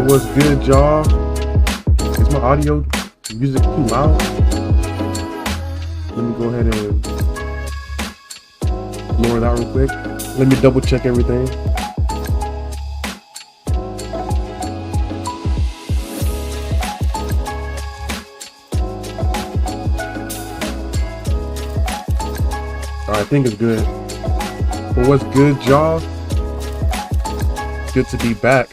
what's good, y'all? Is my audio music too loud? Let me go ahead and lower that real quick. Let me double check everything. I think it's good. But what's good, y'all? Good to be back.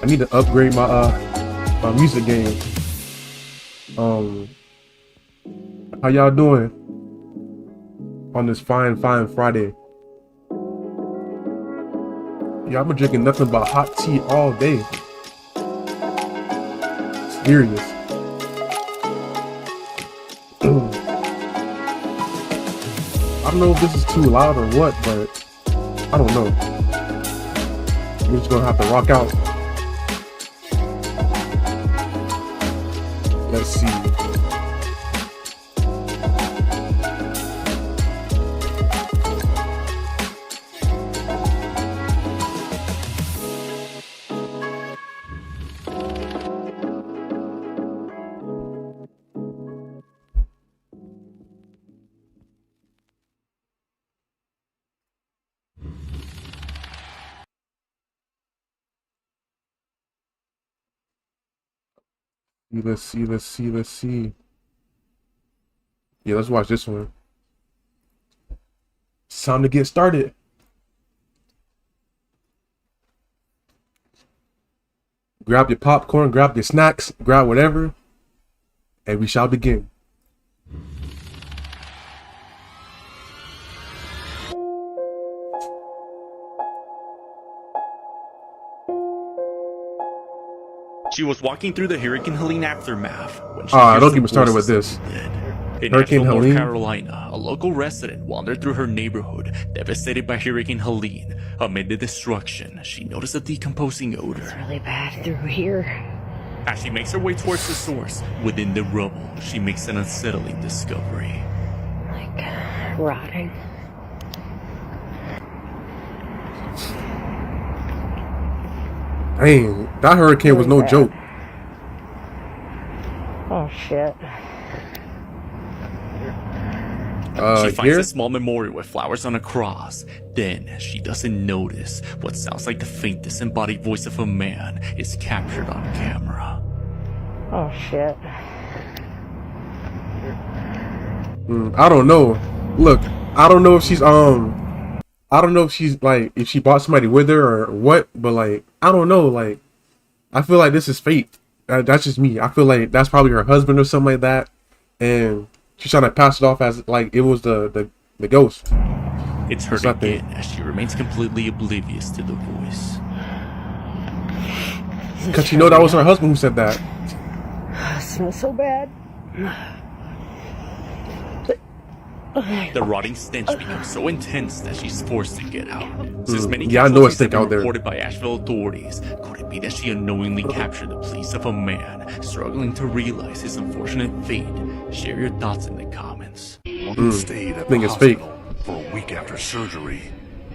I need to upgrade my my music game. How y'all doing on this fine Friday? Yeah, I've been drinking nothing but hot tea all day. Serious. I don't know if this is too loud or what, but I don't know. We're just gonna have to rock out. Let's see. Let's see. Yeah, let's watch this one. It's time to get started. Grab your popcorn, grab your snacks, grab whatever, and we shall begin. She was walking through the Hurricane Helene aftermath when she don't get me started with this. In Hurricane Asheville, Helene? North Carolina, a local resident wandered through her neighborhood, devastated by Hurricane Helene. Amid the destruction, she noticed a decomposing odor. It's really bad through here. As she makes her way towards the source, within the rubble, she makes an unsettling discovery. Like, rotting. Dang, that hurricane was no joke. Oh, shit. She finds here? a small memorial with flowers on a cross. Then, she doesn't notice what sounds like the faint disembodied voice of a man is captured on camera. Oh, shit. I don't know. Look, I don't know if she's I don't know if she's like if she brought somebody with her or what, but like I don't know. Like I feel like this is fate. That's just me. I feel like that's probably her husband or something like that, and she's trying to pass it off as like it was the ghost. It's her again as she remains completely oblivious to the voice. Because you know that was her husband who said that. It smells so bad. The rotting stench becomes so intense that she's forced to get out. Since many Yeah, I know it's casualties have thick been out there. reported by Asheville authorities, could it be that she unknowingly captured the police of a man struggling to realize his unfortunate fate? Share your thoughts in the comments. Woman stayed at the think it's fake. hospital for a week after surgery.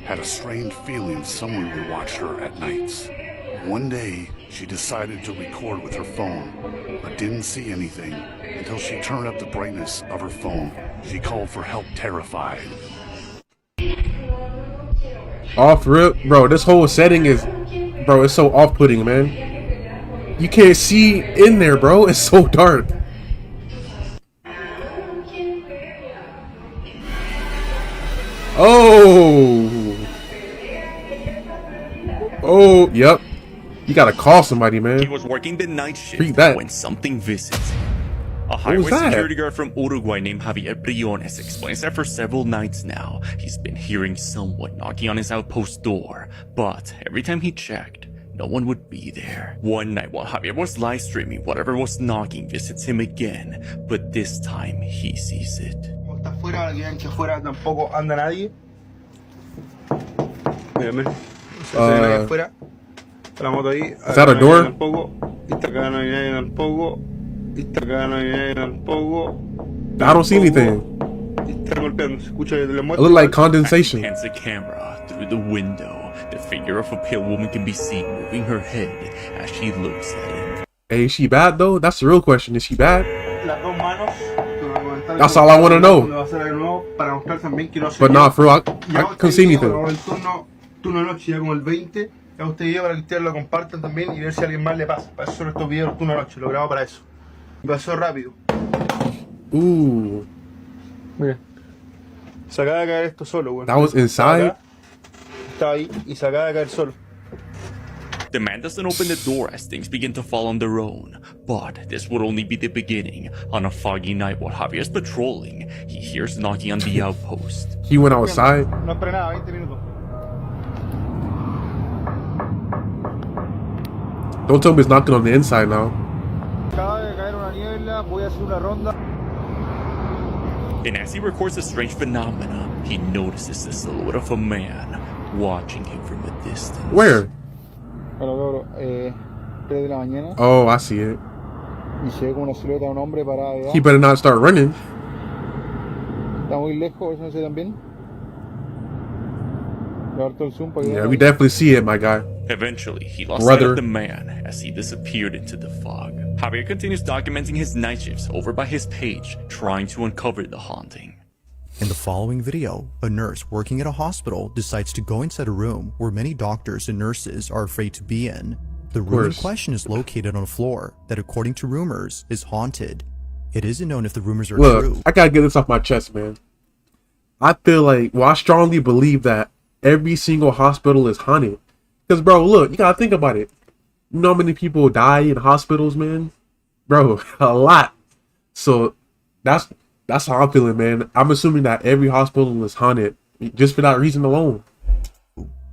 Had a strange feeling someone would watch her at nights. One day, she decided to record with her phone, but didn't see anything until she turned up the brightness of her phone. She called for help, terrified. Off rip, bro. This whole setting is, bro. It's so off-putting, man. You can't see in there, bro. It's so dark. Oh, yep. You gotta call somebody, He man. was working the night Read shift that. when something visits him. A was highway that? security guard from Uruguay named Javier Briones explains that for several nights now, he's been hearing someone knocking on his outpost door, but every time he checked, no one would be there. One night while Javier was live streaming, whatever was knocking visits him again, but this time he sees it. Como está afuera, que vean que afuera tampoco anda nadie. Mírame. Se ve nadie afuera. Está la moto ahí. Is that a Acá no hay door? nadie tampoco. Y está acá no hay nadie tampoco. Y está acá no hay nadie tampoco. I don't see anything. Y está golpeando. Se escucha de la It moto. looked like condensation. Pans the camera Through the window, the figure of a pale woman can be seen moving her head as she looks at him. Hey, is she bad though? That's the real question. Is she bad? Las dos manos. That's all I want to know. Va a hacer de nuevo para mostrar también que no se But lleva. nah, for real, Ya I usted couldn't see llega, anything. bueno, el turno de noche ya como el 20. Ya usted lleva para que ustedes lo compartan también y ver si a alguien más le pasa. Para eso son estos videos del turno de noche, lo grabo para eso. Y pasó rápido. Ooh, Miren. Se acaba de caer esto solo, güey. that was inside. Estaba ahí y se acaba de caer solo. The man doesn't open the door as things begin to fall on their own. But this would only be the beginning. On a foggy night while Javier's patrolling, he hears knocking on the outpost. He went outside. No esperé nada, 20 minutos. Don't tell me it's knocking on the inside now. Acaba de caer una niebla, voy a hacer una ronda. And as he records the strange phenomena, he notices the silhouette of a man watching him from a distance. Where? Bueno, cabrón, 3 de la mañana Oh, I see it. y se ve como una silueta de un hombre parado allá. He better not start running. Está muy lejos, eso no sé también. Le harto el zoom para que Yeah, vean we ahí. definitely see it, my guy. Eventually, he lost Brother. sight of the man as he disappeared into the fog. Javier continues documenting his night shifts over by his page, trying to uncover the haunting. In the following video, a nurse working at a hospital decides to go inside a room where many doctors and nurses are afraid to be in. The room in course. question is located on a floor that, according to rumors, is haunted. It isn't known if the rumors are Look, true. I gotta get this off my chest, man. I feel like, well, I strongly believe that every single hospital is haunted. Because, bro, look, you gotta think about it. You know how many people die in hospitals, man? Bro, a lot. So, that's how I'm feeling, man. I'm assuming that every hospital is haunted just for that reason alone.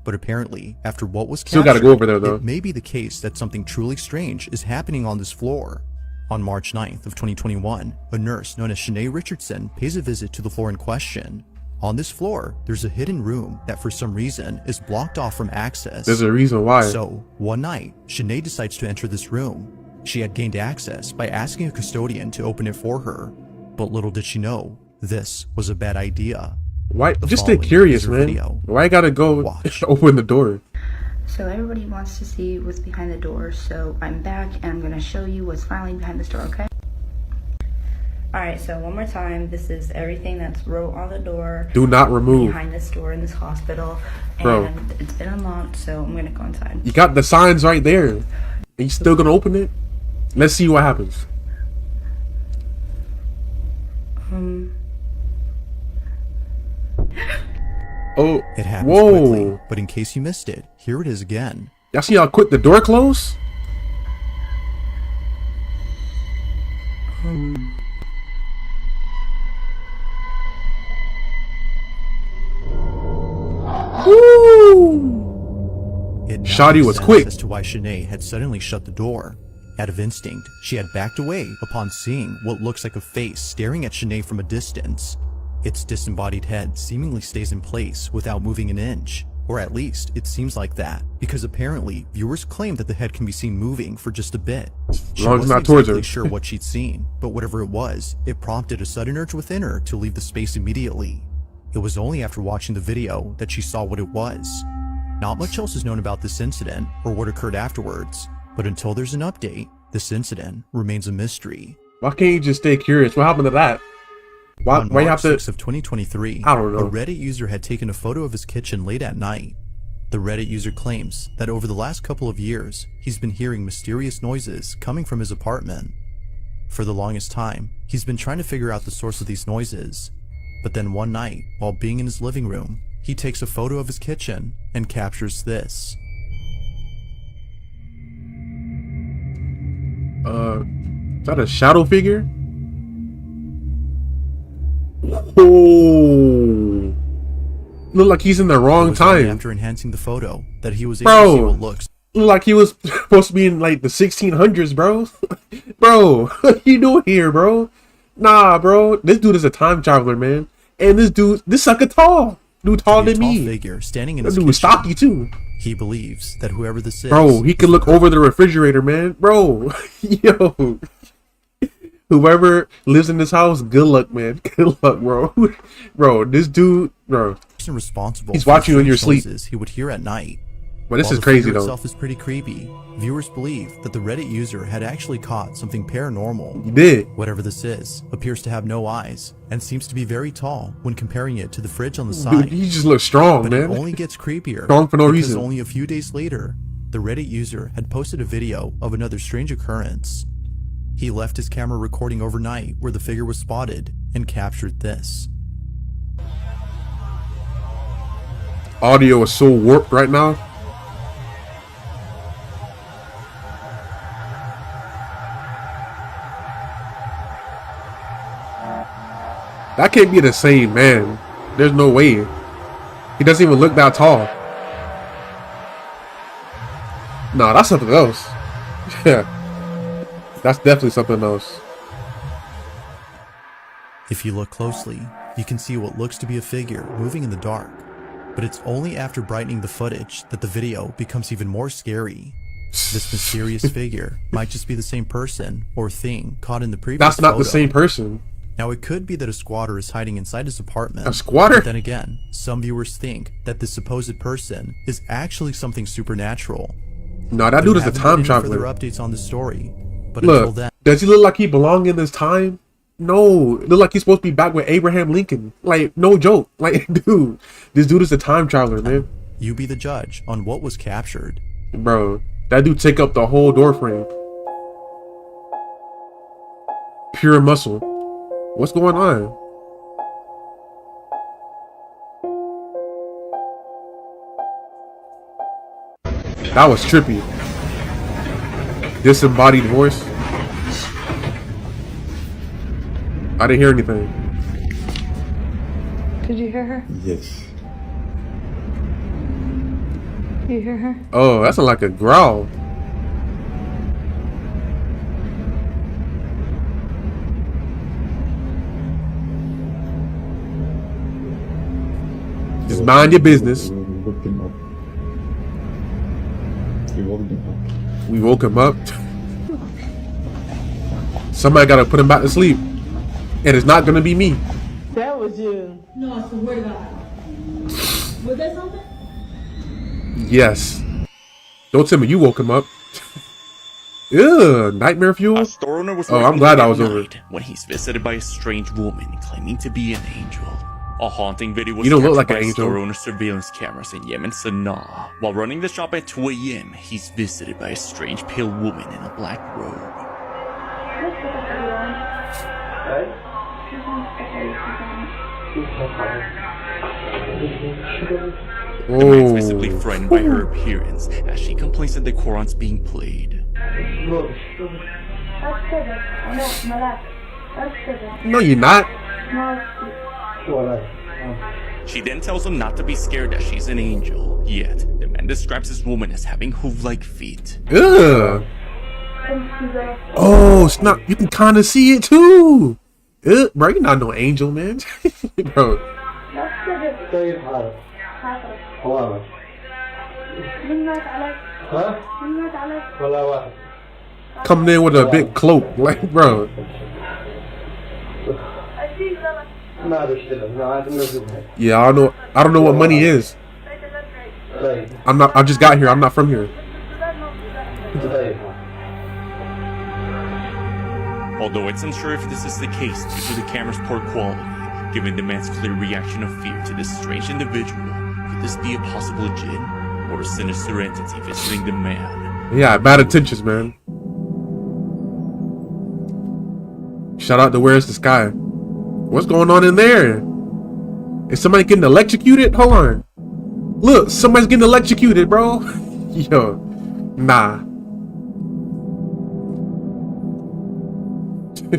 But apparently, after what was Still gotta captured, go over there, though. it may be the case that something truly strange is happening on this floor. On March 9th of 2021, a nurse known as Shanae Richardson pays a visit to the floor in question. On this floor, there's a hidden room that for some reason is blocked off from access. There's a reason why. So, one night, Shanae decides to enter this room. She had gained access by asking a custodian to open it for her. But little did she know, this was a bad idea. Why? The Just stay following curious, is a man. video. Why I gotta go Watch. open the door? So everybody wants to see what's behind the door, so I'm back and I'm gonna show you what's finally behind this door, okay? Alright, so one more time, this is everything that's wrote on the door Do not remove. behind this door in this hospital. Bro. And it's been unlocked, so I'm gonna go inside. You got the signs right there. And you still gonna open it? Let's see what happens. Oh, It happens whoa. quickly, but in case you missed it, here it is again. Y'all see how quick the door closed? Woo! It now Shawty makes was sense quick. as to why Shanae had suddenly shut the door. Out of instinct, she had backed away upon seeing what looks like a face staring at Shanae from a distance. Its disembodied head seemingly stays in place without moving an inch, or at least it seems like that, because apparently viewers claim that the head can be seen moving for just a bit. She long as it's wasn't not towards exactly her. sure what she'd seen, but whatever it was, it prompted a sudden urge within her to leave the space immediately. It was only after watching the video that she saw what it was. Not much else is known about this incident or what occurred afterwards, but until there's an update, this incident remains a mystery. Why can't you just stay curious? What happened to that? Why On you have March to? 6th of 2023, I don't know. a Reddit user had taken a photo of his kitchen late at night. The Reddit user claims that over the last couple of years, he's been hearing mysterious noises coming from his apartment. For the longest time, he's been trying to figure out the source of these noises. But then one night, while being in his living room, he takes a photo of his kitchen and captures this. Is that a shadow figure? Oh, look like he's in the It wrong was only time. after enhancing the photo that he was able to see Bro, what looks look like he was supposed to be in like the 1600s, bro. Bro, what you doing here, bro? Nah, bro. This dude is a time traveler, man. And this sucker tall. Dude to taller be a than tall me. figure standing in That his dude was kitchen. stocky too. He believes that whoever this is, Bro, he could look over the refrigerator, man. Bro, yo. Whoever lives in this house, good luck, man. Good luck, bro. Bro, this dude, bro. person responsible He's for the watching you in your strange sleep. noises he would hear at night. But this While is the crazy figure though. itself is pretty creepy, viewers believe that the Reddit user had actually caught something paranormal. You did. Whatever this is appears to have no eyes and seems to be very tall when comparing it to the fridge on the Dude, side. he just looks strong, But man. it only gets creepier Strong for no because reason. only a few days later, the Reddit user had posted a video of another strange occurrence. He left his camera recording overnight where the figure was spotted and captured this. Audio is so warped right now. That can't be the same man. There's no way. He doesn't even look that tall. Nah, that's something else. Yeah. That's definitely something else. If you look closely, you can see what looks to be a figure moving in the dark. But it's only after brightening the footage that the video becomes even more scary. This mysterious figure might just be the same person or thing caught in the previous That's not photo. the same person. Now it could be that a squatter is hiding inside his apartment. A squatter? But then again, some viewers think that this supposed person is actually something supernatural. No, that dude is a time Further traveler. updates on the story, but until Look, then, does he look like he belong in this time? No, it look like he's supposed to be back with Abraham Lincoln. Like, no joke. Like, dude, this dude is a time traveler, man. you be the judge on what was captured. Bro, that dude take up the whole door frame. Pure muscle. What's going on? That was trippy. Disembodied voice. I didn't hear anything. Did you hear her? Yes. You hear her? Oh, that's like a growl. Just mind your business. We woke him up. We woke him up. We woke him up. Somebody gotta put him back to sleep. And it's not gonna be me. That was you. No, I swear to God. Was that something? Yes. Don't tell me you woke him up. Ew, nightmare fuel? A store owner was Oh, I'm working glad late I at was over. night when he's visited by a strange woman claiming to be an angel. A haunting video was You don't look captured like an by angel. store owner's surveillance cameras in Yemen, Sana'a. While running the shop at 2 a.m., he's visited by a strange pale woman in a black robe. The man's visibly Oh, frightened by her appearance as she complains that the Quran's being played. no, you're not. She then tells him not to be scared that she's an angel. Yet, the man describes this woman as having hoof-like feet. Ugh. Oh, snap. You can kind of see it too. Ugh, bro, you're not no angel, man. Bro, coming in with a big cloak. Like, bro. Yeah, I don't know what money is. I just got here. I'm not from here. Although it's unsure if this is the case due to the camera's poor quality, given the man's clear reaction of fear to this strange individual, could this be a possible jinn or a sinister entity visiting the man? Yeah, bad intentions, man. Shout out to Where's the Sky. What's going on in there? Is somebody getting electrocuted? Hold on. Look, somebody's getting electrocuted, bro. Yo, nah.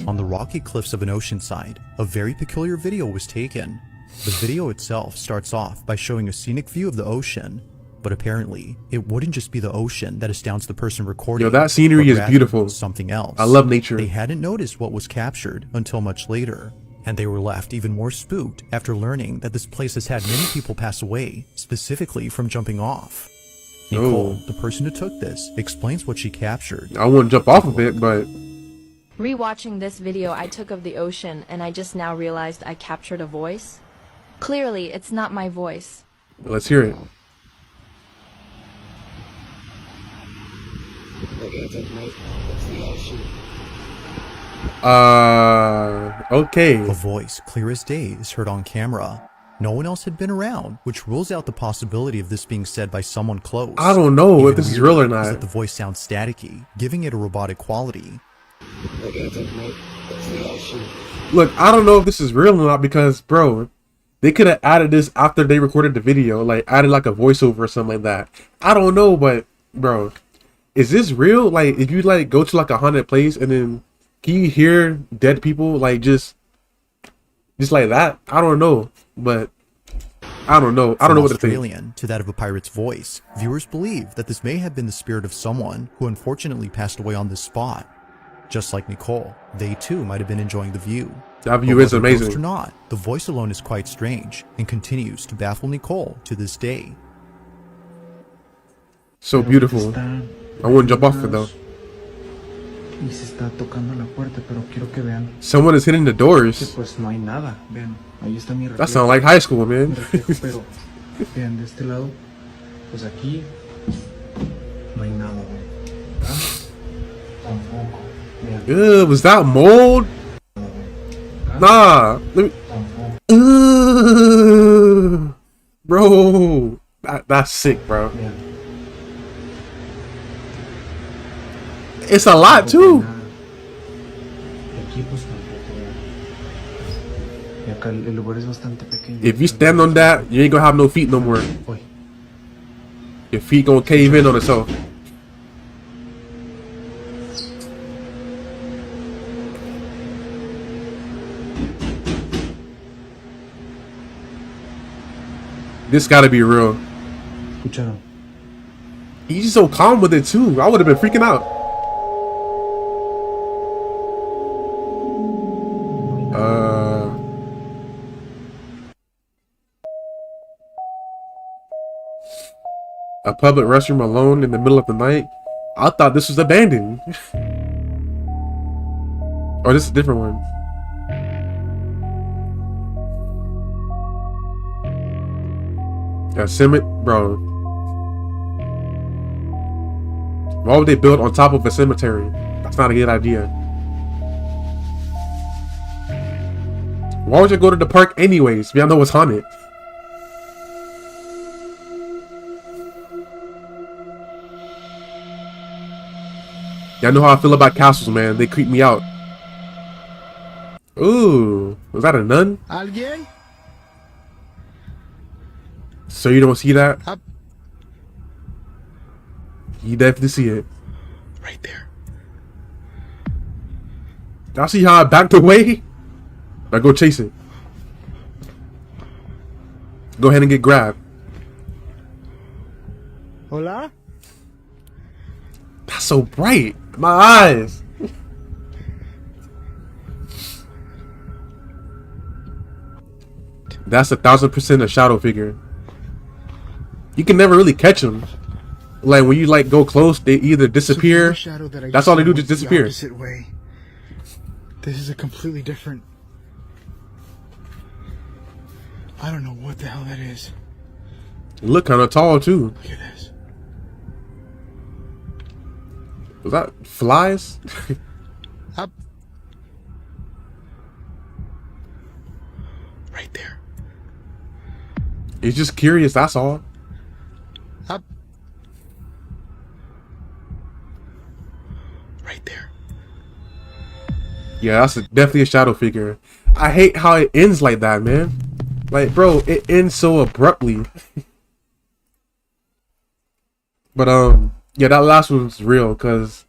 On the rocky cliffs of an ocean side, a very peculiar video was taken. The video itself starts off by showing a scenic view of the ocean, but apparently, it wouldn't just be the ocean that astounds the person recording. Yo, that scenery but is rather beautiful. Something else. I love nature. They hadn't noticed what was captured until much later, and they were left even more spooked after learning that this place has had many people pass away, specifically from jumping off. Nicole, the person who took this, explains what she captured. I wouldn't jump off of it, but Rewatching this video I took of the ocean, and I just now realized I captured a voice. Clearly, it's not my voice. Let's hear it. Okay. A voice clear as day is heard on camera. No one else had been around, which rules out the possibility of this being said by someone close. I don't know Even if this is real or weirder is not. that the voice sounds staticky, giving it a robotic quality. Look, I don't know if this is real or not because, bro, they could have added this after they recorded the video, like added like a voiceover or something like that. I don't know, but bro, is this real? Like, if you like go to like a haunted place and then can you hear dead people like just like that? I don't know, but I don't know. I don't know what to think. Australian to that of a pirate's voice, viewers believe that this may have been the spirit of someone who unfortunately passed away on this spot. Just like Nicole, they too might have been enjoying the view. That view But is whether ghost amazing. or not, the voice alone is quite strange and continues to baffle Nicole to this day. So beautiful. I wouldn't jump off it though. Y se está tocando la puerta, pero quiero que vean Someone is hitting the que doors. pues no hay nada. Vean, ahí está mi reflejo. That sounds like high school, man. Mi reflejo, pero vean de este lado, pues aquí no hay nada, güey. ¿Ah? Tampoco. Vean, Ugh, was that mold? Nah. Let me... Ugh. Bro. That's sick, bro. vean. It's a lot too. Nada. Y aquí pues tampoco, vean. Y acá el lugar es bastante pequeño. If you stand on that, you ain't gonna have no feet no more. Uy, Your feet gonna cave in on itself. This gotta be real. ¿escucharon? He's just so calm with it too. I would have been freaking out. A public restroom alone in the middle of the night. I thought this was abandoned. Or this is a different one. A cemetery, bro. Why would they build on top of a cemetery? That's not a good idea. Why would you go to the park anyways? If y'all know it's haunted. Y'all know how I feel about castles, man. They creep me out. Ooh, was that a nun? ¿Alguien? So you don't see that? Up. You definitely see it. Right there. Y'all see how I backed away? Now go chase it. Go ahead and get grabbed. Hola? That's so bright. My eyes. That's 1,000% a shadow figure. You can never really catch them. Like when you like go close, they either disappear. That's all they do, just disappear. Opposite way. This is a completely different. I don't know what the hell that is. Look kind of tall too. Look at this. Was that flies? Up. Right there. It's just curious, that's all. Up. Right there. Yeah, that's definitely a shadow figure. I hate how it ends like that, man. Like, bro, it ends so abruptly. But yeah, that last one's real, cause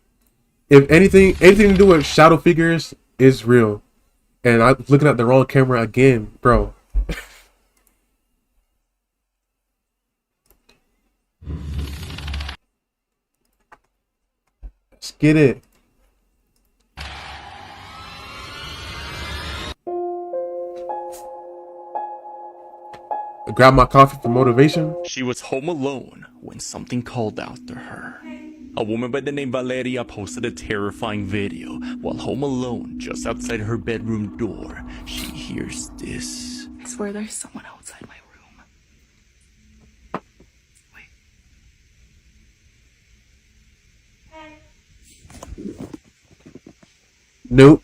if anything to do with shadow figures is real. And I'm looking at the wrong camera again, bro. Let's get it. I grab my coffee for motivation. She was home alone when something called out to her. A woman by the name Valeria posted a terrifying video while home alone just outside her bedroom door. She hears this. It's swear there's someone outside my room. Wait. Nope.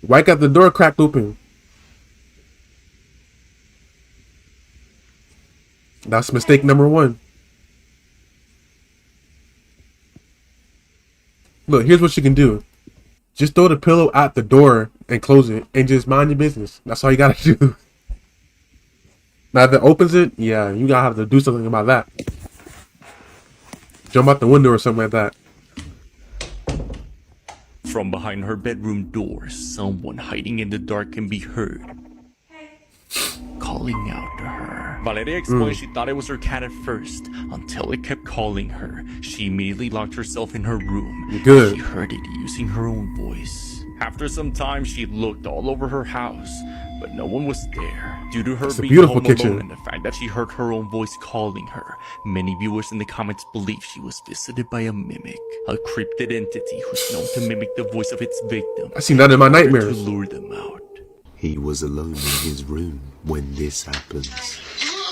Why got the door cracked open? That's mistake number one. Look, here's what you can do. Just throw the pillow at the door and close it and just mind your business. That's all you gotta do. Now if it opens it, yeah, you gotta have to do something about that. Jump out the window or something like that. From behind her bedroom door, someone hiding in the dark can be heard calling out to her. Valeria explained she thought it was her cat at first, until it kept calling her. She immediately locked herself in her room. Good. She heard it using her own voice. After some time, she looked all over her house, but no one was there. Due to her It's a being beautiful home kitchen. alone and the fact that she heard her own voice calling her, many viewers in the comments believe she was visited by a mimic, a cryptid entity who's known to mimic the voice of its victim. I seen that in my nightmares. To lure them out. He was alone in his room when this happens.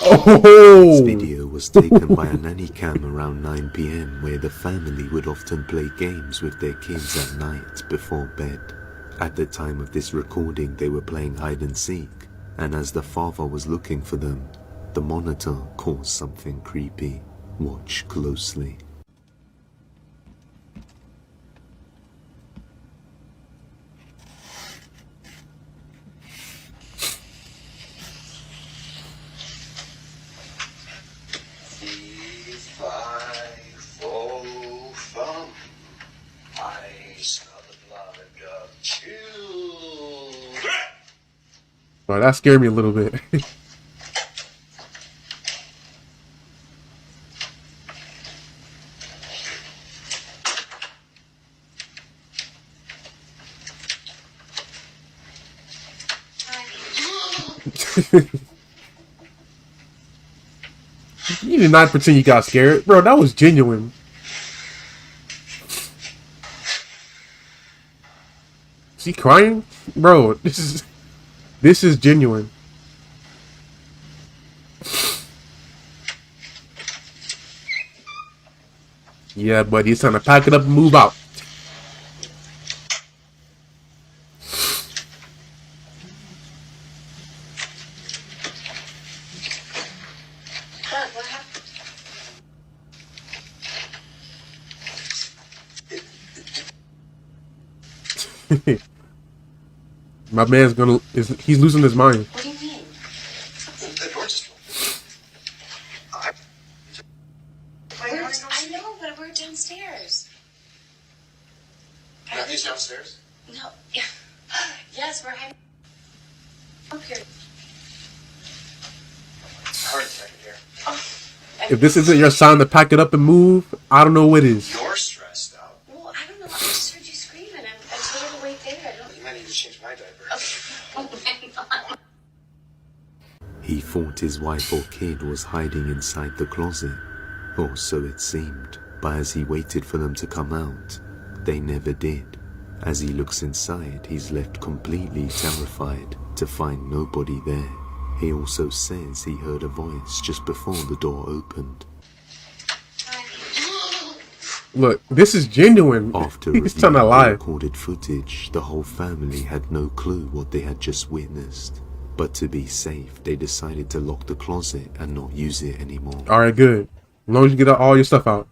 Oh! This video was taken by a nanny cam around 9 p.m. where the family would often play games with their kids at night before bed. At the time of this recording, they were playing hide and seek, and as the father was looking for them, the monitor caused something creepy. Watch closely. Well, that scared me a little bit. You did not pretend you got scared. Bro, that was genuine. Is he crying? Bro, this is genuine. Yeah, buddy, it's time to pack it up and move out. My man's he's losing his mind. What do you mean? The door just I know, but we're downstairs. Matthew's downstairs? No. Yes, we're hiding. Okay. Hurry, second here. If this isn't your sign to pack it up and move, I don't know what is. You're stressed out. Well, I don't know. I just heard you screaming. I told her to wait there. You might need to change my diaper. Oh my God. He thought his wife or kid was hiding inside the closet, or so it seemed, but as he waited for them to come out, they never did. As he looks inside, he's left completely terrified to find nobody there. He also says he heard a voice just before the door opened. Look, this is genuine. After He's trying to reviewing lie. the recorded footage, the whole family had no clue what they had just witnessed. But to be safe, they decided to lock the closet and not use it anymore. Alright, good. As long as you get all your stuff out.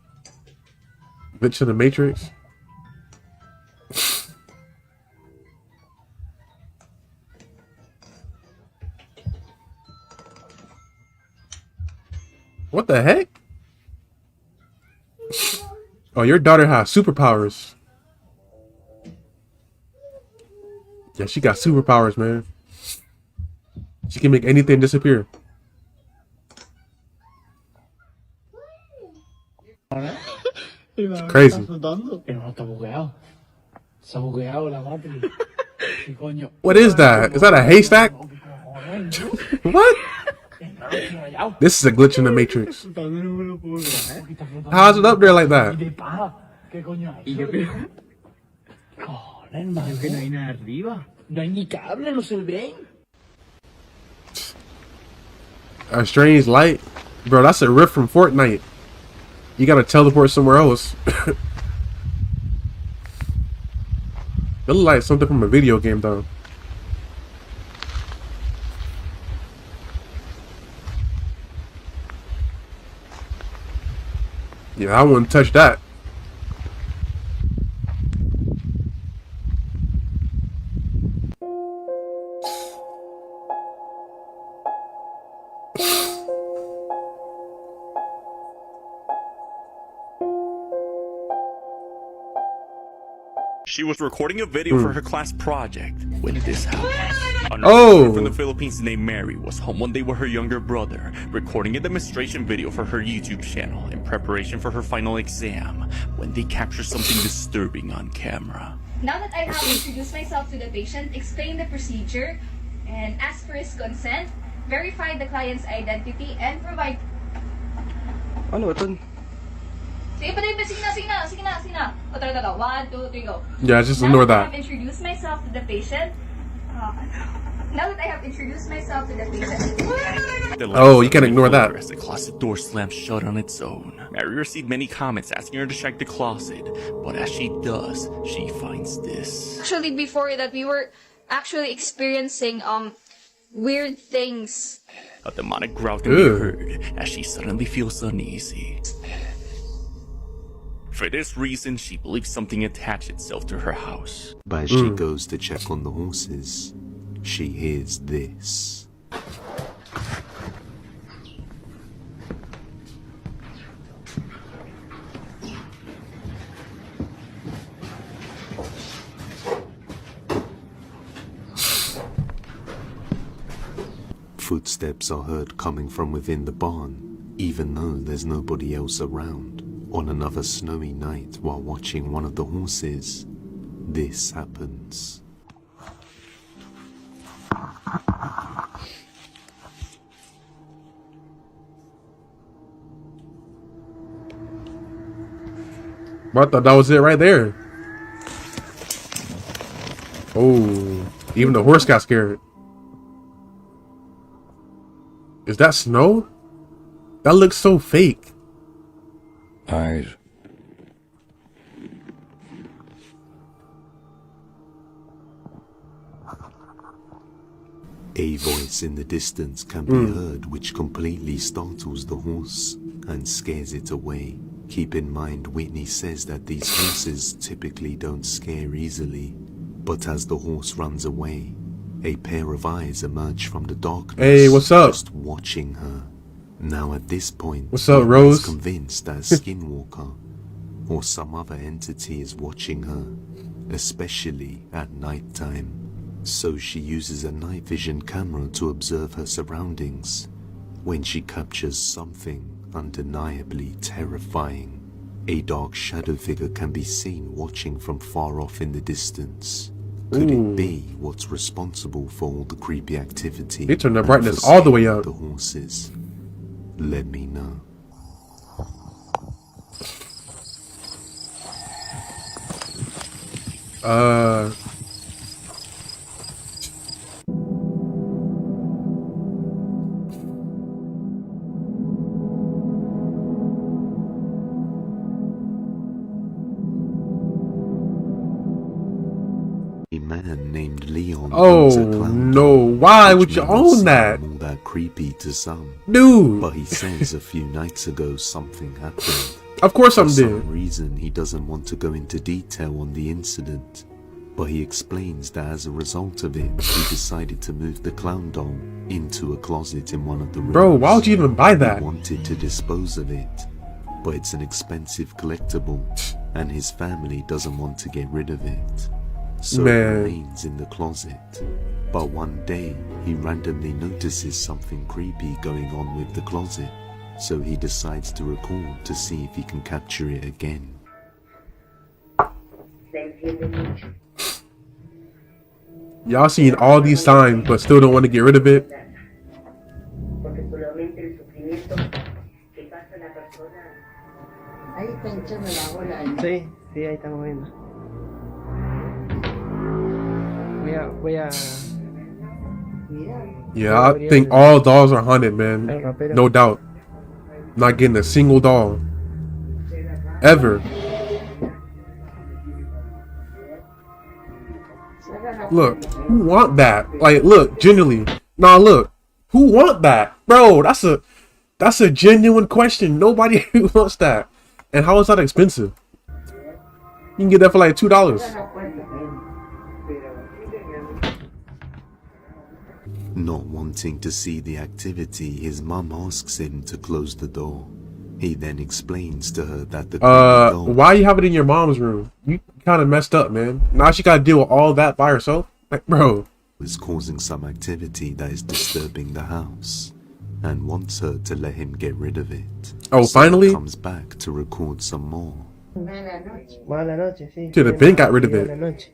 Glitch in the Matrix. What the heck? Oh, your daughter has superpowers. Yeah, she got superpowers, man. She can make anything disappear. It's crazy. What is that? Is that a haystack? What? This is a glitch in the Matrix. How's it up there like that? A strange light? Bro, that's a rift from Fortnite. You gotta teleport somewhere else. It look like something from a video game, though. Yeah, I wouldn't touch that. She was recording a video for her class project when this happened. Oh! From the Philippines named Mary was home one day with her younger brother, recording a demonstration video for her YouTube channel in preparation for her final exam, when they captured something disturbing on camera. Now that I have introduced myself to the patient, explained the procedure, and asked for his consent, verified the client's identity, and provide... Ano ito? Sige na. O, tara. 1, 2, 3, go. Yeah, just ignore Now that I that. have introduced myself to the patient, Oh, you can ignore that. As the closet door slammed shut on its own. Mary received many comments asking her to check the closet, but as she does, she finds this. Actually, before that, we were actually experiencing weird things. A demonic growl can be heard as she suddenly feels uneasy. For this reason, she believes something attached itself to her house. But as she goes to check on the horses, she hears this. Footsteps are heard coming from within the barn, even though there's nobody else around. On another snowy night, while watching one of the horses, this happens. I thought that was it right there. Oh, even the horse got scared. Is that snow? That looks so fake. Eyes. A voice in the distance can be heard which completely startles the horse and scares it away. Keep in mind, Whitney says that these horses typically don't scare easily, but as the horse runs away, a pair of eyes emerge from the darkness. Hey, what's up? Just watching her. Now at this point, what's up, Whitney's Rose? convinced that Skinwalker or some other entity is watching her, especially at night time. So she uses a night vision camera to observe her surroundings. When she captures something undeniably terrifying, a dark shadow figure can be seen watching from far off in the distance. Could it be what's responsible for all the creepy activity? They turned the brightness all the way up. The horses. Let me know. A man named Leon. Oh no! Why would you own that? All that creepy to some, dude. But he says a few nights ago something happened. Of course, I'm For dead. some reason, he doesn't want to go into detail on the incident, but he explains that as a result of it, he decided to move the clown doll into a closet in one of the rooms. Bro, why would you even buy that? He wanted to dispose of it, but it's an expensive collectible, and his family doesn't want to get rid of it. So it remains in the closet. But one day, he randomly notices something creepy going on with the closet. So he decides to record to see if he can capture it again. Y'all seen all these signs, but still don't want to get rid of it? Sí, ahí estamos viendo. Voy a... Yeah, I think all dolls are haunted, man. No doubt. Not getting a single doll. Ever. Look, who want that? Like, look, genuinely. Nah, look. Who want that? Bro, that's a genuine question. Nobody wants that. And how is that expensive? You can get that for like $2. Not wanting to see the activity, his mum asks him to close the door. He then explains to her that the why you have it in your mom's room? You kind of messed up, man. Now she got to deal with all that by herself? Like, bro. Is causing some activity that is disturbing the house and wants her to let him get rid of it. Oh, so finally? He comes back to record some more. Mala noche, sí. Should have been got rid of it. Mala noche.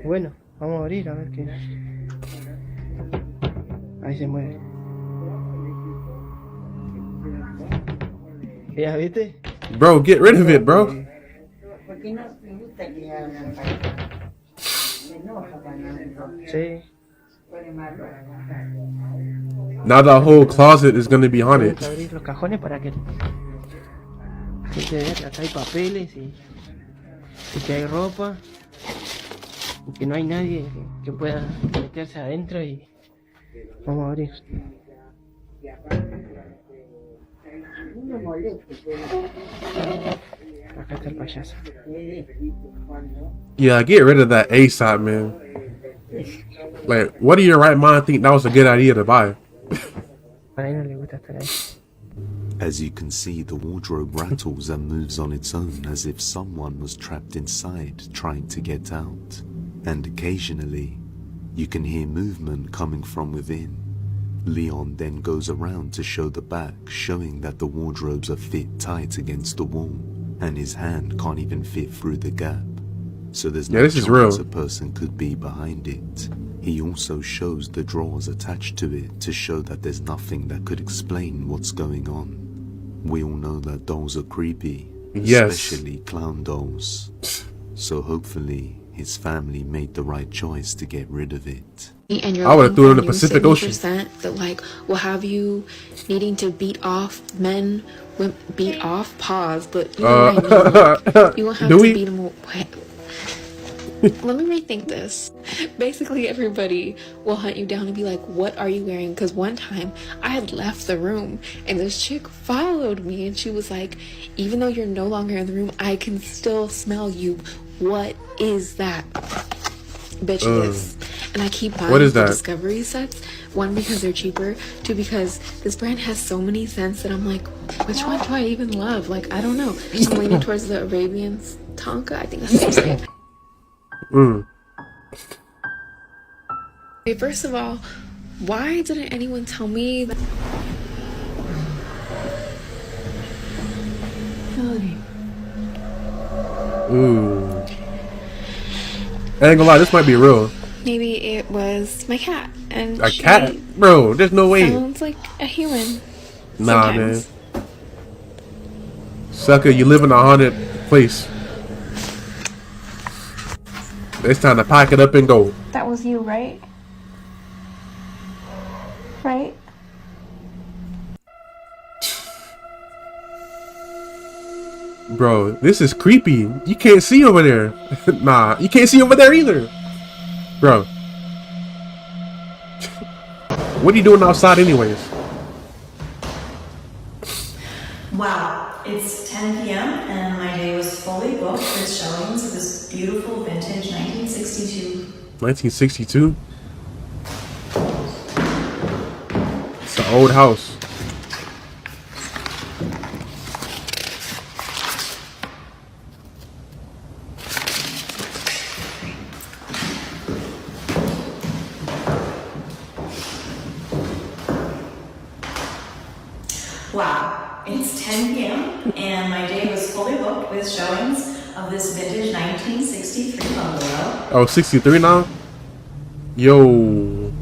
Bueno, vamos a abrir a ver qué. Ahí se mueve. ¿Ya viste? Bro, get rid of it, bro. Sí. Now the whole closet is gonna be haunted. Vamos a abrir los cajones para que se vea que acá hay papeles y que hay ropa y que no hay nadie que pueda meterse adentro y vamos a abrir. Acá está el payaso. Yeah, get rid of that ASAP, man. Like, what do your right mind think that was a good idea to buy? As you can see, the wardrobe rattles and moves on its own as if someone was trapped inside trying to get out. And occasionally, you can hear movement coming from within. Leon then goes around to show the back, showing that the wardrobes are fit tight against the wall, and his hand can't even fit through the gap. So there's no chance a person could be behind it. He also shows the drawers attached to it to show that there's nothing that could explain what's going on. We all know that dolls are creepy, especially clown dolls. So hopefully his family made the right choice to get rid of it. And I would have threw it in the Pacific Ocean. That like will have you needing to beat off men, beat off pause, but you know what I mean? Like, you won't have to beat them. Let me rethink this. Basically, everybody will hunt you down and be like, what are you wearing? Because one time I had left the room and this chick followed me and she was like, even though you're no longer in the room, I can still smell you. What is that? Bitch, this. And I keep buying the Discovery sets. One, because they're cheaper. Two, because this brand has so many scents that I'm like, which one do I even love? Like, I don't know. I'm leaning towards the Arabian Tonka. I think that's what I'm saying. Okay, first of all, why didn't anyone tell me that? Ooh. I ain't gonna lie, this might be real. Maybe it was my cat, and a cat, bro. There's no way. Sounds like a human. Nah, sometimes. man. Sucker, you live in a haunted place. It's time to pack it up and go. That was you, right? Right? Bro, this is creepy. You can't see over there. Nah, you can't see over there either. Bro. What are you doing outside anyways? Wow, it's 10 p.m. and my day was fully booked with showings of this beautiful vintage 1962. 1962? It's an old house. Wow, it's 10 p.m. and my day was fully booked with showings of this vintage 1963 bungalow. Oh, 63 now? Yo.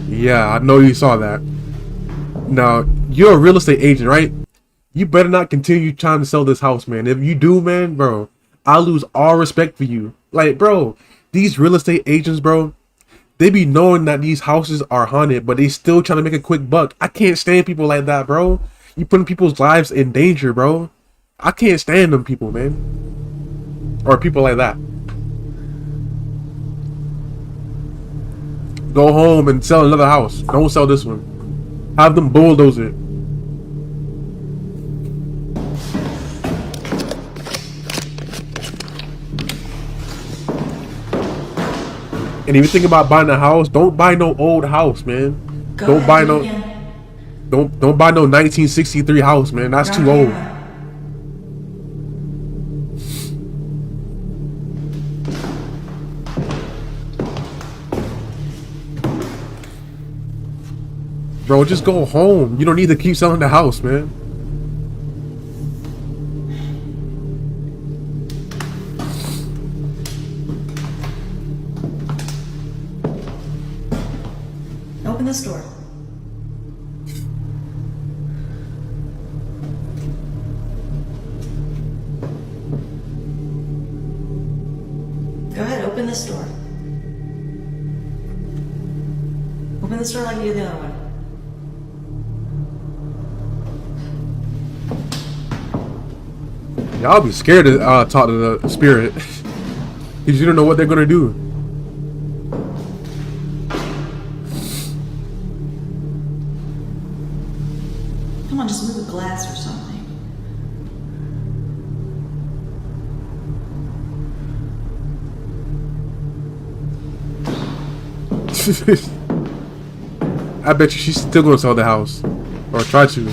Yeah, I know you saw that. Now, you're a real estate agent, right? You better not continue trying to sell this house, man. If you do, man, bro, I lose all respect for you. Like, bro, these real estate agents, bro, they be knowing that these houses are haunted, but they still trying to make a quick buck. I can't stand people like that, bro. You putting people's lives in danger, bro. I can't stand them people, man. Or people like that. Go home and sell another house. Don't sell this one. Have them bulldoze it. And if you think about buying a house, don't buy no old house, man. Don't buy no 1963 house, man. That's too old. Bro, just go home. You don't need to keep selling the house, man. Open this door. Go ahead, open this door. Open this door like you did the other one. Y'all be scared to talk to the spirit. Because you don't know what they're gonna do. Come on, just move a glass or something. I bet you she's still gonna sell the house. Or try to.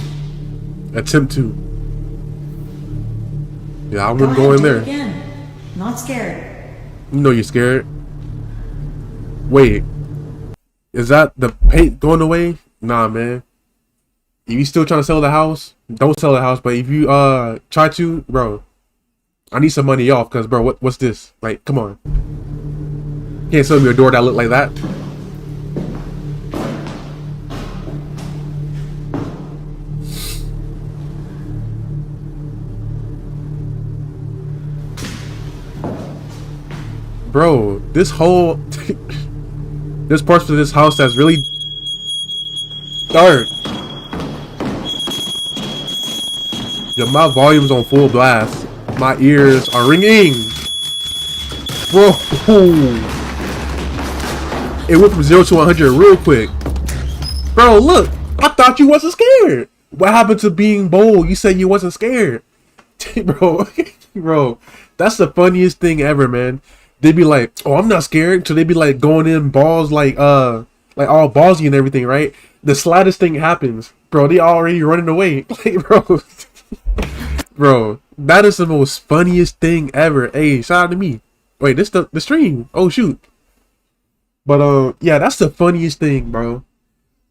Attempt to. Yeah, I wouldn't go in there. Again. Not scared. You know you're scared. Wait. Is that the paint going away? Nah, man. If you still trying to sell the house, don't sell the house. But if you try to, bro, I need some money off. Cause bro, what's this? Like, come on. Can't sell me a door that look like that. Bro, this whole this part of this house that's really dark. Yo, my volume's on full blast. My ears are ringing. Bro, it went from 0 to 100 real quick. Bro, look, I thought you wasn't scared. What happened to being bold? You said you wasn't scared. Bro, that's the funniest thing ever, man. They be like, oh, I'm not scared. So they be like going in balls like all ballsy and everything, right? The slightest thing happens, bro, they already running away. Like, bro, that is the most funniest thing ever. Hey, shout out to me. Wait, this the stream. Oh shoot. But yeah, that's the funniest thing, bro.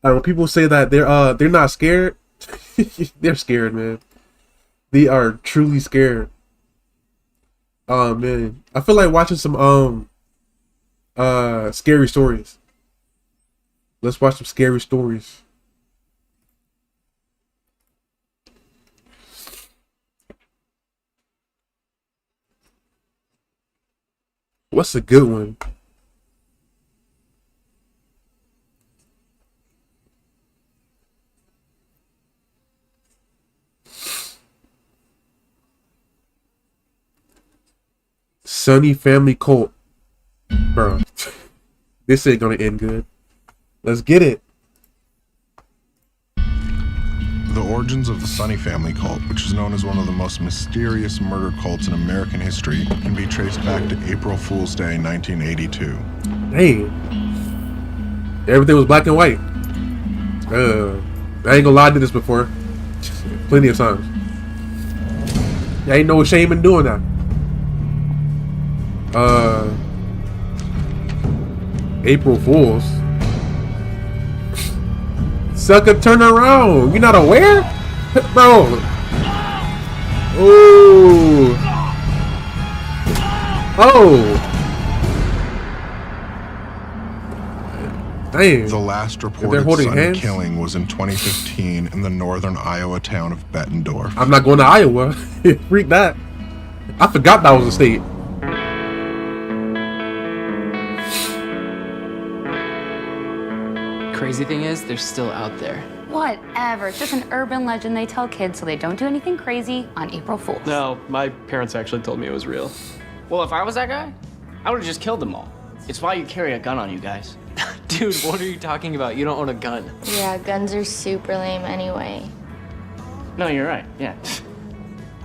When people say that they're not scared, they're scared, man. They are truly scared. Oh man, I feel like watching some scary stories. Let's watch some scary stories. What's a good one? Sunny Family Cult. Bro, this ain't gonna end good. Let's get it. The origins of the Sunny Family Cult, which is known as one of the most mysterious murder cults in American history, can be traced back to April Fool's Day 1982. Hey, everything was black and white. I ain't gonna lie, I did this before. Plenty of times. There ain't no shame in doing that. April Fools. Sucker, turn around. You're not aware? Bro. Ooh. Oh. Dang. The last reported Sunny killing was in 2015 in the northern Iowa town of Bettendorf. I'm not going to Iowa. Freak that. I forgot that was a state. Crazy thing is, they're still out there. Whatever. It's just an urban legend they tell kids so they don't do anything crazy on April Fools. No, my parents actually told me it was real. Well, if I was that guy, I would have just killed them all. It's why you carry a gun on you guys. Dude, what are you talking about? You don't own a gun. Yeah, guns are super lame anyway. No, you're right. Yeah.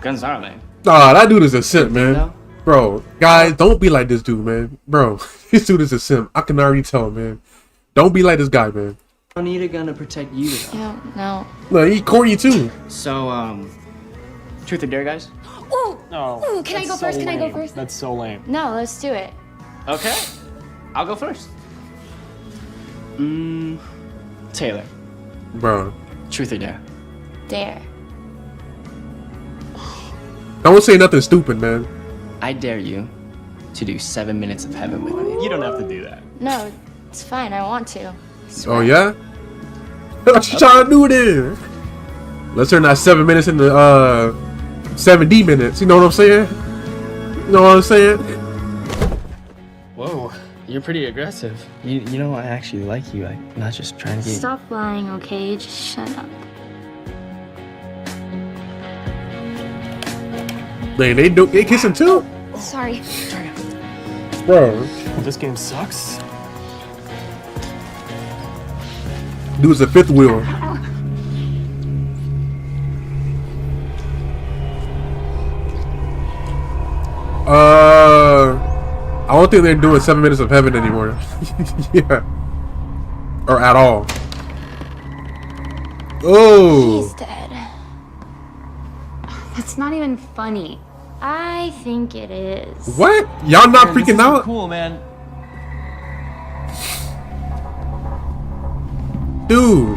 Guns are lame. Nah, that dude is a simp, man. Bro, guys, don't be like this dude, man. Bro, this dude is a simp. I can already tell, man. Don't be like this guy, man. I don't need a gun to protect you, though. Yeah, no. No, he corny too. So, truth or dare, guys? Ooh! Oh, Ooh, can I go first? Can I go first? That's so lame. No, let's do it. Okay. I'll go first. Taylor. Bro. Truth or dare? Dare. Don't say nothing stupid, man. I dare you to do 7 minutes of heaven with me. You don't have to do that. No, it's fine. I want to. Oh, yeah? What you trying to do then? Let's turn that 7 minutes into 7D minutes. You know what I'm saying? You know what I'm saying? Whoa, you're pretty aggressive. You know, I actually like you. I'm not just trying to get... Stop lying, okay? Just shut up. Man, they kissing too? Sorry. Bro. This game sucks. Dude's a fifth wheel. I don't think they're doing 7 minutes of heaven anymore. Yeah. Or at all. Oh. He's dead. That's not even funny. I think it is. What? Y'all not freaking out? Cool, man. Dude.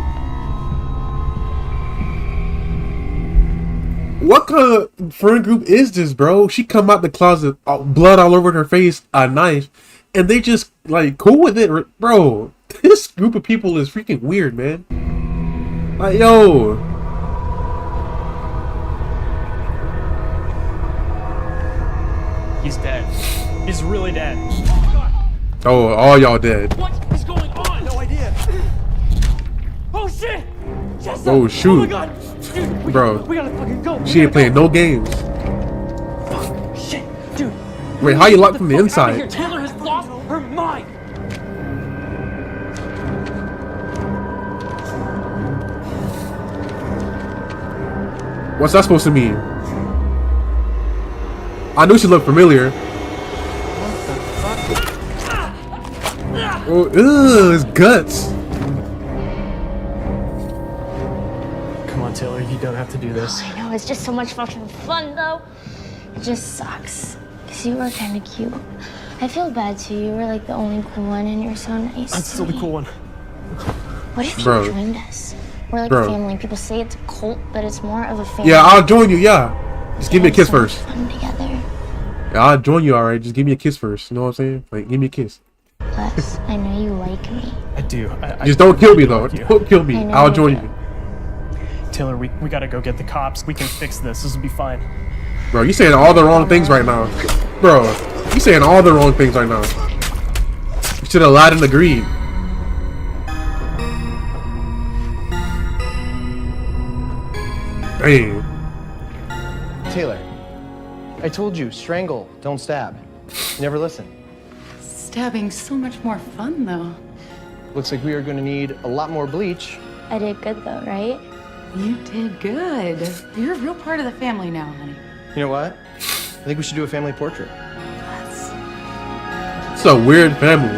What kind of friend group is this, bro? She come out the closet, blood all over her face, a knife, and they just like cool with it, bro. This group of people is freaking weird, man. Like, yo. He's dead. He's really dead. Oh, all y'all dead. What is going on? No idea. Oh shit! Jessa! Oh shoot. Oh my god! Dude, bro. We gotta fucking go. She ain't playing no games. Fuck. Shit, dude. Wait, how you locked from the Here, inside? Taylor has lost her mind. What's that supposed to mean? I knew she looked familiar. Oh, ew, his guts. Come on, Taylor, you don't have to do this. I know, it's just so much fucking fun, though. It just sucks. Because you were kind of cute. I feel bad, too. You were, like, the only cool one, and you're so nice. I'm still the cool one. What if Bro. you joined us? We're like Bro. a family. People say it's a cult, but it's more of a family. Yeah, I'll join you, yeah. Just give me a kiss So much first. fun together. Yeah, I'll join you, alright. Just give me a kiss first. You know what I'm saying? Like, give me a kiss. Plus, I know you like me. I do. Just don't kill me, do though. like you. Don't kill me. I know I'll you join do. you. Taylor, we gotta go get the cops. We can fix this. This will be fine. Bro, you saying all the wrong things right now. Bro, you saying all the wrong things right now. You should have lied and agreed. Dang. Taylor, I told you, strangle, don't stab. You never listen. Stabbing's so much more fun, though. Looks like we are going to need a lot more bleach. I did good, though, right? You did good. You're a real part of the family now, honey. You know what? I think we should do a family portrait. It's a weird family.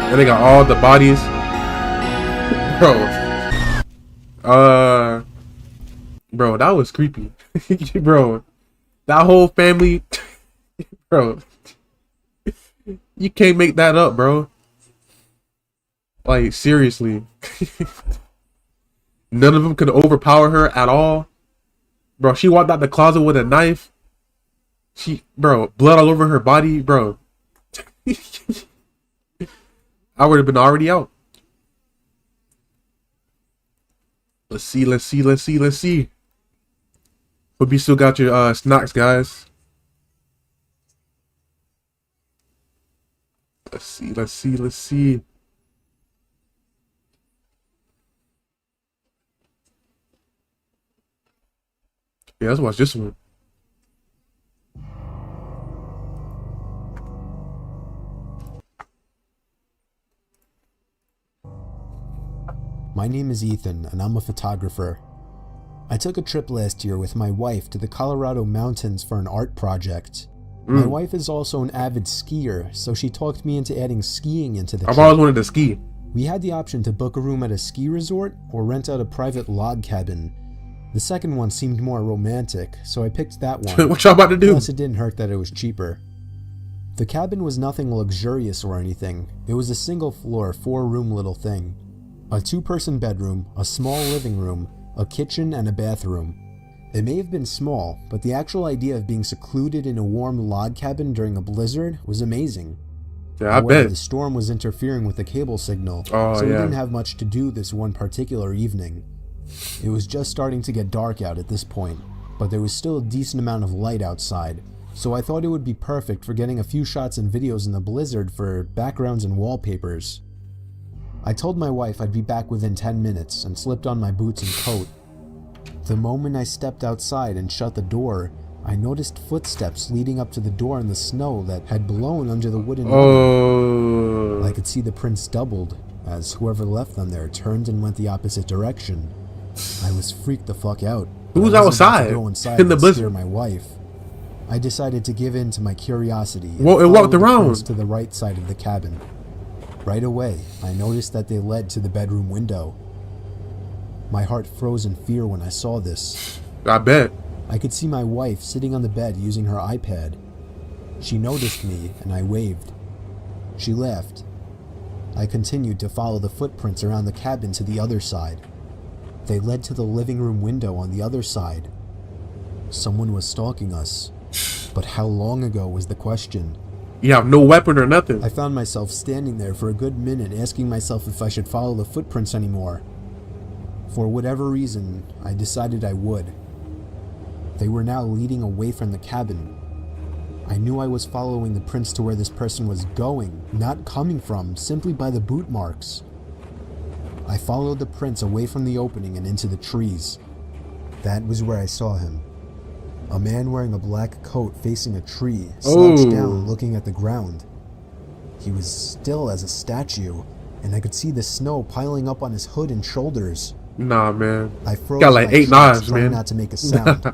And they got all the bodies. Bro. Bro, that was creepy. Bro. That whole family. Bro. You can't make that up, bro. Like, seriously. None of them could overpower her at all. Bro, she walked out the closet with a knife. Bro, blood all over her body, bro. I would have been already out. Let's see. Hope you still got your snacks, guys. Let's see. Yeah, let's watch this one. My name is Ethan, and I'm a photographer. I took a trip last year with my wife to the Colorado mountains for an art project. My wife is also an avid skier, so she talked me into adding skiing into the trip. I've always wanted to ski. We had the option to book a room at a ski resort or rent out a private log cabin. The second one seemed more romantic, so I picked that one. What y'all about to do? Plus, it didn't hurt that it was cheaper. The cabin was nothing luxurious or anything. It was a single floor, 4-room little thing. A 2-person bedroom, a small living room, a kitchen, and a bathroom. It may have been small, but the actual idea of being secluded in a warm log cabin during a blizzard was amazing. Yeah, I bet. The storm was interfering with the cable signal, so we didn't have much to do this one particular evening. It was just starting to get dark out at this point, but there was still a decent amount of light outside, so I thought it would be perfect for getting a few shots and videos in the blizzard for backgrounds and wallpapers. I told my wife I'd be back within 10 minutes and slipped on my boots and coat. The moment I stepped outside and shut the door, I noticed footsteps leading up to the door in the snow that had blown under the wooden awning. I could see the prints doubled as whoever left them there turned and went the opposite direction. I was freaked the fuck out. Who's outside? To go inside in the and blizzard? scare my wife. I decided to give in to my curiosity. Well, it and walked followed the around prints to the right side of the cabin. Right away, I noticed that they led to the bedroom window. My heart froze in fear when I saw this. I bet. I could see my wife sitting on the bed using her iPad. She noticed me and I waved. She laughed. I continued to follow the footprints around the cabin to the other side. They led to the living room window on the other side. Someone was stalking us, but how long ago was the question? You have no weapon or nothing. I found myself standing there for a good minute asking myself if I should follow the footprints anymore. For whatever reason, I decided I would. They were now leading away from the cabin. I knew I was following the prints to where this person was going, not coming from, simply by the boot marks. I followed the prints away from the opening and into the trees. That was where I saw him. A man wearing a black coat facing a tree, slouched down looking at the ground. He was still as a statue, and I could see the snow piling up on his hood and shoulders. Nah, man. I froze got like my 8 tracks, knives, trying man. not to make a sound.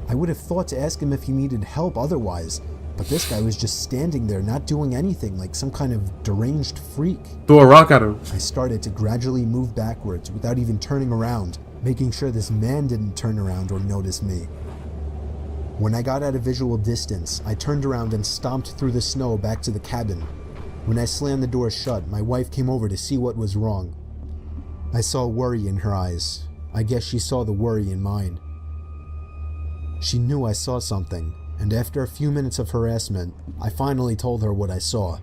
I would have thought to ask him if he needed help otherwise, but this guy was just standing there not doing anything, like some kind of deranged freak. Throw a rock at him. I started to gradually move backwards without even turning around, making sure this man didn't turn around or notice me. When I got at a visual distance, I turned around and stomped through the snow back to the cabin. When I slammed the door shut, my wife came over to see what was wrong. I saw worry in her eyes. I guess she saw the worry in mine. She knew I saw something, and after a few minutes of harassment, I finally told her what I saw.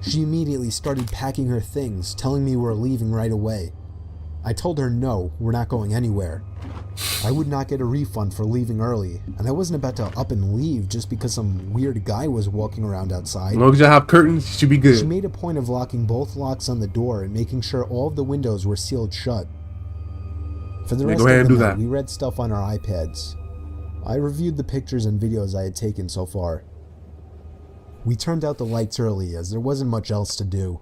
She immediately started packing her things, telling me we're leaving right away. I told her no, we're not going anywhere. I would not get a refund for leaving early, and I wasn't about to up and leave just because some weird guy was walking around outside. As long as you have curtains, you should be good. She made a point of locking both locks on the door and making sure all of the windows were sealed shut. For the rest of the night, we read stuff on our iPads. I reviewed the pictures and videos I had taken so far. We turned out the lights early as there wasn't much else to do.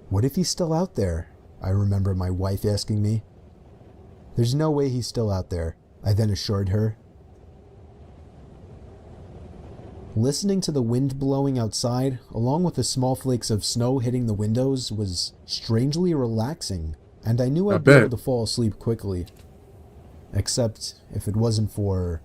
What if he's still out there? I remember my wife asking me. There's no way he's still out there, I then assured her. Listening to the wind blowing outside, along with the small flakes of snow hitting the windows, was strangely relaxing, and I knew I'd be able to fall asleep quickly. Except if it wasn't for...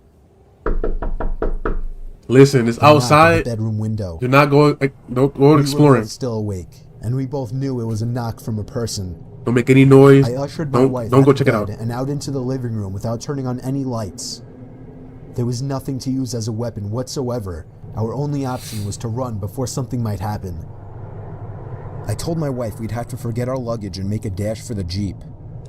Listen, it's outside. Bedroom window. You're not going. Don't go exploring. We were both still awake, and we both knew it was a knock from a person. Don't make any noise. I ushered my wife don't go out check of it out. bed and out into the living room without turning on any lights. There was nothing to use as a weapon whatsoever. Our only option was to run before something might happen. I told my wife we'd have to forget our luggage and make a dash for the Jeep.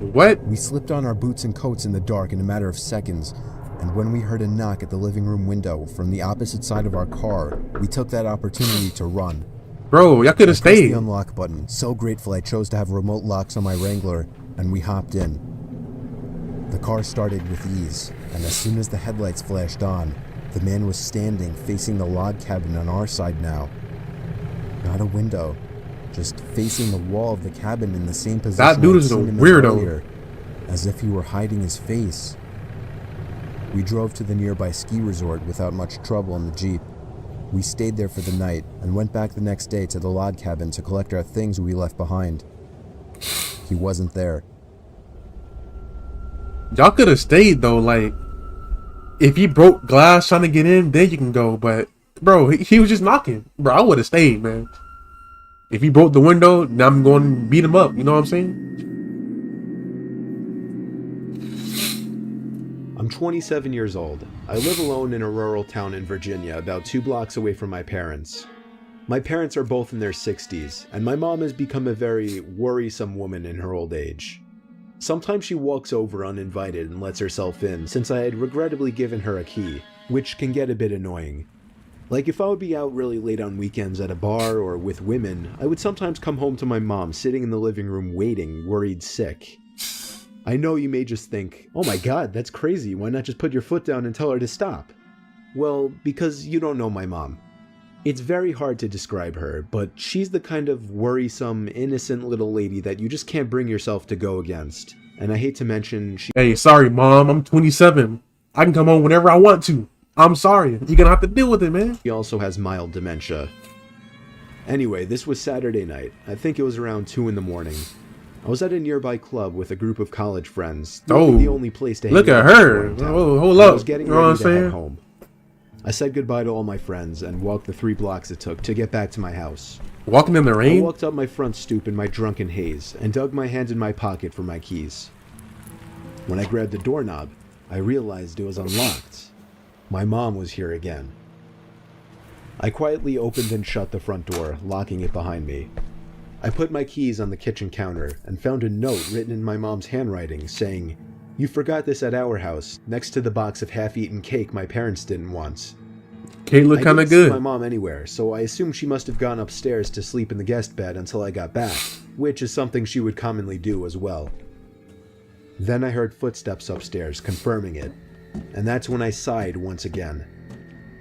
What? We slipped on our boots and coats in the dark in a matter of seconds, and when we heard a knock at the living room window from the opposite side of our car, we took that opportunity to run. Bro, y'all could have stayed. The unlock button. So grateful I chose to have remote locks on my Wrangler, and we hopped in. The car started with ease, and as soon as the headlights flashed on, the man was standing facing the log cabin on our side now. Not a window, just facing the wall of the cabin in the same position. That dude is a weirdo. Earlier, as if he were hiding his face. We drove to the nearby ski resort without much trouble in the Jeep. We stayed there for the night and went back the next day to the log cabin to collect our things we left behind. He wasn't there. Y'all could have stayed though. Like, if he broke glass trying to get in, then you can go. But bro, he was just knocking. Bro, I would have stayed, man. If he broke the window, now I'm going to beat him up. You know what I'm saying? I'm 27 years old. I live alone in a rural town in Virginia, about 2 blocks away from my parents. My parents are both in their 60s, and my mom has become a very worrisome woman in her old age. Sometimes she walks over uninvited and lets herself in, since I had regrettably given her a key, which can get a bit annoying. Like if I would be out really late on weekends at a bar or with women, I would sometimes come home to my mom sitting in the living room waiting, worried sick. I know you may just think, oh my god, that's crazy, why not just put your foot down and tell her to stop? Well, because you don't know my mom. It's very hard to describe her, but she's the kind of worrisome, innocent little lady that you just can't bring yourself to go against. And I hate to mention she— Hey, sorry mom, I'm 27. I can come home whenever I want to. I'm sorry, you're gonna have to deal with it, man. She also has mild dementia. Anyway, this was Saturday night. I think it was around 2 in the morning. I was at a nearby club with a group of college friends. Oh, the only place to hang look at out her. Oh, hold up. I was getting ready to head home. I said goodbye to all my friends and walked the 3 blocks it took to get back to my house. Walking in the rain? I walked up my front stoop in my drunken haze and dug my hand in my pocket for my keys. When I grabbed the doorknob, I realized it was unlocked. My mom was here again. I quietly opened and shut the front door, locking it behind me. I put my keys on the kitchen counter and found a note written in my mom's handwriting saying, "You forgot this at our house, next to the box of half-eaten cake my parents didn't want." Cake looked kind of good. I didn't see my mom anywhere, so I assumed she must have gone upstairs to sleep in the guest bed until I got back, which is something she would commonly do as well. Then I heard footsteps upstairs, confirming it, and that's when I sighed once again.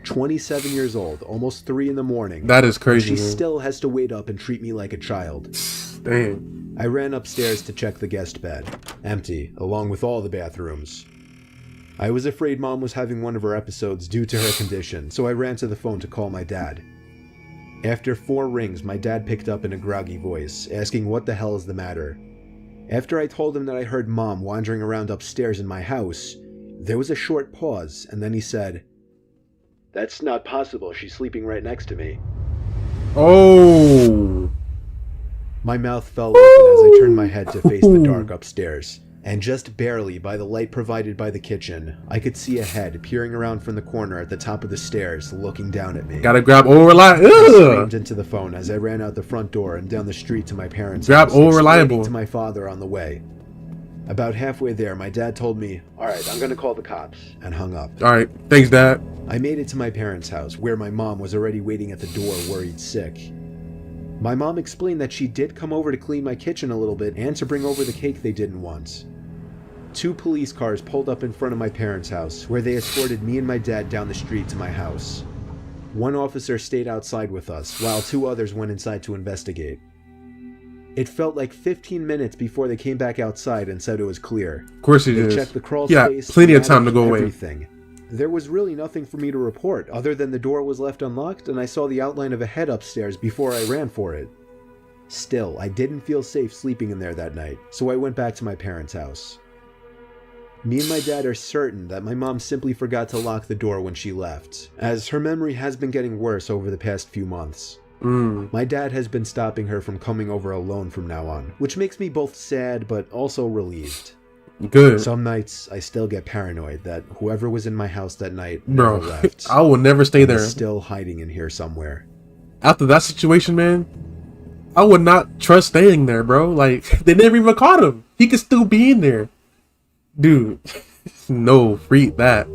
27 years old, almost 3 in the morning. That is crazy. She still has to wait up and treat me like a child. Damn. I ran upstairs to check the guest bed. Empty, along with all the bathrooms. I was afraid Mom was having one of her episodes due to her condition, so I ran to the phone to call my dad. After 4 rings, my dad picked up in a groggy voice, asking what the hell is the matter. After I told him that I heard Mom wandering around upstairs in my house, there was a short pause, and then he said, "That's not possible, she's sleeping right next to me." Oh. My mouth fell open as I turned my head to face the dark upstairs, and just barely by the light provided by the kitchen, I could see a head peering around from the corner at the top of the stairs, looking down at me. Gotta grab over-reliable. I screamed into the phone as I ran out the front door and down the street to my parents' Grab house, over-reliable. explaining to my father on the way. About halfway there, my dad told me, "Alright, I'm gonna call the cops," and hung up. Alright, thanks, Dad. I made it to my parents' house, where my mom was already waiting at the door, worried sick. My mom explained that she did come over to clean my kitchen a little bit and to bring over the cake they didn't want. 2 police cars pulled up in front of my parents' house, where they escorted me and my dad down the street to my house. 1 officer stayed outside with us, while 2 others went inside to investigate. It felt like 15 minutes before they came back outside and said it was clear. Of course it They is. checked the crawl Yeah, space, plenty the of time to attic, go away. everything. There was really nothing for me to report, other than the door was left unlocked and I saw the outline of a head upstairs before I ran for it. Still, I didn't feel safe sleeping in there that night, so I went back to my parents' house. Me and my dad are certain that my mom simply forgot to lock the door when she left, as her memory has been getting worse over the past few months. My dad has been stopping her from coming over alone from now on, which makes me both sad but also relieved. Good. Some nights I still get paranoid that whoever was in my house that night Bro, never left. I will never stay and there. is still hiding in here somewhere. After that situation, man, I would not trust staying there, bro. Like, they never even caught him. He could still be in there. Dude, no, freak that.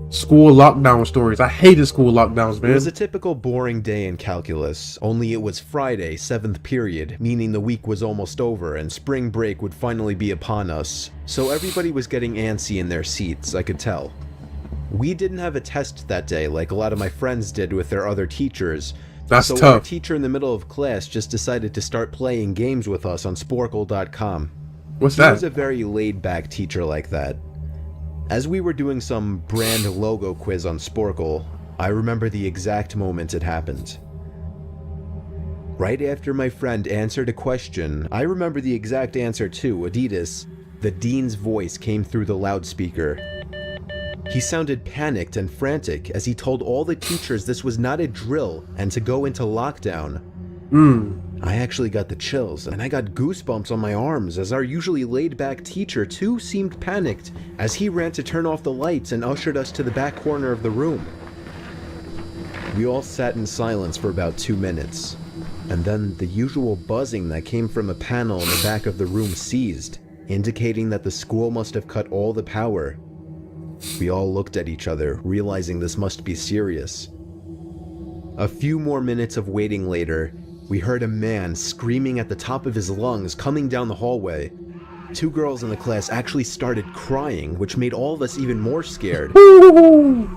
School lockdown stories. I hated school lockdowns, man. It was a typical boring day in calculus, only it was Friday, 7th period, meaning the week was almost over and spring break would finally be upon us. So everybody was getting antsy in their seats, I could tell. We didn't have a test that day like a lot of my friends did with their other teachers. That's so tough. Our teacher in the middle of class just decided to start playing games with us on Sporkle.com. What's that? He was a very laid-back teacher like that. As we were doing some brand logo quiz on Sporkle, I remember the exact moment it happened. Right after my friend answered a question, I remember the exact answer too, Adidas. The dean's voice came through the loudspeaker. He sounded panicked and frantic as he told all the teachers this was not a drill and to go into lockdown. I actually got the chills, and I got goosebumps on my arms as our usually laid-back teacher too seemed panicked as he ran to turn off the lights and ushered us to the back corner of the room. We all sat in silence for about 2 minutes, and then the usual buzzing that came from a panel in the back of the room ceased, indicating that the school must have cut all the power. We all looked at each other, realizing this must be serious. A few more minutes of waiting later, we heard a man screaming at the top of his lungs coming down the hallway. 2 girls in the class actually started crying, which made all of us even more scared.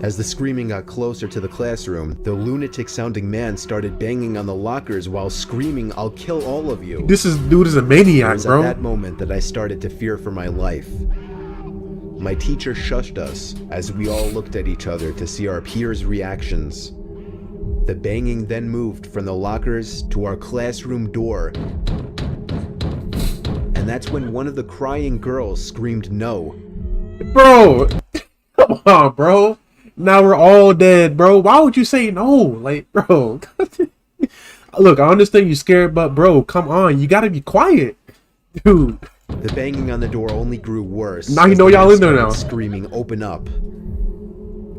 As the screaming got closer to the classroom, the lunatic-sounding man started banging on the lockers while screaming, "I'll kill all of you." This dude is a maniac, It was bro. at that moment that I started to fear for my life. My teacher shushed us as we all looked at each other to see our peers' reactions. The banging then moved from the lockers to our classroom door. And that's when one of the crying girls screamed no. Bro, come on, bro. Now we're all dead, bro. Why would you say no? Like, bro. Look, I understand you're scared, but bro, come on. You gotta be quiet. Dude. The banging on the door only grew worse. Now you know y'all in there now. Screaming, "Open up."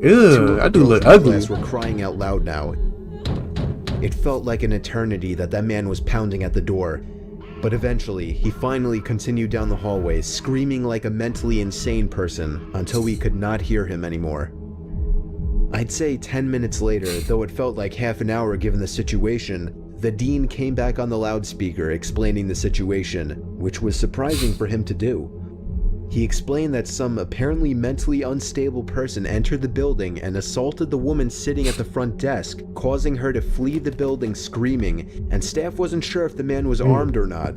Ew, I do look ugly. We're crying out loud now. It felt like an eternity that man was pounding at the door. But eventually, he finally continued down the hallway, screaming like a mentally insane person, until we could not hear him anymore. I'd say 10 minutes later, though it felt like half an hour given the situation, the dean came back on the loudspeaker explaining the situation, which was surprising for him to do. He explained that some apparently mentally unstable person entered the building and assaulted the woman sitting at the front desk, causing her to flee the building screaming, and staff wasn't sure if the man was armed or not.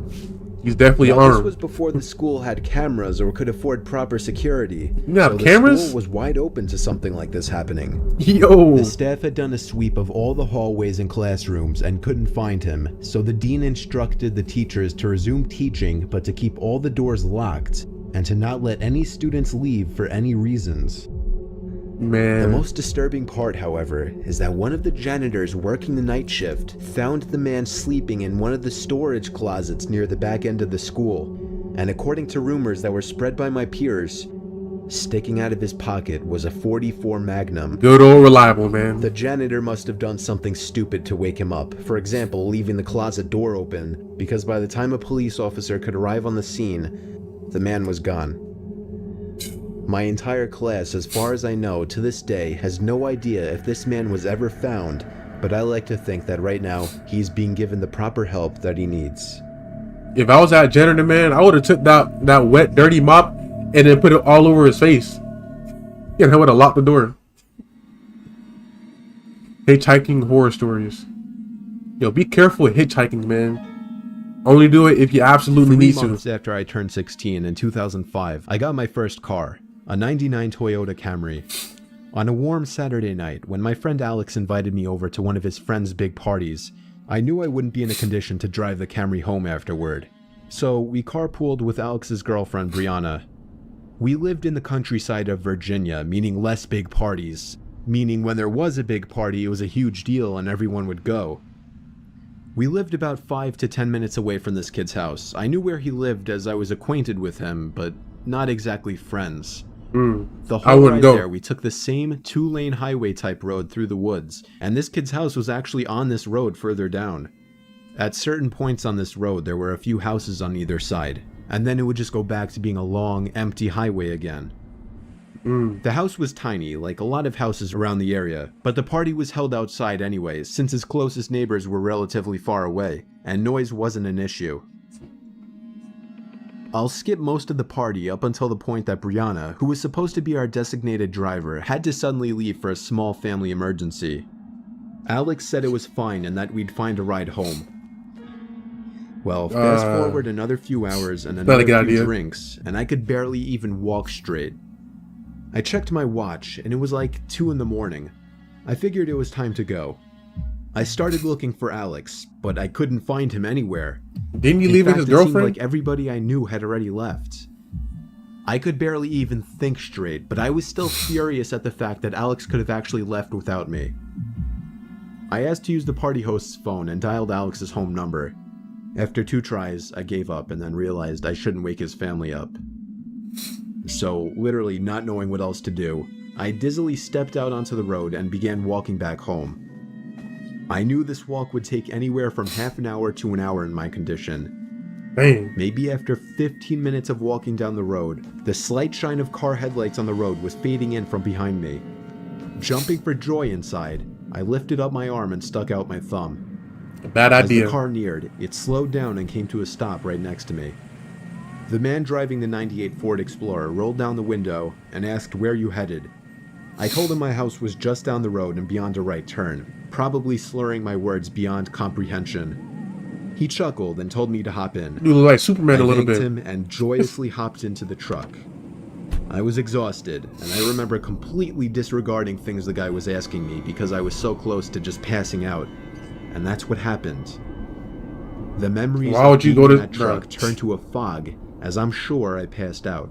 He's definitely Now, armed. This was before the school had cameras or could afford proper security. You have so cameras? The school was wide open to something like this happening. Yo! The staff had done a sweep of all the hallways and classrooms and couldn't find him, so the dean instructed the teachers to resume teaching but to keep all the doors locked and to not let any students leave for any reasons. Man. The most disturbing part, however, is that one of the janitors working the night shift found the man sleeping in one of the storage closets near the back end of the school, and according to rumors that were spread by my peers, sticking out of his pocket was a .44 Magnum. Good old reliable, man. The janitor must have done something stupid to wake him up, for example, leaving the closet door open, because by the time a police officer could arrive on the scene, the man was gone. My entire class, as far as I know, to this day, has no idea if this man was ever found, but I like to think that right now, he's being given the proper help that he needs. If I was that janitor, man, I would have took that wet, dirty mop and then put it all over his face. And I would have locked the door. Hitchhiking horror stories. Yo, be careful with hitchhiking, man. Only do it if you absolutely need to. 3 months after I turned 16 in 2005, I got my first car, a '99 Toyota Camry. On a warm Saturday night, when my friend Alex invited me over to one of his friend's big parties, I knew I wouldn't be in a condition to drive the Camry home afterward. So we carpooled with Alex's girlfriend, Brianna. We lived in the countryside of Virginia, meaning less big parties. Meaning when there was a big party, it was a huge deal and everyone would go. We lived about 5 to 10 minutes away from this kid's house. I knew where he lived as I was acquainted with him, but not exactly friends. The whole ride there, we took the same 2-lane highway type road through the woods, and this kid's house was actually on this road further down. At certain points on this road, there were a few houses on either side, and then it would just go back to being a long, empty highway again. The house was tiny, like a lot of houses around the area, but the party was held outside anyways, since his closest neighbors were relatively far away, and noise wasn't an issue. I'll skip most of the party up until the point that Brianna, who was supposed to be our designated driver, had to suddenly leave for a small family emergency. Alex said it was fine and that we'd find a ride home. Well, fast forward another few hours and another few drinks, and I could barely even walk straight. I checked my watch, and it was like 2 in the morning. I figured it was time to go. I started looking for Alex, but I couldn't find him anywhere. Didn't you leave with his girlfriend? It seemed like everybody I knew had already left. I could barely even think straight, but I was still furious at the fact that Alex could have actually left without me. I asked to use the party host's phone and dialed Alex's home number. After 2 tries, I gave up and then realized I shouldn't wake his family up. So, literally not knowing what else to do, I dizzily stepped out onto the road and began walking back home. I knew this walk would take anywhere from half an hour to an hour in my condition. Dang. Maybe after 15 minutes of walking down the road, the slight shine of car headlights on the road was fading in from behind me. Jumping for joy inside, I lifted up my arm and stuck out my thumb. A bad idea. As the car neared, it slowed down and came to a stop right next to me. The man driving the '98 Ford Explorer rolled down the window and asked where you headed. I told him my house was just down the road and beyond a right turn, probably slurring my words beyond comprehension. He chuckled and told me to hop in. You look like Superman a little bit. I thanked him and joyously hopped into the truck. I was exhausted, and I remember completely disregarding things the guy was asking me because I was so close to just passing out. And that's what happened. The memories Why would you go to that truck turned to a fog, as I'm sure I passed out.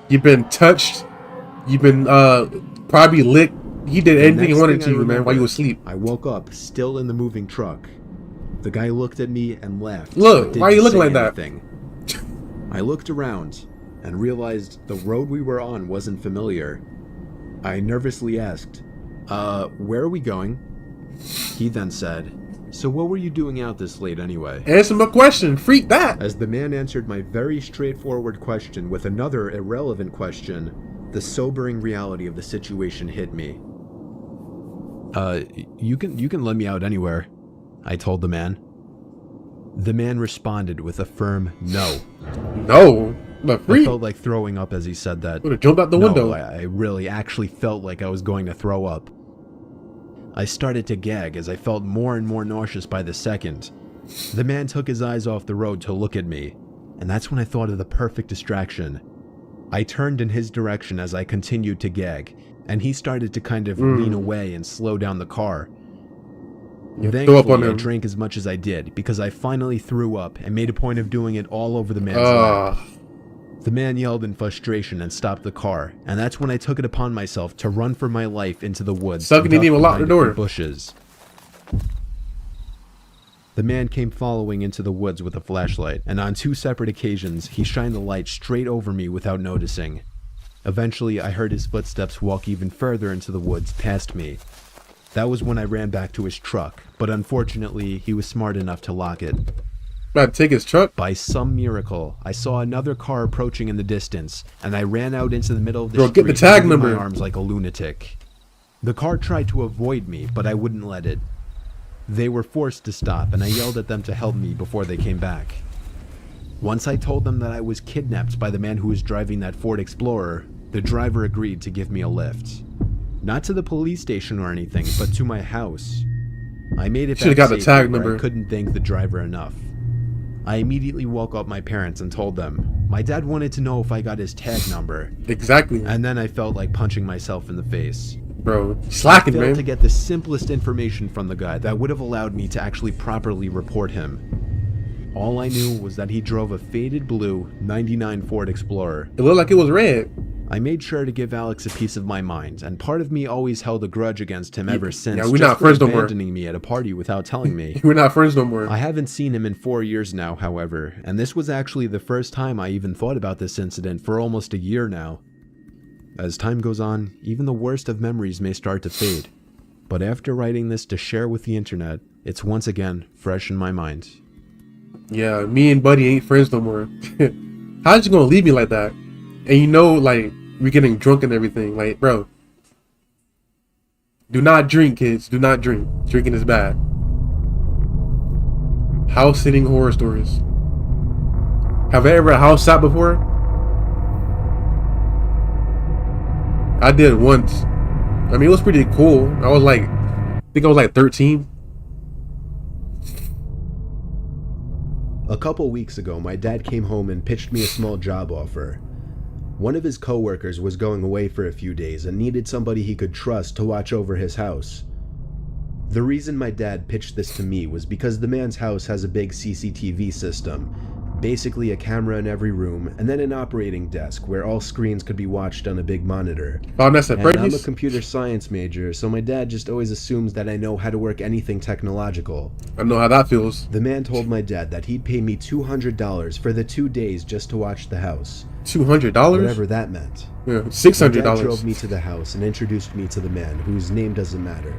You've been touched. You've been probably licked. He did anything he wanted to you, man, while you were asleep. I woke up, still in the moving truck. The guy looked at me and laughed. Look, why are you looking like that? I looked around and realized the road we were on wasn't familiar. I nervously asked, where are we going? He then said, so what were you doing out this late anyway? Answer my question. Freak that. As the man answered my very straightforward question with another irrelevant question, the sobering reality of the situation hit me. You can let me out anywhere, I told the man. The man responded with a firm no. No? But free? I felt like throwing up as he said that. Would have jumped out the window. I really actually felt like I was going to throw up. I started to gag as I felt more and more nauseous by the second. The man took his eyes off the road to look at me, and that's when I thought of the perfect distraction. I turned in his direction as I continued to gag, and he started to kind of lean away and slow down the car. Thankfully, I drank as much as I did, because I finally threw up and made a point of doing it all over the man's lap. The man yelled in frustration and stopped the car, and that's when I took it upon myself to run for my life into the woods. Sucking didn't even lock the door. Bushes. The man came following into the woods with a flashlight, and on 2 separate occasions, he shined the light straight over me without noticing. Eventually, I heard his footsteps walk even further into the woods past me. That was when I ran back to his truck, but unfortunately, he was smart enough to lock it. About to take his truck? By some miracle, I saw another car approaching in the distance, and I ran out into the middle of the street, get the tag number. my arms like a lunatic. The car tried to avoid me, but I wouldn't let it. They were forced to stop, and I yelled at them to help me before they came back. Once I told them that I was kidnapped by the man who was driving that Ford Explorer, the driver agreed to give me a lift. Not to the police station or anything, but to my house. I made it back got the tag safely, number. I couldn't thank the driver enough. I immediately woke up my parents and told them. My dad wanted to know if I got his tag number. Exactly. And then I felt like punching myself in the face. Bro, slacking, I failed man. to get the simplest information from the guy that would have allowed me to actually properly report him. All I knew was that he drove a faded blue '99 Ford Explorer. It looked like it was red. I made sure to give Alex a piece of my mind, and part of me always held a grudge against him ever since. Yeah, we're not friends no more. Abandoning me at a party without telling me. We're not friends no more. I haven't seen him in 4 years now, however, and this was actually the first time I even thought about this incident for almost a year now. As time goes on, even the worst of memories may start to fade. But after writing this to share with the internet, It's once again fresh in my mind. Yeah, me and Buddy ain't friends no more. How's you gonna leave me like that? And you know, like, we're getting drunk and everything. Like, bro, do not drink, kids. Do not drink. Drinking is bad. House sitting horror stories. Have I ever house sat before? I did once. I mean, it was pretty cool. I was like, I think I was like 13. A couple weeks ago, my dad came home and pitched me a small job offer. One of his coworkers was going away for a few days and needed somebody he could trust to watch over his house. The reason my dad pitched this to me was because the man's house has a big CCTV system, basically a camera in every room, and then an operating desk where all screens could be watched on a big monitor. And I'm a computer science major, so my dad just always assumes that I know how to work anything technological. I know how that feels. The man told my dad that he'd pay me $200 for the 2 days just to watch the house. $200? Whatever that meant. Yeah, $600. My dad drove me to the house and introduced me to the man, whose name doesn't matter.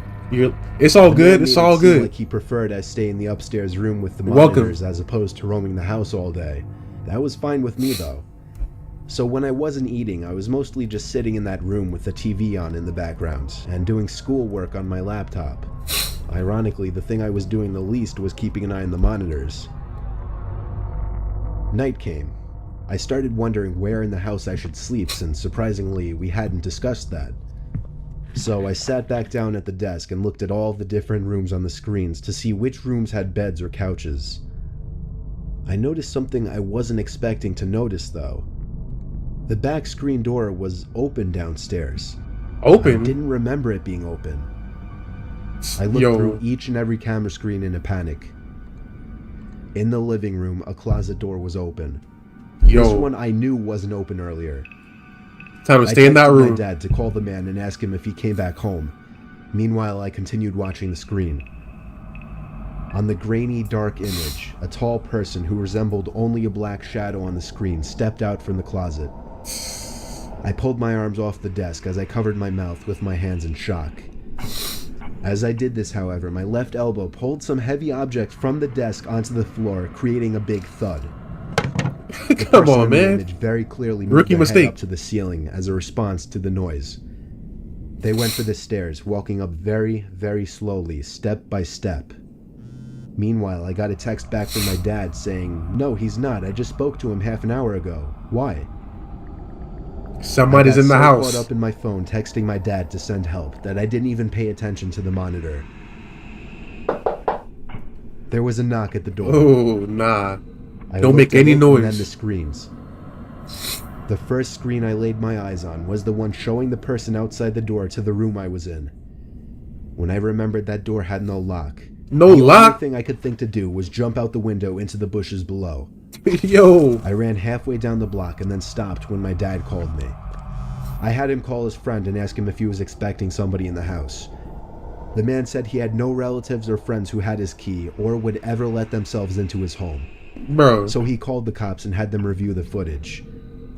It's all good. It's all good. Like he preferred I stay in the upstairs room with the monitors as opposed to roaming the house all day. That was fine with me though. So when I wasn't eating, I was mostly just sitting in that room with the TV on in the background and doing schoolwork on my laptop. Ironically, the thing I was doing the least was keeping an eye on the monitors. Night came. I started wondering where in the house I should sleep, since surprisingly we hadn't discussed that. So I sat back down at the desk and looked at all the different rooms on the screens to see which rooms had beds or couches. I noticed something I wasn't expecting to notice though. The back screen door was open downstairs. Open? I didn't remember it being open. I looked through each and every camera screen in a panic. In the living room, a closet door was open. This one I knew wasn't open earlier. Time to stay in that room. I texted my dad to call the man and ask him if he came back home. Meanwhile, I continued watching the screen. On the grainy, dark image, a tall person who resembled only a black shadow on the screen stepped out from the closet. I pulled my arms off the desk as I covered my mouth with my hands in shock. As I did this, however, my left elbow pulled some heavy object from the desk onto the floor, creating a big thud. Come on, man. The image very clearly moved Rookie mistake up to the ceiling as a response to the noise. They went for the stairs, walking up very, very slowly, step by step. Meanwhile, I got a text back from my dad saying, "No, he's not. I just spoke to him half an hour ago. Why?" Somebody's in the house. I got so caught up in my phone texting my dad to send help that I didn't even pay attention to the monitor. There was a knock at the door. Oh, nah. Don't make any noise. And then the screens. The first screen I laid my eyes on was the one showing the person outside the door to the room I was in. When I remembered that door had no lock. No lock? The only thing I could think to do was jump out the window into the bushes below. Yo! I ran halfway down the block and then stopped when my dad called me. I had him call his friend and ask him if he was expecting somebody in the house. The man said he had no relatives or friends who had his key or would ever let themselves into his home. Bro. So he called the cops and had them review the footage.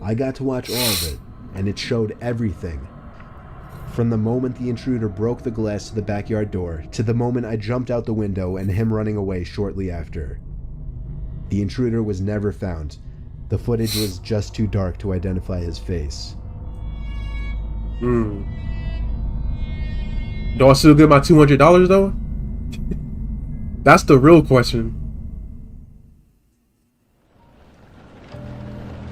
I got to watch all of it, and it showed everything. From the moment the intruder broke the glass to the backyard door, to the moment I jumped out the window and him running away shortly after. The intruder was never found. The footage was just too dark to identify his face. Do I still get my $200 though? That's the real question.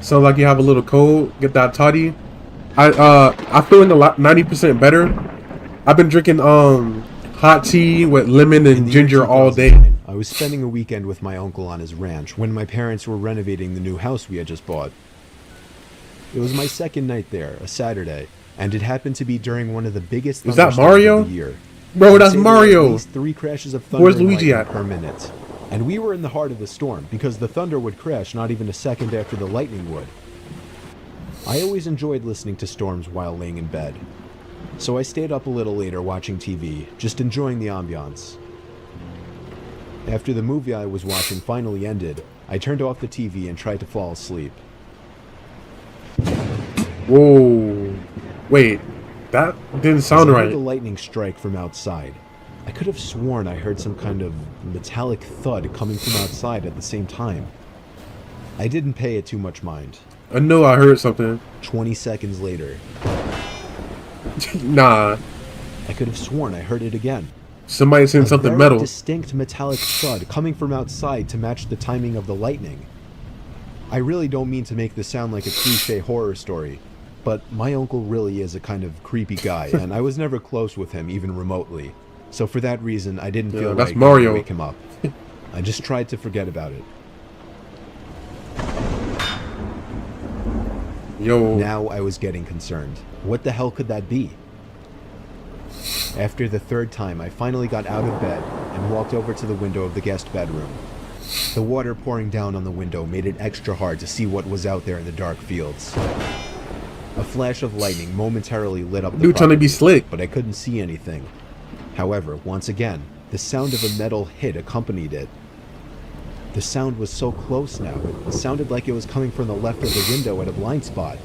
Sounds like you have a little cold. Get that toddy. I feeling a lot 90% better. I've been drinking hot tea with lemon and ginger all day. I was spending a weekend with my uncle on his ranch when my parents were renovating the new house we had just bought. It was my second night there, a Saturday, and it happened to be during one of the biggest thunderstorms of the year. Bro, that's Mario. At least 3 crashes of thunder Where's Luigi at? Per minute. And we were in the heart of the storm because the thunder would crash not even a second after the lightning would. I always enjoyed listening to storms while laying in bed. So I stayed up a little later watching TV, just enjoying the ambiance. After the movie I was watching finally ended, I turned off the TV and tried to fall asleep. Whoa. Wait, that didn't sound I right. heard the lightning strike from outside. I could have sworn I heard some kind of metallic thud coming from outside at the same time. I didn't pay it too much mind. I know I heard something. 20 seconds later. Nah. I could have sworn I heard it again. Somebody saying something very metal. Distinct metallic thud coming from outside to match the timing of the lightning. I really don't mean to make this sound like a cliche horror story, but my uncle really is a kind of creepy guy, and I was never close with him even remotely. So for that reason, I didn't feel that's like Mario. wake him up. I just tried to forget about it. Yo. Now I was getting concerned. What the hell could that be? After the third time, I finally got out of bed and walked over to the window of the guest bedroom. The water pouring down on the window made it extra hard to see what was out there in the dark fields. A flash of lightning momentarily lit up the Dude trying to be slick. but I couldn't see anything. However, once again, the sound of a metal hit accompanied it. The sound was so close now, it sounded like it was coming from the left of the window at a blind spot.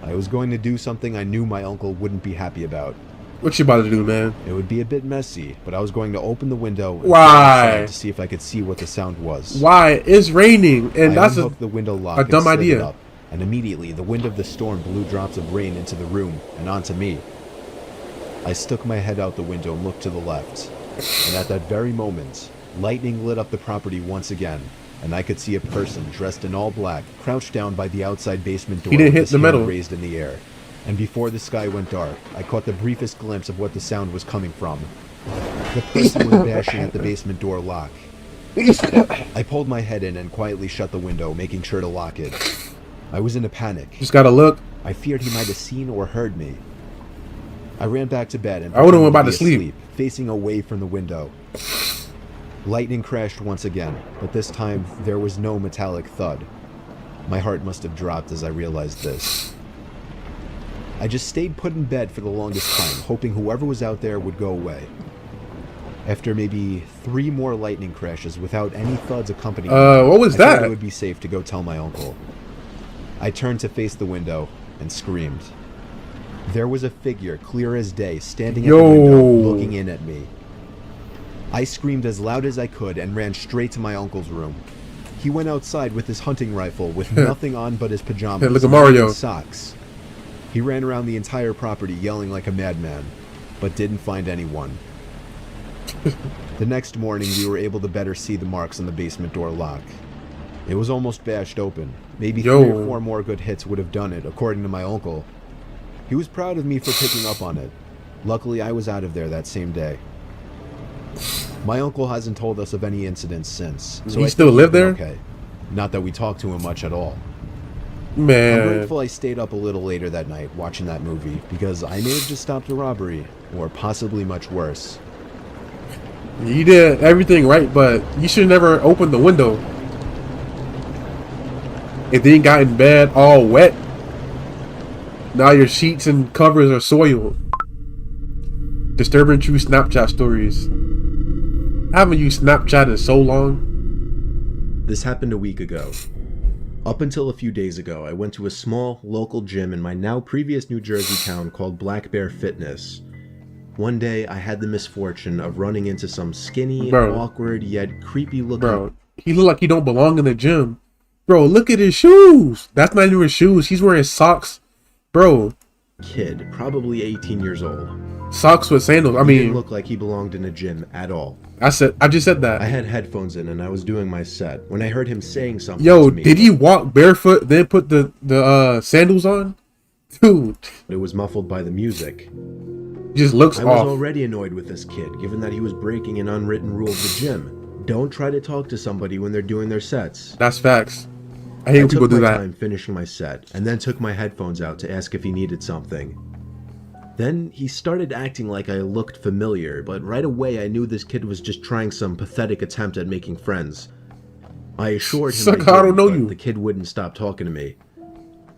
I was going to do something I knew my uncle wouldn't be happy about. What you about to do, man? It would be a bit messy, but I was going to open the window and Why? go outside to see if I could see what the sound was. Why? It's raining, and I that's unhooked the window lock a dumb and slid it idea. up, and immediately the wind of the storm blew drops of rain into the room and onto me. I stuck my head out the window and looked to the left, and at that very moment, lightning lit up the property once again, and I could see a person dressed in all black crouched down by the outside basement door. He didn't hit with his the hand metal. raised in the air. And before the sky went dark, I caught the briefest glimpse of what the sound was coming from. The person was bashing at the basement door lock. I pulled my head in and quietly shut the window, making sure to lock it. I was in a panic. Just gotta look. I feared he might have seen or heard me. I ran back to bed and I would've went pretended back to be sleep. asleep, facing away from the window. Lightning crashed once again, but this time there was no metallic thud. My heart must have dropped as I realized this. I just stayed put in bed for the longest time, hoping whoever was out there would go away. After maybe 3 more lightning crashes without any thuds accompanying what was I thought that? it would be safe to go tell my uncle. I turned to face the window and screamed. There was a figure, clear as day, standing at the window, looking in at me. I screamed as loud as I could and ran straight to my uncle's room. He went outside with his hunting rifle with nothing on but his pajamas Hey, look at Mario. and socks. He ran around the entire property yelling like a madman, but didn't find anyone. The next morning, we were able to better see the marks on the basement door lock. It was almost bashed open. Maybe 3 or 4 more good hits would have done it, according to my uncle. He was proud of me for picking up on it. Luckily, I was out of there that same day. My uncle hasn't told us of any incidents since. So He I still think live he's been there? Okay. Not that we talked to him much at all. Man. I'm grateful I stayed up a little later that night watching that movie, because I may have just stopped a robbery, or possibly much worse. You did everything right, but you should never open the window. And then got in bed all wet. Now your sheets and covers are soiled. Disturbing true Snapchat stories. Haven't used Snapchat in so long. This happened a week ago. Up until a few days ago, I went to a small, local gym in my now previous New Jersey town called Black Bear Fitness. One day, I had the misfortune of running into some skinny, awkward, yet creepy-looking... Bro, he look like he don't belong in the gym. Bro, look at his shoes. That's not even his shoes. He's wearing socks. Bro. Kid, probably 18 years old. Socks with sandals. I He mean, didn't look like he belonged in a gym at all. I just said that. I had headphones in and I was doing my set when I heard him saying something Yo, to me. did he walk barefoot then put the sandals on? Dude. It was muffled by the music. Just looks I was off. already annoyed with this kid, given that he was breaking an unwritten rule of the gym. Don't try to talk to somebody when they're doing their sets. That's facts. I hate when people do took my that. time finishing my set, and then took my headphones out to ask if he needed something. Then he started acting like I looked familiar, but right away I knew this kid was just trying some pathetic attempt at making friends. I assured him Suck, I I don't know didn't, but you. the kid wouldn't stop talking to me.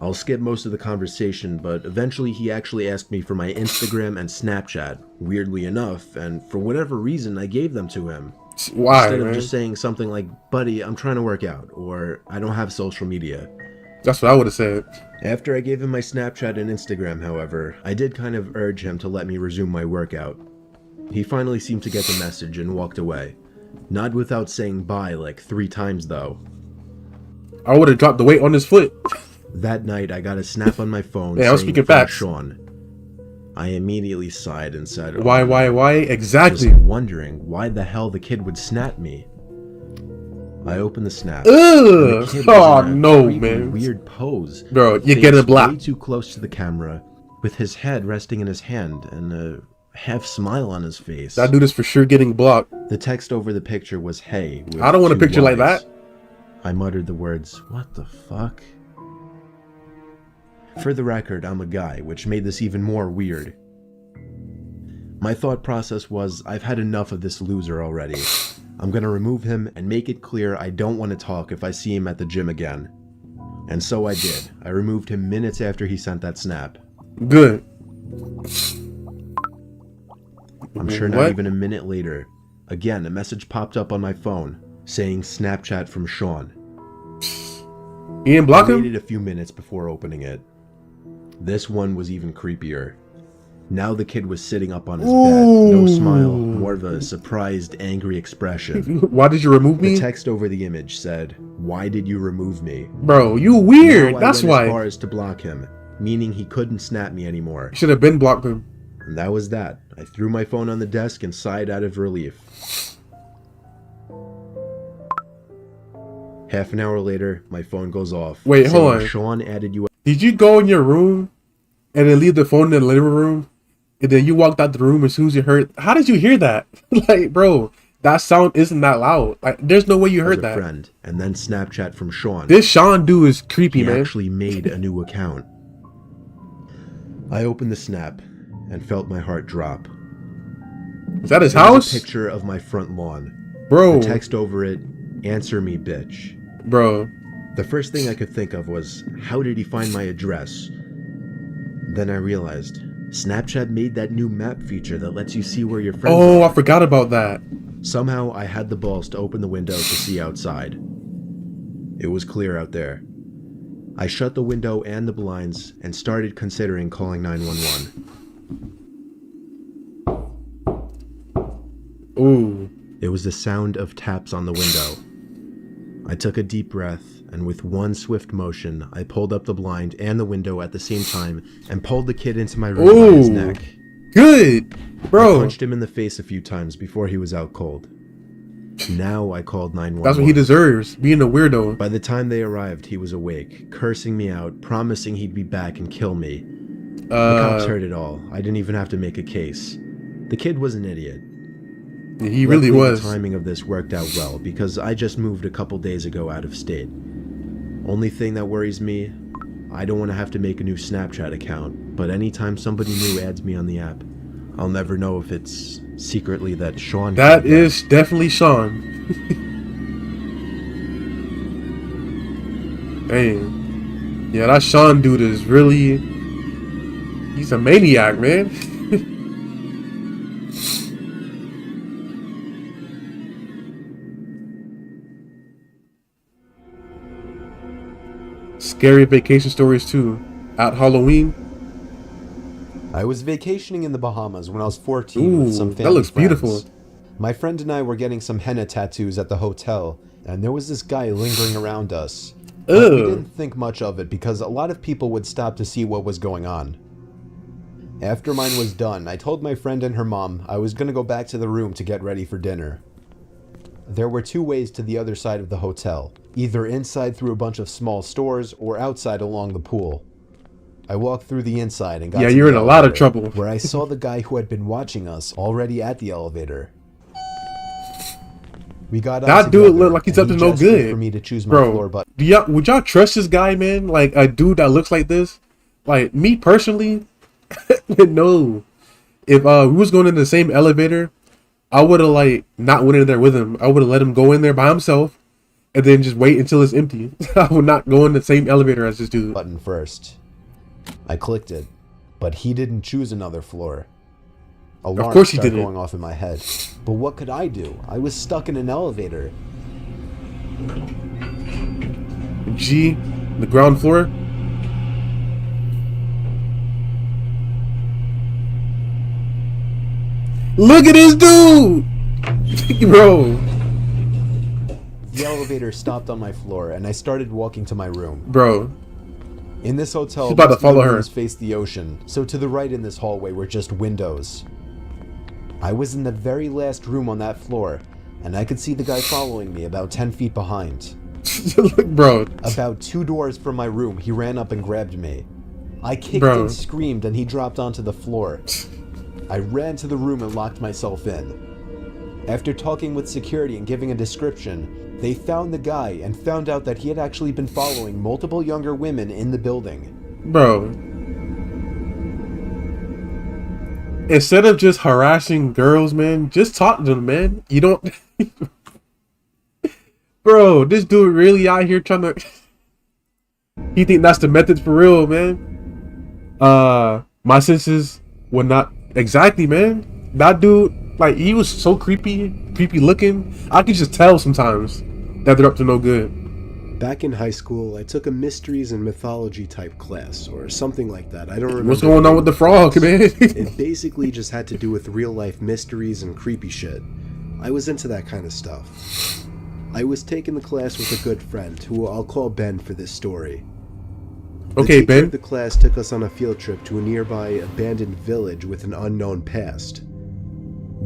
I'll skip most of the conversation, but eventually he actually asked me for my Instagram and Snapchat, weirdly enough, and for whatever reason I gave them to him. Why, Instead man? of just saying something like, buddy, I'm trying to work out, or I don't have social media. That's what I would have said. After I gave him my Snapchat and Instagram, however, I did kind of urge him to let me resume my workout. He finally seemed to get the message and walked away. Not without saying bye like 3 times though. I would have dropped the weight on his foot. That night, I got a snap on my phone Yeah, I was saying speaking from facts. Sean. I immediately sighed and said, Why? Exactly. Just wondering why the hell the kid would snap me. I opened the snap. Ugh. And the kid was Oh, in a no, creepy, man. weird pose. Bro, you're face getting blocked. way too close to the camera, with his head resting in his hand and a half smile on his face. That dude is for sure getting blocked. The text over the picture was "Hey." with I don't want a 2 picture like Ys. that. I muttered the words, "What the fuck?" For the record, I'm a guy, which made this even more weird. My thought process was, I've had enough of this loser already. I'm gonna remove him and make it clear I don't want to talk if I see him at the gym again. And so I did. I removed him minutes after he sent that snap. Good. I'm sure not even a minute later, again, a message popped up on my phone saying Snapchat from Sean. You didn't block I him? waited a few minutes before opening it. This one was even creepier. Now the kid was sitting up on his bed, no smile, more of a surprised, angry expression. Why did you remove me? The text over the image said, "Why did you remove me?" Bro, you weird. Now That's I went why. as far as to block him, meaning he couldn't snap me anymore. You should have been blocked him. And that was that. I threw my phone on the desk and sighed out of relief. Half an hour later, my phone goes off. Wait, hold saying, on. Sean added you. Did you go in your room and then leave the phone in the living room? And then you walked out the room as soon as you heard. How did you hear that? Like, bro, that sound isn't that loud. Like, there's no way you heard as a that. friend, and then Snapchat from Sean. This Sean dude is creepy, He man. actually made a new account. I opened the snap and felt my heart drop. Is that his There was house? a picture of my front lawn. Bro. The text over it, "Answer me, bitch." Bro. The first thing I could think of was, how did he find my address? Then I realized, Snapchat made that new map feature that lets you see where your friends Oh, are. I forgot about that. Somehow I had the balls to open the window to see outside. It was clear out there. I shut the window and the blinds and started considering calling 911. Ooh. It was the sound of taps on the window. I took a deep breath, and with one swift motion, I pulled up the blind and the window at the same time and pulled the kid into my room by his Ooh. neck. Good. Bro. I punched him in the face a few times before he was out cold. Now I called 911. That's what he deserves, being a weirdo. By the time they arrived, he was awake, cursing me out, promising he'd be back and kill me. The cops heard it all. I didn't even have to make a case. The kid was an idiot. He really Luckily, was. The timing of this worked out well because I just moved a couple days ago out of state. Only thing that worries me, I don't want to have to make a new Snapchat account, but anytime somebody new adds me on the app, I'll never know if it's secretly that Sean. That is definitely Sean. Dang. Yeah, that Sean dude is really... He's a maniac, man. Scary vacation stories too. At Halloween. I was vacationing in the Bahamas when I was 14 with some Ooh, family that looks friends. beautiful. My friend and I were getting some henna tattoos at the hotel, and there was this guy lingering around us. But we didn't think much of it because a lot of people would stop to see what was going on. After mine was done, I told my friend and her mom I was going to go back to the room to get ready for dinner. There were 2 ways to the other side of the hotel, either inside through a bunch of small stores or outside along the pool. I walked through the inside and got Yeah, to you're the in a lot of elevator, trouble. where I saw the guy who had been watching us already at the elevator. We got out That dude together, look like he's and up to he no gestured good. for me to choose my Bro, floor button. would y'all trust this guy, man? Like a dude that looks like this? Like me personally, no. If we was going in the same elevator, I would have like not went in there with him. I would have let him go in there by himself, and then just wait until it's empty. I would not go in the same elevator as this dude. Button first. I clicked it, but he didn't choose another floor. Alarms course he started didn't. going off in my head. But what could I do? I was stuck in an elevator. G, the ground floor. Look at this dude, bro. The elevator stopped on my floor, and I started walking to my room. Bro. In this hotel, She's about to most of the follow her. rooms faced the ocean, so to the right in this hallway were just windows. I was in the very last room on that floor, and I could see the guy following me about 10 feet behind. Bro. About 2 doors from my room, he ran up and grabbed me. I kicked Bro. and screamed, and he dropped onto the floor. I ran to the room and locked myself in. After talking with security and giving a description, they found the guy and found out that he had actually been following multiple younger women in the building. Bro. Instead of just harassing girls, man, just talk to them, man. You don't... Bro, this dude really out here trying to... He think that's the method for real, man. My senses were not... Exactly, man. That dude, like, he was so creepy looking. I could just tell sometimes that they're up to no good. Back in high school, I took a mysteries and mythology type class, or something like that. I don't remember. What's going on with the frog, man? It basically just had to do with real life mysteries and creepy shit. I was into that kind of stuff. I was taking the class with a good friend, who I'll call Ben for this story. Okay, Ben. The class took us on a field trip to a nearby abandoned village with an unknown past.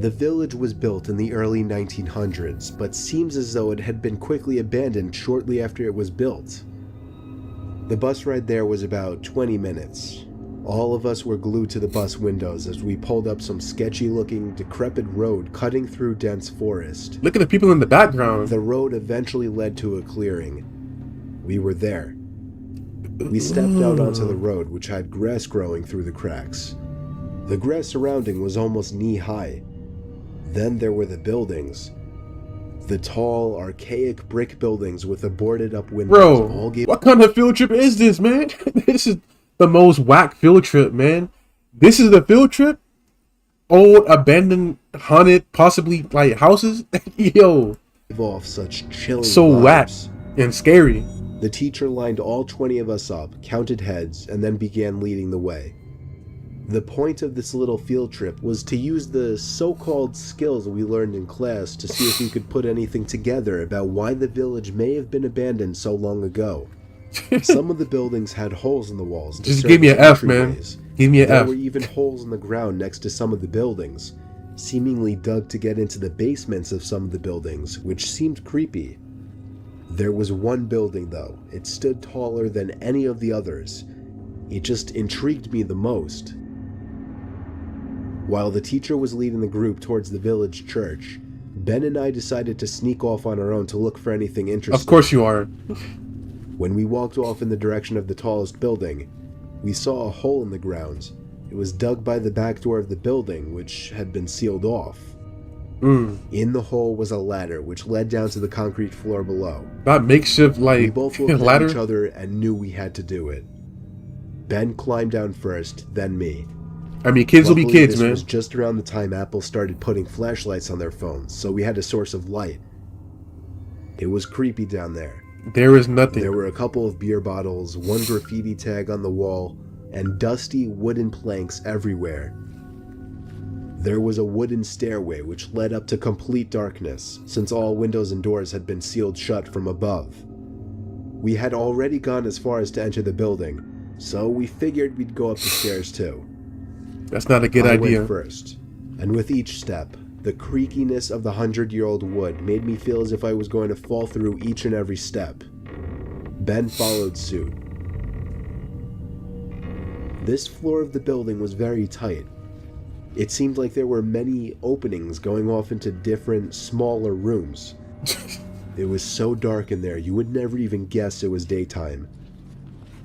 The village was built in the early 1900s, but seems as though it had been quickly abandoned shortly after it was built. The bus ride there was about 20 minutes. All of us were glued to the bus windows as we pulled up some sketchy-looking, decrepit road cutting through dense forest. Look at the people in the background. The road eventually led to a clearing. We were there. We stepped out onto the road, which had grass growing through the cracks. The grass surrounding was almost knee-high. Then there were the buildings. The tall, archaic brick buildings with the boarded-up windows. Bro, what kind of field trip is this, man? This is the most whack field trip, man. This is the field trip? Old, abandoned, haunted, possibly, like, houses? Yo. Off such chilling so vibes. whack and scary. The teacher lined all 20 of us up, counted heads, and then began leading the way. The point of this little field trip was to use the so-called skills we learned in class to see if we could put anything together about why the village may have been abandoned so long ago. Some of the buildings had holes in the walls. Just give me an F, man. Give me an F. There were even holes in the ground next to some of the buildings, seemingly dug to get into the basements of some of the buildings, which seemed creepy. There was one building, though. It stood taller than any of the others. It just intrigued me the most. While the teacher was leading the group towards the village church, Ben and I decided to sneak off on our own to look for anything interesting. Of course you are. When we walked off in the direction of the tallest building, we saw a hole in the ground. It was dug by the back door of the building, which had been sealed off. In the hole was a ladder, which led down to the concrete floor below. That makeshift, like, we both looked ladder? at each other and knew we had to do it. Ben climbed down first, then me. I mean, kids will be kids, this man. was just around the time Apple started putting flashlights on their phones, so we had a source of light. It was creepy down there. There is nothing. There were a couple of beer bottles, one graffiti tag on the wall, and dusty wooden planks everywhere. There was a wooden stairway which led up to complete darkness, since all windows and doors had been sealed shut from above. We had already gone as far as to enter the building, so we figured we'd go up the stairs too. That's not a good I idea. went first, and with each step, the creakiness of the 100-year-old wood made me feel as if I was going to fall through each and every step. Ben followed suit. This floor of the building was very tight. It seemed like there were many openings going off into different, smaller rooms. It was so dark in there, you would never even guess it was daytime.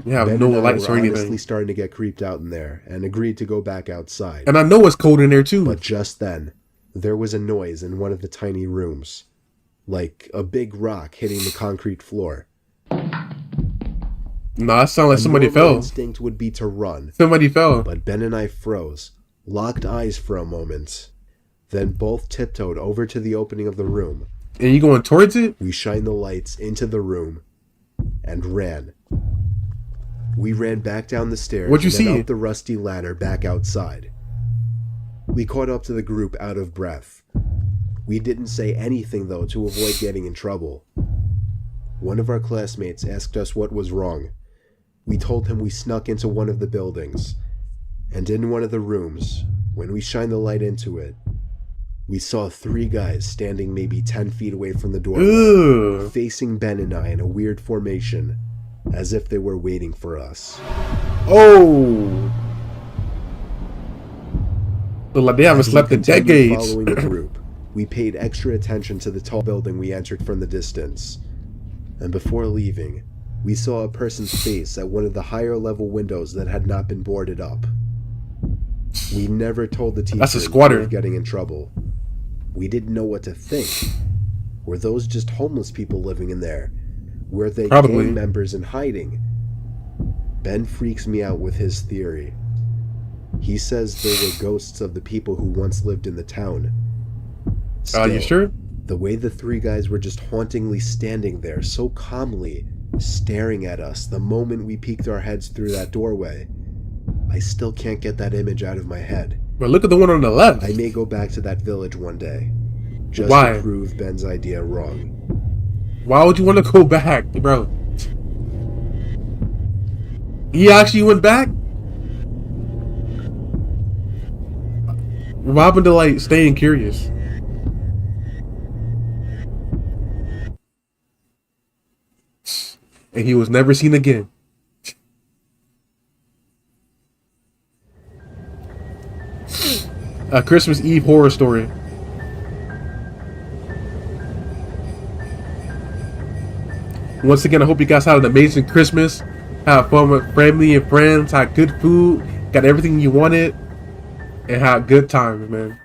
Yeah, Ben no and I lights were or anything. honestly starting to get creeped out in there, and agreed to go back outside. And I know it's cold in there too. But just then, there was a noise in one of the tiny rooms. Like a big rock hitting the concrete floor. Nah, it sounded like somebody normal fell. Instinct would be to run. Somebody fell. But Ben and I froze, locked eyes for a moment, then both tiptoed over to the opening of the room. And you going towards it? We shined the lights into the room and ran. We ran back down the stairs What'd you and then see? up the rusty ladder back outside. We caught up to the group out of breath. We didn't say anything though to avoid getting in trouble. One of our classmates asked us what was wrong. We told him we snuck into one of the buildings, and in one of the rooms, when we shined the light into it, we saw 3 guys standing maybe 10 feet away from the doorway, facing Ben and I in a weird formation, as if they were waiting for us. Oh! Look like they haven't slept in decades. Following the group, we paid extra attention to the tall building we entered from the distance. And before leaving, we saw a person's face at one of the higher level windows that had not been boarded up. We never told the teacher That's a squatter. we were getting in trouble. We didn't know what to think. Were those just homeless people living in there? Were they Probably. gang members in hiding? Ben freaks me out with his theory. He says they were ghosts of the people who once lived in the town. Are you sure? The way the 3 guys were just hauntingly standing there so calmly, staring at us the moment we peeked our heads through that doorway, I still can't get that image out of my head. But look at the one on the left. I may go back to that village one day, just Why? to prove Ben's idea wrong. Why would you want to go back, bro? He actually went back? What happened to like staying curious? And he was never seen again. A Christmas Eve horror story. Once again, I hope you guys had an amazing Christmas. Had fun with family and friends. Had good food. Got everything you wanted. And had good times, man.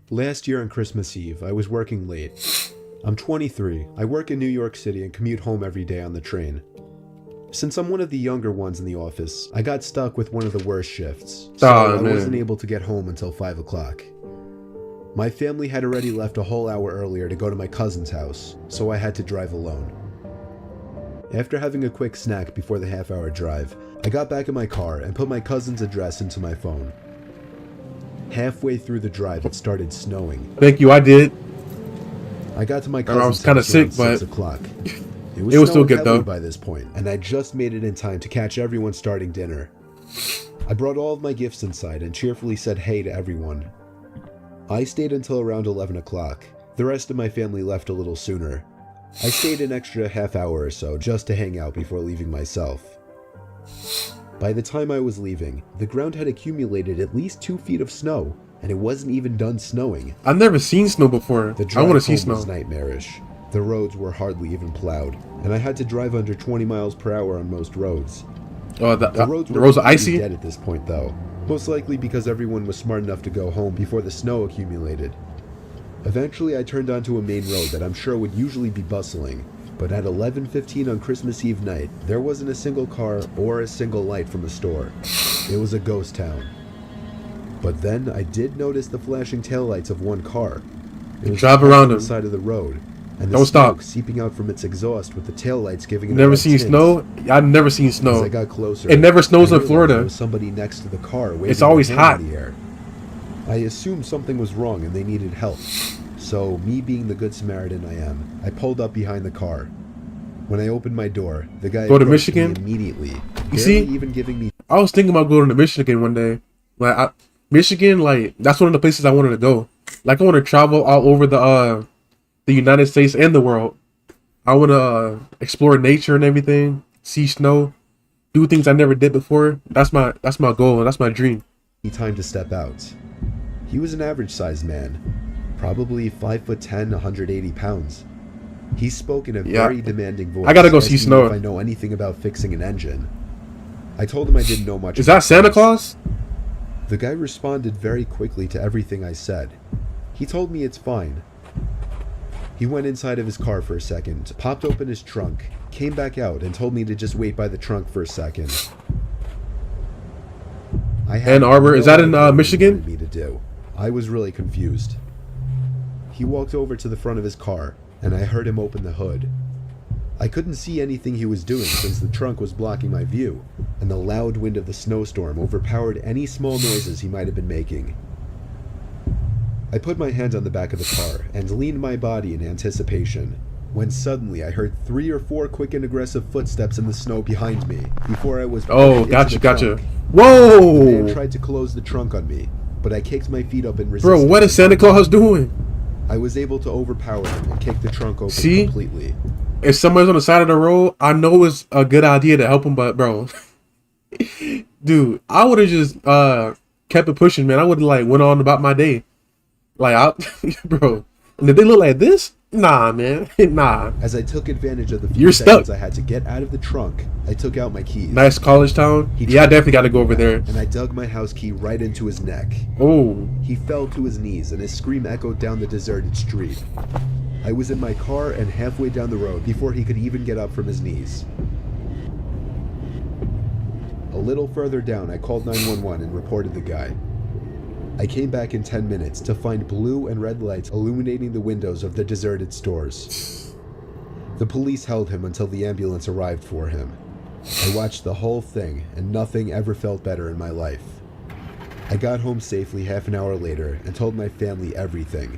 Last year on Christmas Eve, I was working late. I'm 23. I work in New York City and commute home every day on the train. Since I'm one of the younger ones in the office, I got stuck with one of the worst shifts, so I wasn't able to get home until 5 o'clock. My family had already left a whole hour earlier to go to my cousin's house, so I had to drive alone. After having a quick snack before the half-hour drive, I got back in my car and put my cousin's address into my phone. Halfway through the drive, it started snowing. Thank you, I did. I got to my cousin's I was kind of house around sick, but 6 o'clock. it was still good heavily though. By this point, and I just made it in time to catch everyone starting dinner. I brought all of my gifts inside and cheerfully said hey to everyone. I stayed until around 11 o'clock. The rest of my family left a little sooner. I stayed an extra half hour or so just to hang out before leaving myself. By the time I was leaving, the ground had accumulated at least 2 feet of snow, and it wasn't even done snowing. I've never seen snow before. The I want to see home snow. was nightmarish. The roads were hardly even plowed, and I had to drive under 20 miles per hour on most roads. Oh, the roads roads are completely icy? dead at this point, though. Most likely because everyone was smart enough to go home before the snow accumulated. Eventually, I turned onto a main road that I'm sure would usually be bustling, but at 11:15 on Christmas Eve night, there wasn't a single car or a single light from a store. It was a ghost town. But then I did notice the flashing taillights of one car. It was Drive parked around on the them. side of the road, and the Don't smoke stop. seeping out from its exhaust with the taillights giving it a Never red seen tint. snow? I've never seen snow. As I got closer, It never snows I in realized Florida. there was somebody next to the car waving It's always their hand hot. in the air. I assumed something was wrong and they needed help. So, me being the good Samaritan I am, I pulled up behind the car. When I opened my door, the guy Go to approached me Michigan? immediately, You see? barely even giving me. I was thinking about going to Michigan one day. Michigan, like, that's one of the places I wanted to go. Like, I want to travel all over the United States and the world. I want to explore nature and everything, see snow, do things I never did before. That's my goal. That's my dream. Time to step out. He was an average-sized man, probably 5'10", 180 pounds. He spoke in a very demanding voice. I gotta go see asking snow. If I know anything about fixing an engine. I told him I didn't know much. Is that Santa Claus? The guy responded very quickly to everything I said. He told me it's fine. He went inside of his car for a second, popped open his trunk, came back out, and told me to just wait by the trunk for a second. I had Ann Arbor, is that in, idea what he Michigan? wanted me to do. I was really confused. He walked over to the front of his car, and I heard him open the hood. I couldn't see anything he was doing since the trunk was blocking my view, and the loud wind of the snowstorm overpowered any small noises he might have been making. I put my hand on the back of the car and leaned my body in anticipation, when suddenly I heard 3 or 4 quick and aggressive footsteps in the snow behind me before I was Oh, gotcha. The Whoa! man tried to close the trunk on me, but I kicked my feet up in resistance. Bro, what is Santa Claus doing? I was able to overpower him and kick the trunk open See? completely. If somebody's on the side of the road, I know it's a good idea to help him, but bro, dude, I would have just kept it pushing, man. I would have like went on about my day. Like, bro, and did they look like this? Nah, man, nah. As I took advantage of the few You're seconds stuck. I had to get out of the trunk, I took out my keys. Nice college town. Yeah, I definitely got to go over there. And I dug my house key right into his neck. Oh. He fell to his knees and his scream echoed down the deserted street. I was in my car and halfway down the road before he could even get up from his knees. A little further down, I called 911 and reported the guy. I came back in 10 minutes to find blue and red lights illuminating the windows of the deserted stores. The police held him until the ambulance arrived for him. I watched the whole thing, and nothing ever felt better in my life. I got home safely half an hour later and told my family everything.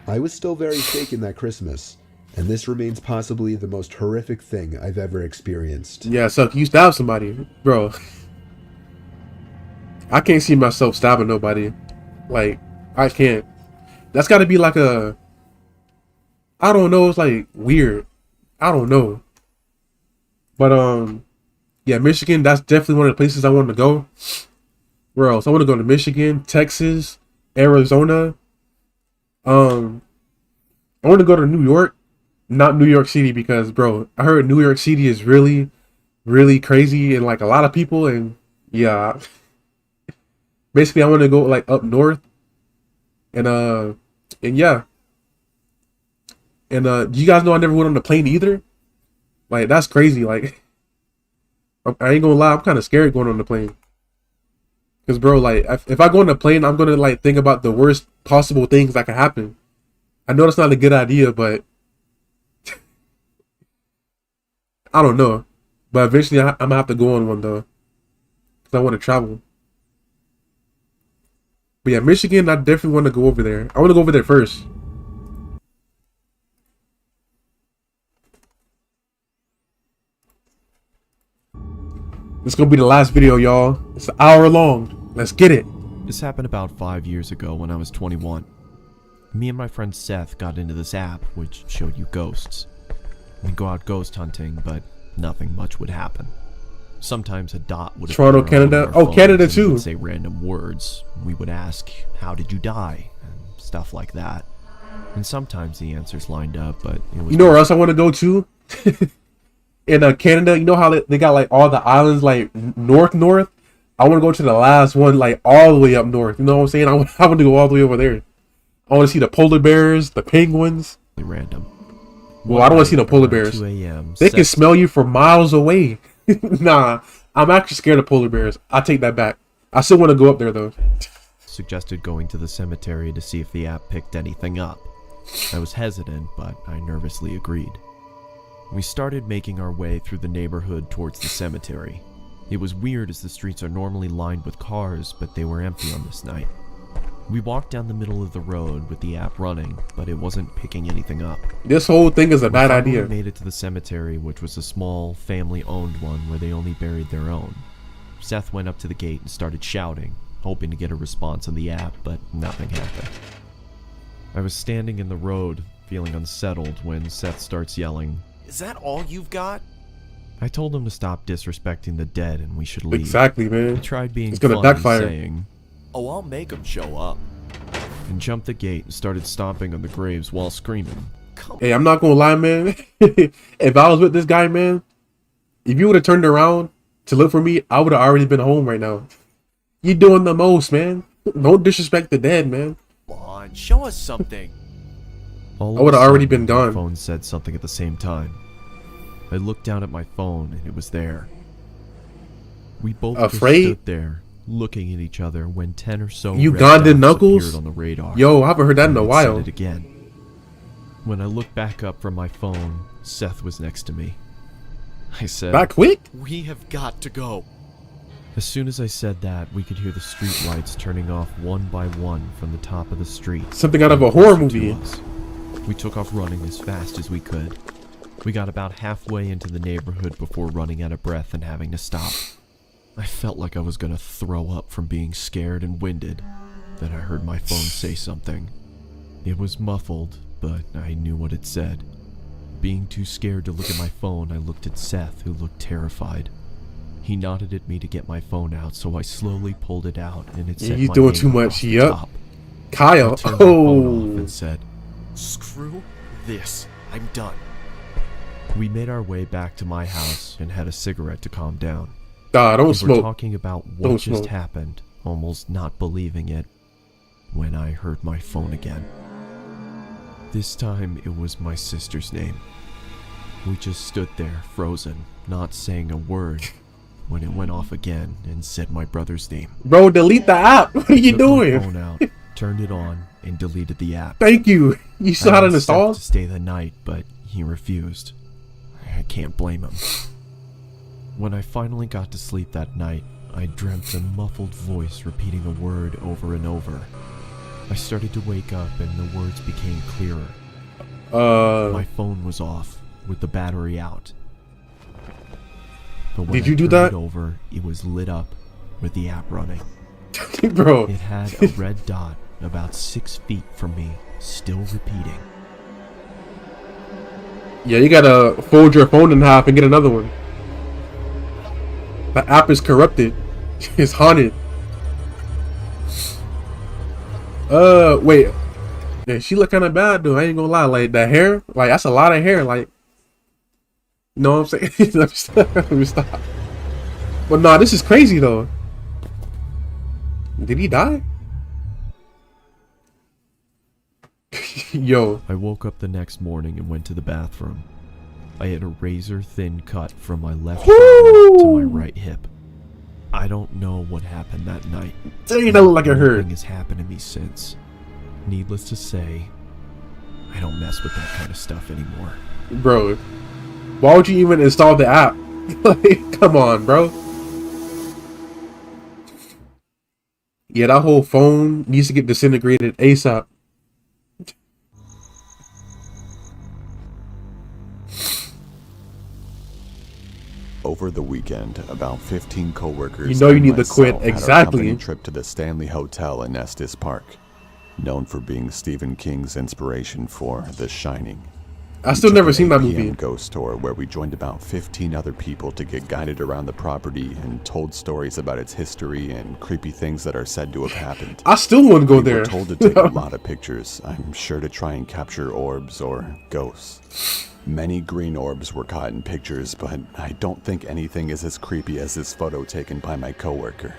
I was still very shaken that Christmas, and this remains possibly the most horrific thing I've ever experienced. Yeah, so if you stab somebody, bro, I can't see myself stabbing nobody. Like, I can't. That's got to be like a, I don't know, it's like weird. I don't know. But yeah, Michigan, that's definitely one of the places I want to go. Where else? I want to go to Michigan, Texas, Arizona. I want to go to New York, not New York City, because bro, I heard New York City is really, really crazy and like a lot of people, and yeah. Basically, I want to go like up north, and yeah. And you guys know I never went on the plane either. Like, that's crazy. Like, I ain't gonna lie, I'm kind of scared going on the plane. Cause bro, like, if I go on the plane, I'm gonna like think about the worst possible things that could happen. I know that's not a good idea, but I don't know. But eventually, I'm gonna have to go on one though, cause I want to travel. But yeah, Michigan, I definitely want to go over there. I want to go over there first. This is gonna be the last video, y'all. It's an hour long. Let's get it. This happened about 5 years ago when I was 21. Me and my friend Seth got into this app which showed you ghosts. We'd go out ghost hunting, but nothing much would happen. Sometimes a dot would Toronto, Canada. Oh, Canada too. Would say random words. We would ask, "How did you die?" and stuff like that. And sometimes the answers lined up, but it was. You know where else I want to go to? In Canada, you know how they got like all the islands like north. I want to go to the last one, like all the way up north. You know what I'm saying? I want to go all the way over there. I want to see the polar bears, the penguins. Random. Well, I don't want to see the polar bears. 2 a.m. They can smell you from miles away. Nah, I'm actually scared of polar bears. I take that back. I still want to go up there though. Suggested going to the cemetery to see if the app picked anything up. I was hesitant, but I nervously agreed. We started making our way through the neighborhood towards the cemetery. It was weird as the streets are normally lined with cars, but they were empty on this night. We walked down the middle of the road with the app running, but it wasn't picking anything up. This whole thing is a bad idea. We made it to the cemetery, which was a small, family-owned one where they only buried their own. Seth went up to the gate and started shouting, hoping to get a response on the app, but nothing happened. I was standing in the road, feeling unsettled, when Seth starts yelling, "Is that all you've got?" I told him to stop disrespecting the dead and we should leave. Exactly, man. He tried being it's gonna funny, backfire. saying, "Oh, I'll make them show up," and jumped the gate and started stomping on the graves while screaming. Hey, I'm not gonna lie, man. If I was with this guy, man, if you would have turned around to look for me, I would have already been home right now. You doing the most, man. Don't disrespect the dead, man. Come on, show us something. I would have already been gone. My phone said something at the same time. I looked down at my phone and it was there. We both just stood there, looking at each other when 10 or so Ugandan red dots knuckles appeared on the radar. Yo, I haven't heard that in a while. Said it again. When I looked back up from my phone, Seth was next to me. I said, "Back quick? We have got to go." As soon as I said that, we could hear the street lights turning off one by one from the top of the street. Something out of a horror movie. We took off running as fast as we could. We got about halfway into the neighborhood before running out of breath and having to stop. I felt like I was gonna throw up from being scared and winded. Then I heard my phone say something. It was muffled, but I knew what it said. Being too scared to look at my phone, I looked at Seth, who looked terrified. He nodded at me to get my phone out, so I slowly pulled it out, and it said, he's my doing name too much. across the Yup. top. Kyle. I turned my phone off and said, "Screw this. I'm done." We made our way back to my house and had a cigarette to calm down. Don't we were smoke. talking about what Don't just smoke. happened, almost not believing it, when I heard my phone again. This time it was my sister's name. We just stood there, frozen, not saying a word, when it went off again and said my brother's name. Bro, delete the app. What are you Took my doing? phone out, turned it on, and deleted the app. Thank you. You still had I it asked Seth installed? to stay the night, but he refused. I can't blame him. When I finally got to sleep that night, I dreamt a muffled voice repeating a word over and over. I started to wake up and the words became clearer. My phone was off, with the battery out. But when Did you I do turned that? it over, it was lit up with the app running. Bro. It had a red dot about 6 feet from me, still repeating. Yeah, you gotta fold your phone in half and get another one. The app is corrupted. It's haunted. Wait. Yeah, she look kind of bad though. I ain't gonna lie. Like the hair, like that's a lot of hair. Like, you know what I'm saying? Let me stop. But nah, this is crazy though. Did he die? Yo. I woke up the next morning and went to the bathroom. I had a razor thin cut from my left shoulder to my right hip. I don't know what happened that night. Dang, that looked like it hurt. Nothing has happened to me since. Needless to say, I don't mess with that kind of stuff anymore. Bro, why would you even install the app? Like, come on, bro. Yeah, that whole phone needs to get disintegrated ASAP. Over the weekend, about 15 co-workers You know you and need to quit. myself had our Exactly. company trip to the Stanley Hotel in Estes Park, known for being Stephen King's inspiration for The Shining. I still We never took seen an that 8 p.m. movie. ghost tour where we joined about 15 other people to get guided around the property and told stories about its history and creepy things that are said to have happened. I still want to go We there. were told to take a lot of pictures, I'm sure to try and capture orbs or ghosts. Many green orbs were caught in pictures, but I don't think anything is as creepy as this photo taken by my coworker.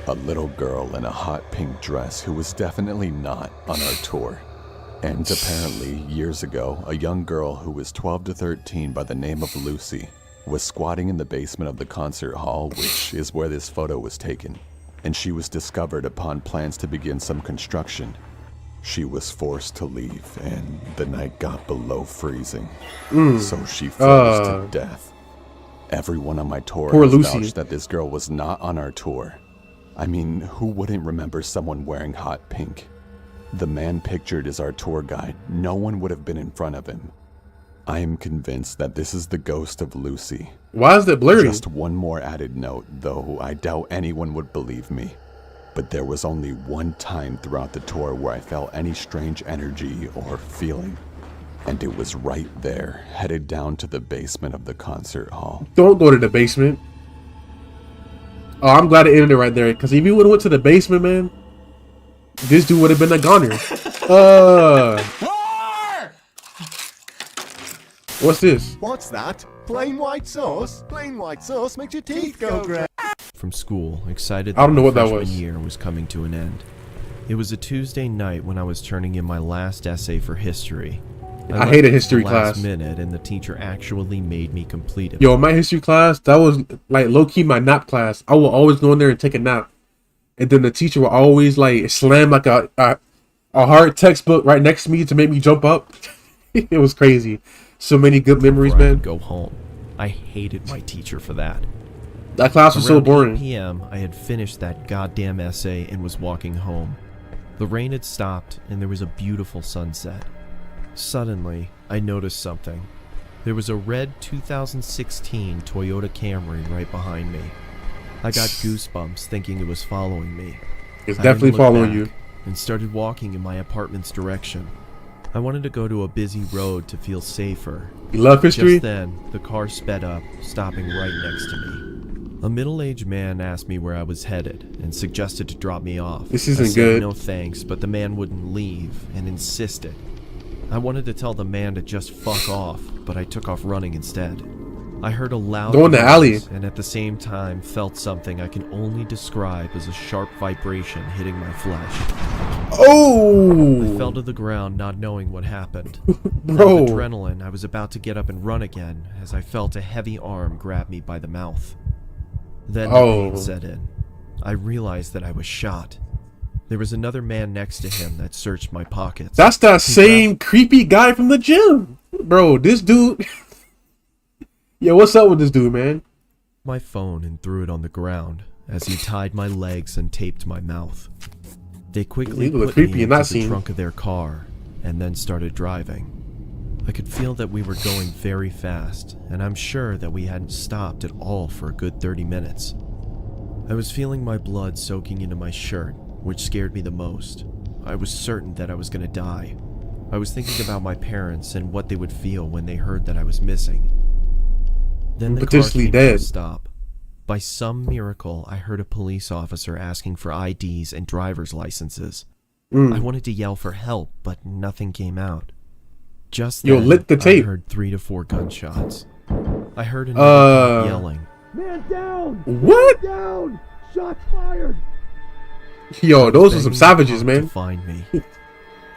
A little girl in a hot pink dress who was definitely not on our tour. And apparently, years ago, a young girl who was 12 to 13 by the name of Lucy was squatting in the basement of the concert hall, which is where this photo was taken. And she was discovered upon plans to begin some construction. She was forced to leave, and the night got below freezing. So she froze to death. Everyone on my tour Poor has Lucy. vouched that this girl was not on our tour. I mean, who wouldn't remember someone wearing hot pink? The man pictured as our tour guide, no one would have been in front of him. I am convinced that this is the ghost of Lucy. Why is that blurry? Just one more added note, though I doubt anyone would believe me. But there was only one time throughout the tour where I felt any strange energy or feeling. And it was right there, headed down to the basement of the concert hall. Don't go to the basement. Oh, I'm glad it ended right there. Because if you would have went to the basement, man, this dude would have been a goner. What's this? What's that? Plain white sauce? Plain white sauce makes your teeth go grey. From school, excited I don't know my what that freshman was. year was coming to an end. It was a Tuesday night when I was turning in my last essay for history. I left hated at the history last class. minute, and the teacher actually made me complete it. Yo, my history class, that was like low-key my nap class. I would always go in there and take a nap. And then the teacher would always like slam like a hard textbook right next to me to make me jump up. It was crazy. So many good memories, before I man. could go home. I hated my teacher for that. That class was so Around 8 boring. p.m., I had finished that goddamn essay and was walking home. The rain had stopped and there was a beautiful sunset. Suddenly, I noticed something. There was a red 2016 Toyota Camry right behind me. I got goosebumps thinking it was following me. It's definitely following you. And started walking in my apartment's direction. I wanted to go to a busy road to feel safer. You love history? Just then, the car sped up, stopping right next to me. A middle-aged man asked me where I was headed and suggested to drop me off. This isn't I said good. no thanks, but the man wouldn't leave and insisted. I wanted to tell the man to just fuck off, but I took off running instead. I heard a loud Go in the alley. noise and at the same time felt something I can only describe as a sharp vibration hitting my flesh. Oh! I fell to the ground not knowing what happened. Bro. With adrenaline, I was about to get up and run again as I felt a heavy arm grab me by the mouth. Then the pain set in. I realized that I was shot. There was another man next to him that searched my pockets. That's that same creepy guy from the gym. Bro, this dude... Yo, what's up with this dude, man? My phone and threw it on the ground as he tied my legs and taped my mouth. They quickly look put creepy me in that into the scene. trunk of their car and then started driving. I could feel that we were going very fast, and I'm sure that we hadn't stopped at all for a good 30 minutes. I was feeling my blood soaking into my shirt, which scared me the most. I was certain that I was going to die. I was thinking about my parents and what they would feel when they heard that I was missing. Then the car Potentially came to a dead. stop. By some miracle, I heard a police officer asking for IDs and driver's licenses. I wanted to yell for help, but nothing came out. Just then, lick the tape. I heard 3 to 4 gunshots. I heard another cop yelling. Man down! What? Man down! Shots fired! Yo, those are some Begging the savages, cop man. to find me.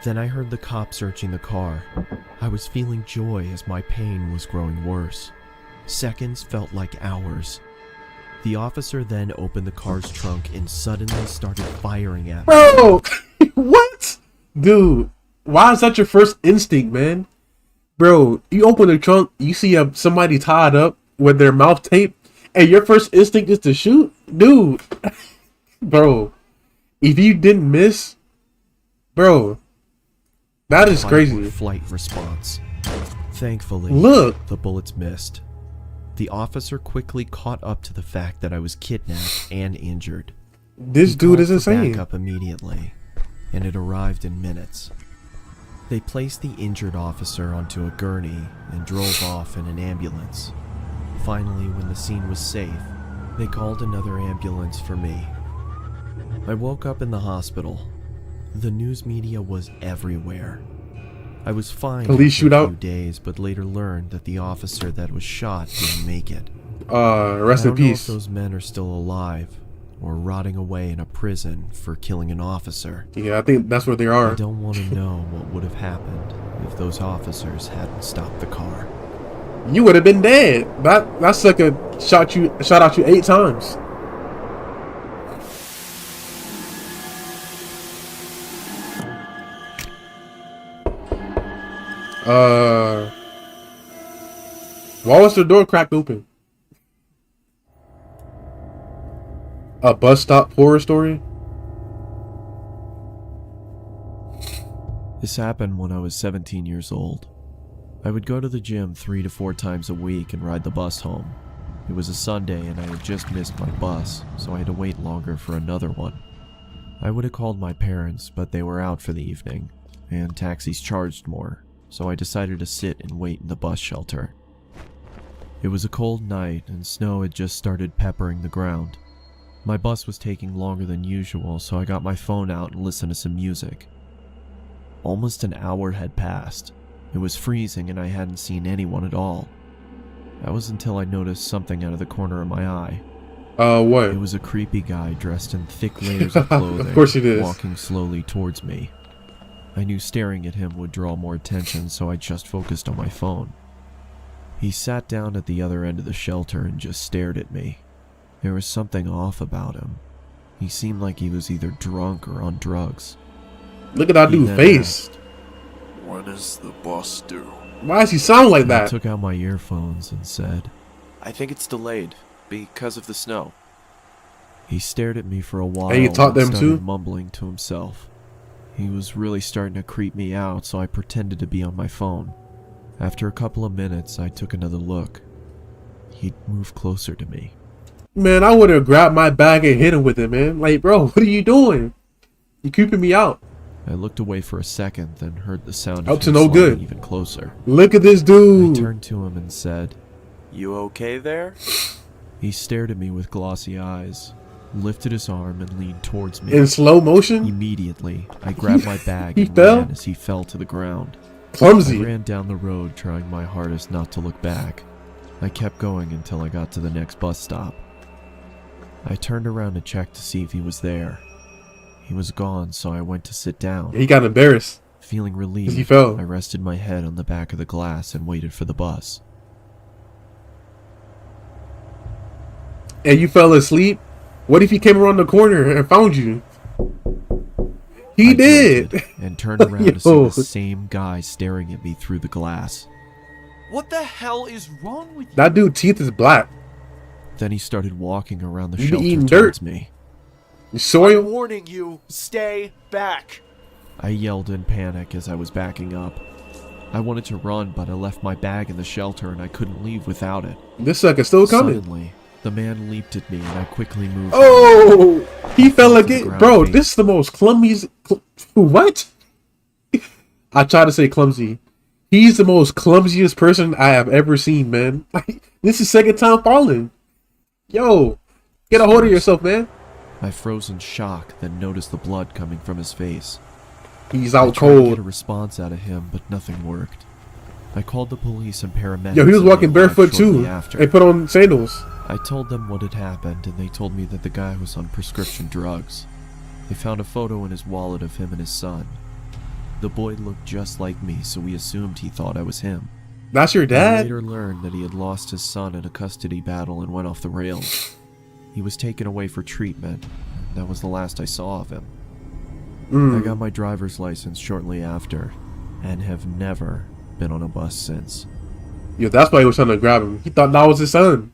Then I heard the cop searching the car. I was feeling joy as my pain was growing worse. Seconds felt like hours. The officer then opened the car's trunk and suddenly started firing at me. Bro! What? Dude, why is that your first instinct, man? Bro, you open the trunk, you see somebody tied up with their mouth taped, and your first instinct is to shoot? Dude. Bro, if you didn't miss, bro, that is crazy. Flight response. Thankfully, Look. the bullets missed. The officer quickly caught up to the fact that I was kidnapped and injured. This He dude called is for insane. backup immediately, and it arrived in minutes. They placed the injured officer onto a gurney and drove off in an ambulance. Finally, when the scene was safe, they called another ambulance for me. I woke up in the hospital. The news media was everywhere. I was fine Police for a shootout? few days, but later learned that the officer that was shot didn't make it. Rest I in don't know peace. if those men are still alive or rotting away in a prison for killing an officer. Yeah, I think that's where they are. I don't want to know what would have happened if those officers hadn't stopped the car. You would have been dead. That sucker shot out you 8 times. Why was the door cracked open? A bus stop horror story? This happened when I was 17 years old. I would go to the gym 3 to 4 times a week and ride the bus home. It was a Sunday and I had just missed my bus, so I had to wait longer for another one. I would have called my parents, but they were out for the evening, and taxis charged more, so I decided to sit and wait in the bus shelter. It was a cold night and snow had just started peppering the ground. My bus was taking longer than usual, so I got my phone out and listened to some music. Almost an hour had passed. It was freezing and I hadn't seen anyone at all. That was until I noticed something out of the corner of my eye. What? It was a creepy guy dressed in thick layers of clothing, Of course it is. walking slowly towards me. I knew staring at him would draw more attention, so I just focused on my phone. He sat down at the other end of the shelter and just stared at me. There was something off about him. He seemed like he was either drunk or on drugs. Look at that He dude's then face. asked, What does the boss do? Why does he sound like I that? took out my earphones and said, I think it's delayed because of the snow. He stared at me for a while And you taught them started too? mumbling to himself. He was really starting to creep me out, so I pretended to be on my phone. After a couple of minutes, I took another look. He'd moved closer to me. Man, I would have grabbed my bag and hit him with it, man. Like, bro, what are you doing? You creeping me out. I looked away for a second, then heard the sound Up of to him no sliding good. even closer. Look at this dude. I turned to him and said, You okay there? He stared at me with glossy eyes, lifted his arm and leaned towards me. In slow motion? Immediately, I grabbed my bag He and fell? ran as he fell to the ground. Clumsy. I ran down the road trying my hardest not to look back. I kept going until I got to the next bus stop. I turned around to check to see if he was there. He was gone, so I went to sit down. He got embarrassed. Feeling relieved, he fell. I rested my head on the back of the glass and waited for the bus. And you fell asleep? What if he came around the corner and found you? He did. Jolted and turned around to see the same guy staring at me through the glass. What the hell is wrong with you? That dude's teeth is black. Then he started walking around the You be shelter eating towards dirt. me. Soil? I'm warning you, stay back. I yelled in panic as I was backing up. I wanted to run, but I left my bag in the shelter and I couldn't leave without it. This sucker's still coming. Suddenly, the man leaped at me and I quickly moved. Oh, he fell to the again. ground Bro, feet. this is the most clumsy. What? I try to say clumsy. He's the most clumsiest person I have ever seen, man. Like, this is second time falling. Yo, get a hold of yourself, man. I froze in shock, then noticed the blood coming from his face. He's I out tried to get a cold. response out of him, but nothing worked. I called the police and paramedics. Yo, he was and they walking arrived barefoot shortly too. after. They put on sandals. I told them what had happened, and they told me that the guy was on prescription drugs. They found a photo in his wallet of him and his son. The boy looked just like me, so we assumed he thought I was him. That's your I dad? later learned that he had lost his son in a custody battle and went off the rails. He was taken away for treatment, and that was the last I saw of him. I got my driver's license shortly after, and have never been on a bus since. Yo, that's why he was trying to grab him. He thought that was his son.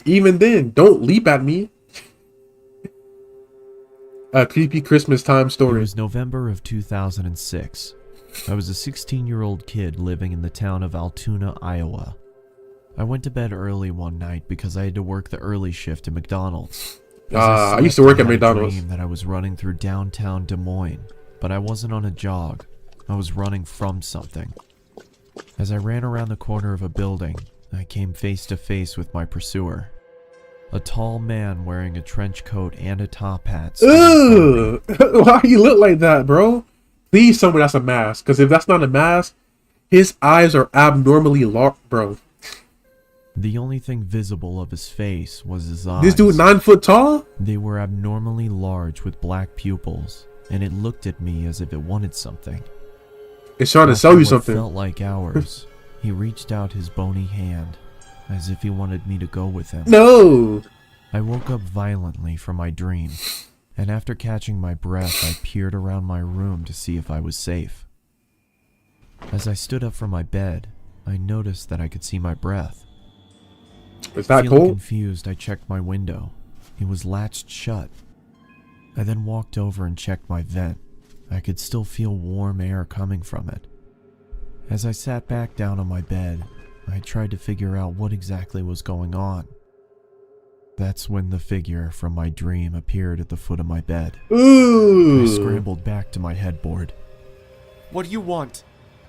Even then, don't leap at me. A creepy Christmas time It story. was November of 2006. I was a 16-year-old kid living in the town of Altoona, Iowa. I went to bed early one night because I had to work the early shift at McDonald's. As I used to slept, work I at had a McDonald's. dream that I was running through downtown Des Moines, but I wasn't on a jog. I was running from something. As I ran around the corner of a building, I came face to face with my pursuer. A tall man wearing a trench coat and a top hat. stood in front of me. Ugh! Why you look like that, bro? Please tell me that's a mask. Because if that's not a mask, his eyes are abnormally large, bro. The only thing visible of his face was his eyes. This dude 9 foot tall? They were abnormally large with black pupils, and it looked at me as if it wanted something. It's trying to After sell you what something. Felt like hours. He reached out his bony hand, as if he wanted me to go with him. No! I woke up violently from my dream, and after catching my breath, I peered around my room to see if I was safe. As I stood up from my bed, I noticed that I could see my breath. Is that Feeling cold? confused, I checked my window. It was latched shut. I then walked over and checked my vent. I could still feel warm air coming from it. As I sat back down on my bed, I tried to figure out what exactly was going on. That's when the figure from my dream appeared at the foot of my bed. Ooh! I scrambled back to my headboard. What do you want?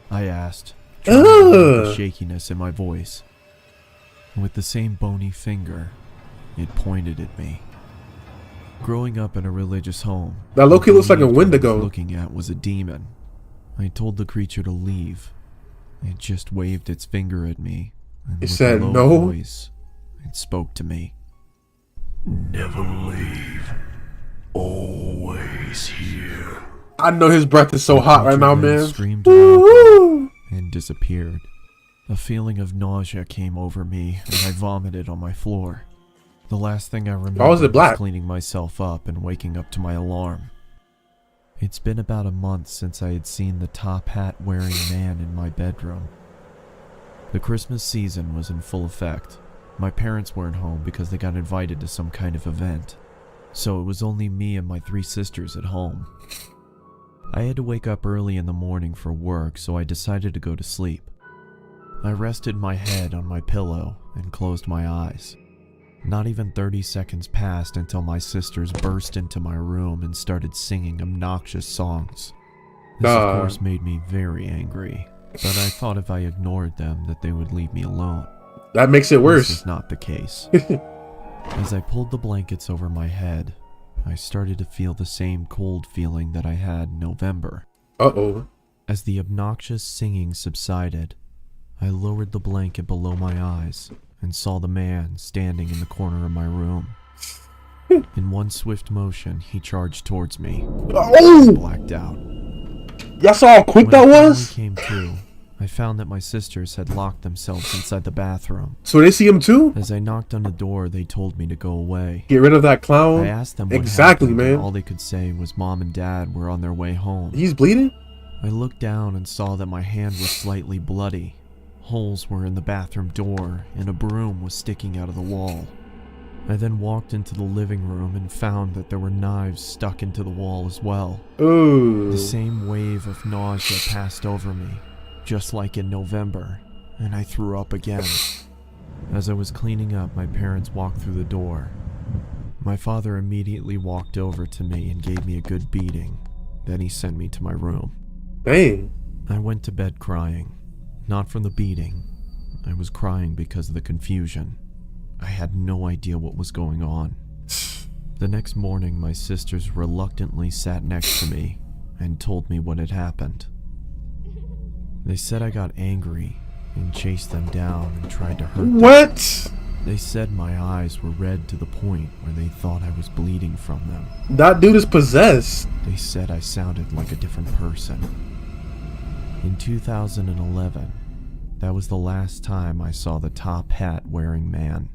I asked, trying to hide the Ugh! shakiness in my voice. With the same bony finger, it pointed at me. Growing up in a religious home, That low-key what I looks like a believed what I was Wendigo. looking at was a demon. I told the creature to leave. It just waved its finger at me, and It with said a low no? voice, it spoke to me. Never leave. Always here. I know his breath is so hot right creature now, then man. Screamed Woo-hoo! loudly and disappeared. A feeling of nausea came over me, and I vomited on my floor. The last thing I remember was it black? cleaning myself up and waking up to my alarm. It's been about a month since I had seen the top hat wearing man in my bedroom. The Christmas season was in full effect. My parents weren't home because they got invited to some kind of event, so it was only me and my 3 sisters at home. I had to wake up early in the morning for work, so I decided to go to sleep. I rested my head on my pillow and closed my eyes. Not even 30 seconds passed until my sisters burst into my room and started singing obnoxious songs. This of course made me very angry, but I thought if I ignored them that they would leave me alone. That makes it worse. This is not the case. As I pulled the blankets over my head, I started to feel the same cold feeling that I had in November. Uh-oh. As the obnoxious singing subsided, I lowered the blanket below my eyes and saw the man standing in the corner of my room. In one swift motion, he charged towards me. Oh! Blacked out. Y'all saw how quick that was? When I came to, I found that my sisters had locked themselves inside the bathroom. So they see him too? As I knocked on the door, they told me to go away. Get rid of that clown? I asked them what exactly, happened, man. And all they could say was Mom and Dad were on their way home. He's bleeding? I looked down and saw that my hand was slightly bloody. Holes were in the bathroom door, and a broom was sticking out of the wall. I then walked into the living room and found that there were knives stuck into the wall as well. Ooh. The same wave of nausea passed over me, just like in November, and I threw up again. As I was cleaning up, my parents walked through the door. My father immediately walked over to me and gave me a good beating. Then he sent me to my room. Dang. I went to bed crying. Not from the beating. I was crying because of the confusion. I had no idea what was going on. The next morning, my sisters reluctantly sat next to me and told me what had happened. They said I got angry and chased them down and tried to hurt them. What? They said my eyes were red to the point where they thought I was bleeding from them. That dude is possessed. They said I sounded like a different person. In 2011, that was the last time I saw the top hat wearing man.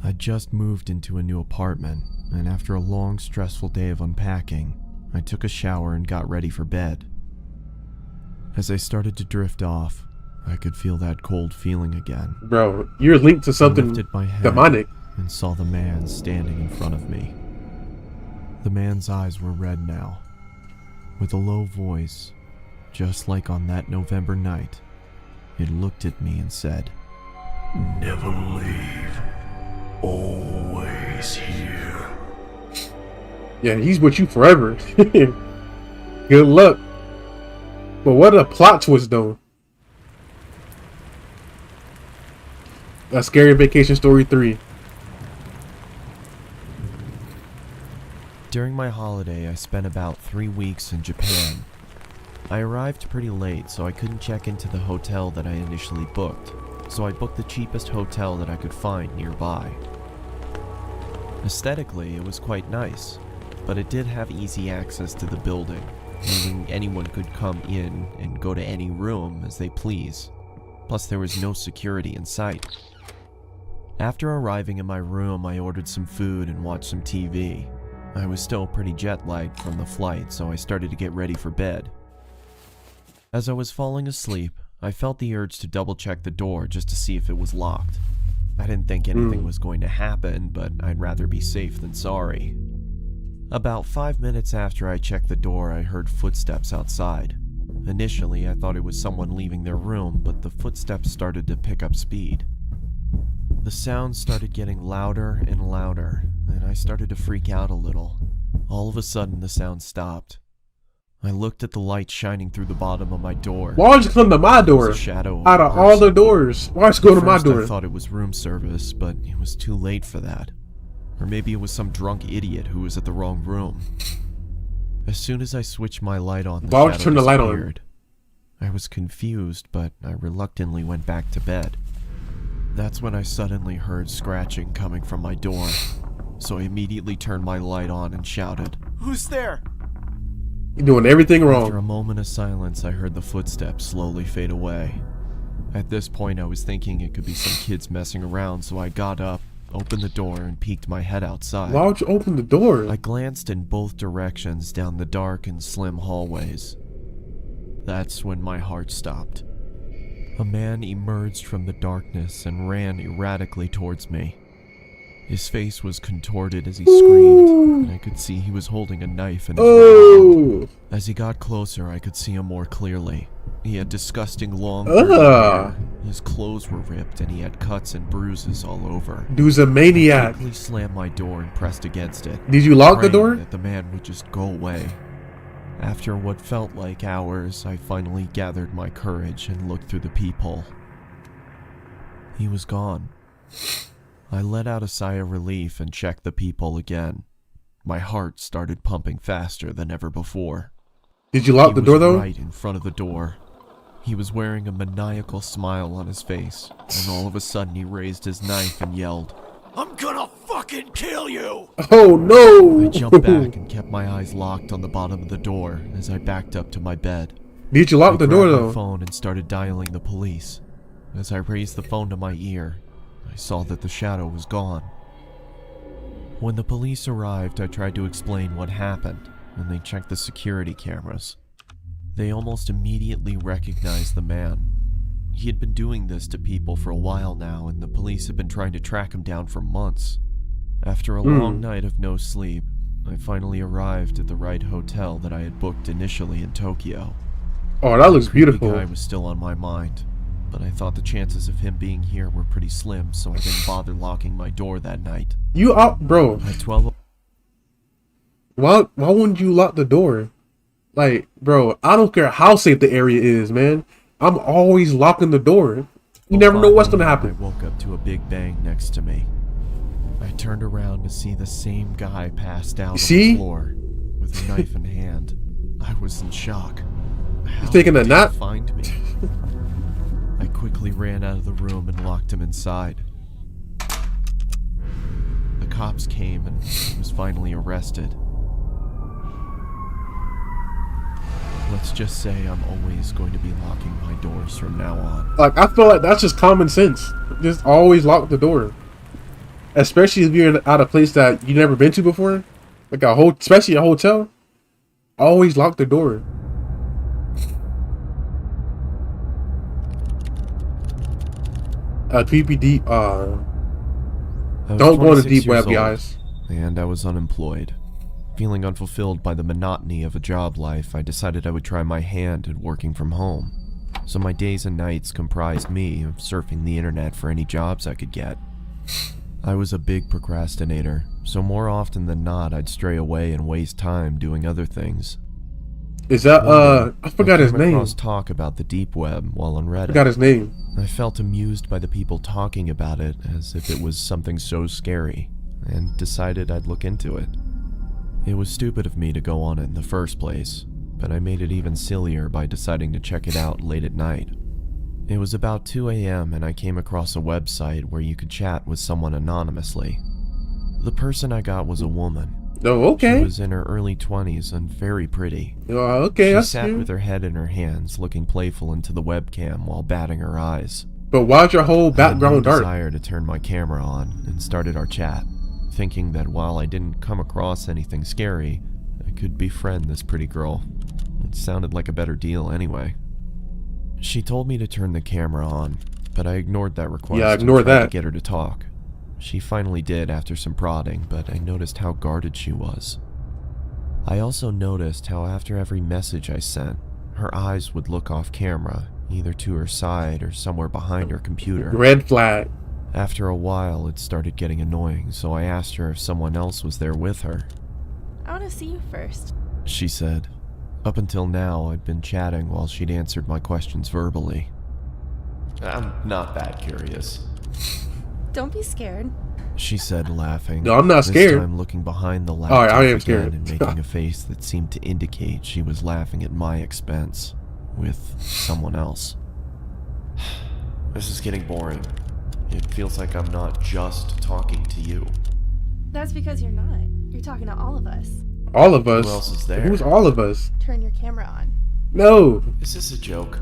I just moved into a new apartment, and after a long, stressful day of unpacking, I took a shower and got ready for bed. As I started to drift off, I could feel that cold feeling again. Bro, you're linked to something I lifted my head demonic. And saw the man standing in front of me. The man's eyes were red now. With a low voice, just like on that November night, it looked at me and said, "Never leave. Always here." Yeah, he's with you forever. Good luck. But what a plot twist, though. A Scary Vacation Story 3. During my holiday, I spent about 3 weeks in Japan. I arrived pretty late, so I couldn't check into the hotel that I initially booked, so I booked the cheapest hotel that I could find nearby. Aesthetically, it was quite nice, but it did have easy access to the building, meaning anyone could come in and go to any room as they please. Plus, there was no security in sight. After arriving in my room, I ordered some food and watched some TV. I was still pretty jet-lagged from the flight, so I started to get ready for bed. As I was falling asleep, I felt the urge to double-check the door just to see if it was locked. I didn't think anything was going to happen, but I'd rather be safe than sorry. About 5 minutes after I checked the door, I heard footsteps outside. Initially, I thought it was someone leaving their room, but the footsteps started to pick up speed. The sound started getting louder and louder, and I started to freak out a little. All of a sudden, the sound stopped. I looked at the light shining through the bottom of my door. Why would you come to my door? Out of all the doors, why would you go to my door? I thought it was room service, but it was too late for that. Or maybe it was some drunk idiot who was at the wrong room. As soon as I switched my light on, why would you turn the light on? I was confused, but I reluctantly went back to bed. That's when I suddenly heard scratching coming from my door, so I immediately turned my light on and shouted, "Who's there?" You're doing everything wrong. After a moment of silence, I heard the footsteps slowly fade away. At this point, I was thinking it could be some kids messing around, so I got up, opened the door, and peeked my head outside. Why would you open the door? I glanced in both directions down the dark and slim hallways. That's when my heart stopped. A man emerged from the darkness and ran erratically towards me. His face was contorted as he screamed, and I could see he was holding a knife in his hand. As he got closer, I could see him more clearly. He had disgusting long hair. His clothes were ripped, and he had cuts and bruises all over. Dude's a maniac. I quickly slammed my door and pressed against it. Did you lock the praying door? that the man would just go away. After what felt like hours, I finally gathered my courage and looked through the peephole. He was gone. I let out a sigh of relief and checked the peephole again. My heart started pumping faster than ever before. Did you lock the door though? Right in front of the door. He was wearing a maniacal smile on his face, and all of a sudden he raised his knife and yelled, I'm gonna fucking kill you! Oh no! I jumped back and kept my eyes locked on the bottom of the door as I backed up to my bed. Did you lock the door I grabbed though? my phone and started dialing the police. As I raised the phone to my ear, I saw that the shadow was gone. When the police arrived, I tried to explain what happened, and they checked the security cameras. They almost immediately recognized the man. He had been doing this to people for a while now, and the police had been trying to track him down for months. After a long night of no sleep, I finally arrived at the right hotel that I had booked initially in Tokyo. Oh, that looks beautiful. The guy was still on my mind, but I thought the chances of him being here were pretty slim, so I didn't bother locking my door that night. You out, bro. At 12. Why wouldn't you lock the door? Like, bro, I don't care how safe the area is, man. I'm always locking the door. You never know what's gonna happen. I woke up to a big bang next to me. I turned around to see the same guy passed out on the floor with a knife in hand. I was in shock. He's taking a nap? Find me. I quickly ran out of the room and locked him inside. The cops came and he was finally arrested. Let's just say I'm always going to be locking my doors from now on. Like, I feel like that's just common sense. Just always lock the door. Especially if you're at a place that you've never been to before. Like especially a hotel. Always lock the door. Creepy deep, don't go in the deep web, guys. And I was unemployed. Feeling unfulfilled by the monotony of a job life, I decided I would try my hand at working from home. So my days and nights comprised me of surfing the internet for any jobs I could get. I was a big procrastinator, so more often than not I'd stray away and waste time doing other things. Is that, I forgot his name. I came across talk about the deep web while on Reddit. I forgot his name. I felt amused by the people talking about it as if it was something so scary, and decided I'd look into it. It was stupid of me to go on it in the first place, but I made it even sillier by deciding to check it out late at night. It was about 2 a.m. and I came across a website where you could chat with someone anonymously. The person I got was a woman. Oh, okay. She was in her early 20s and very pretty. Oh, okay, She that's sat cute. with her head in her hands, looking playful into the webcam while batting her eyes. But why's your whole background I had no dark? desire to turn my camera on and started our chat, thinking that while I didn't come across anything scary, I could befriend this pretty girl. It sounded like a better deal anyway. She told me to turn the camera on, but I ignored that request. Yeah, ignore and tried that. to get her to talk. She finally did after some prodding, but I noticed how guarded she was. I also noticed how after every message I sent, her eyes would look off camera, either to her side or somewhere behind her computer. Red flag. After a while, it started getting annoying, so I asked her if someone else was there with her. I want to see you first. She said. Up until now, I'd been chatting while she'd answered my questions verbally. I'm not that curious, Don't be scared. she said, laughing. No, I'm not This scared. time looking behind the laptop Alright, I am again scared. and making a face that seemed to indicate she was laughing at my expense with someone else. This is getting boring. It feels like I'm not just talking to you. That's because you're not. You're talking to all of us. All of us? Who else is there? Who's all of us? Turn your camera on. No. Is this a joke?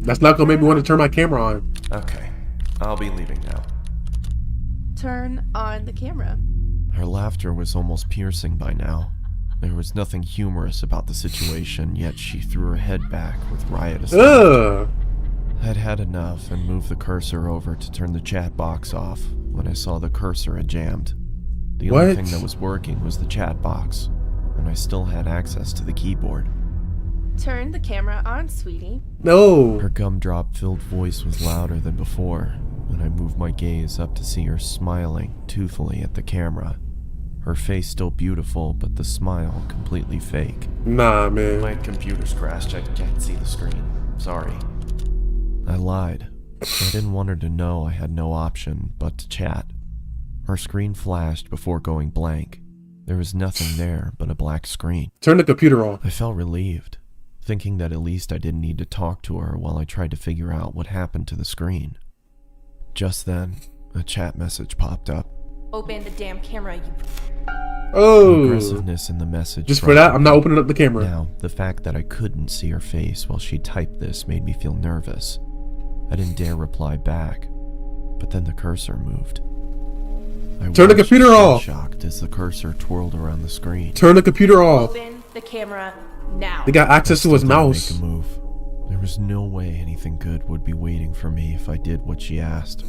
That's not gonna make me want to turn my camera on. Okay, I'll be leaving now. Turn on the camera. Her laughter was almost piercing by now. There was nothing humorous about the situation, yet she threw her head back with riotous laughter. I'd had enough and moved the cursor over to turn the chat box off when I saw the cursor had jammed. The only thing that was working was the chat box, and I still had access to the keyboard. Turn the camera on, sweetie. No. Her gumdrop-filled voice was louder than before, and I moved my gaze up to see her smiling toothfully at the camera. Her face still beautiful, but the smile completely fake. Nah, man. My computer's crashed. I can't see the screen. Sorry. I lied. I didn't want her to know I had no option but to chat. Her screen flashed before going blank. There was nothing there but a black screen. Turn the computer off. I felt relieved, thinking that at least I didn't need to talk to her while I tried to figure out what happened to the screen. Just then, a chat message popped up. Open the damn camera, you... Oh. The aggressiveness in the message. Just for that, I'm not opening up the camera. Now, the fact that I couldn't see her face while she typed this made me feel nervous. I didn't dare reply back, but then the cursor moved. Turn the computer off. Shocked as the cursor twirled around the screen. Turn the computer off. Open the camera now. They got access to his mouse. Make a move. There was no way anything good would be waiting for me if I did what she asked.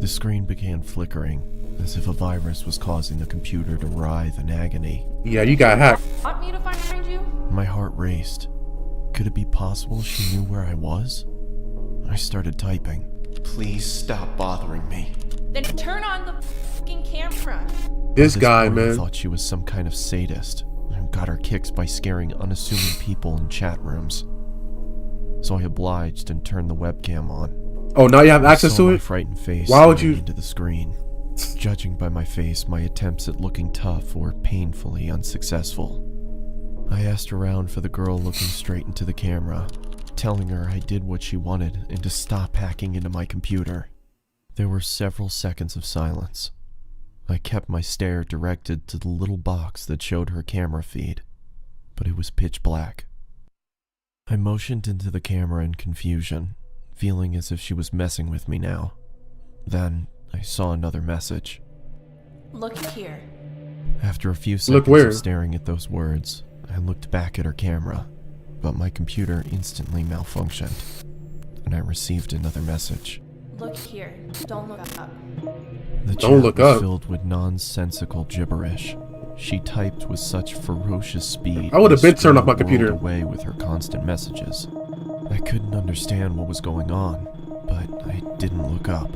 The screen began flickering, as if a virus was causing the computer to writhe in agony. Yeah, you got hacked. Want me to find you? My heart raced. Could it be possible she knew where I was? I started typing. Please stop bothering me. Then turn on the fucking camera. This guy, man. I thought she was some kind of sadist who got her kicks by scaring unassuming people in chat rooms. So I obliged and turned the webcam on. Oh, now you have access to it? My frightened face. Why would you? Into the screen. Judging by my face, my attempts at looking tough were painfully unsuccessful. I asked around for the girl looking straight into the camera, telling her I did what she wanted and to stop hacking into my computer. There were several seconds of silence. I kept my stare directed to the little box that showed her camera feed, but it was pitch black. I motioned into the camera in confusion, feeling as if she was messing with me now. Then I saw another message. Look here. After a few seconds of staring at those words, I looked back at her camera, but my computer instantly malfunctioned, and I received another message. Look here. Don't look up. The chat was filled with nonsensical gibberish. She typed with such ferocious speed. I would have been turned off my computer. Away with her constant messages. I couldn't understand what was going on, but I didn't look up.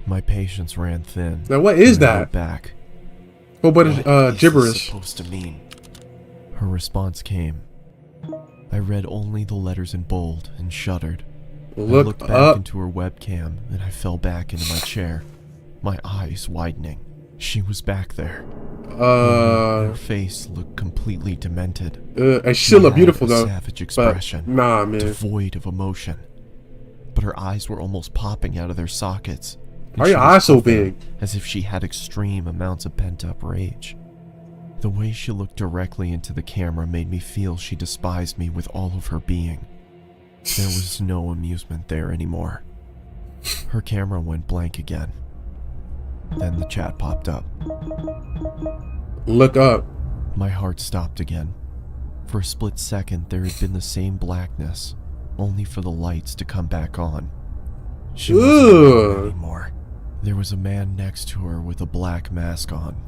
My patience ran thin. Now what is that? Back. Oh, but it's gibberish. Supposed to mean? Her response came. I read only the letters in bold and shuddered. I looked back into her webcam and I fell back into my chair, my eyes widening. She was back there. Her face looked completely demented. And she looked beautiful though. Savage expression. But, nah, man. Devoid of emotion. But her eyes were almost popping out of their sockets. Why are your eyes so big? As if she had extreme amounts of pent-up rage. The way she looked directly into the camera made me feel she despised me with all of her being. There was no amusement there anymore. Her camera went blank again. Then the chat popped up. Look up. My heart stopped again. For a split second, there had been the same blackness, only for the lights to come back on. She wasn't there anymore. There was a man next to her with a black mask on.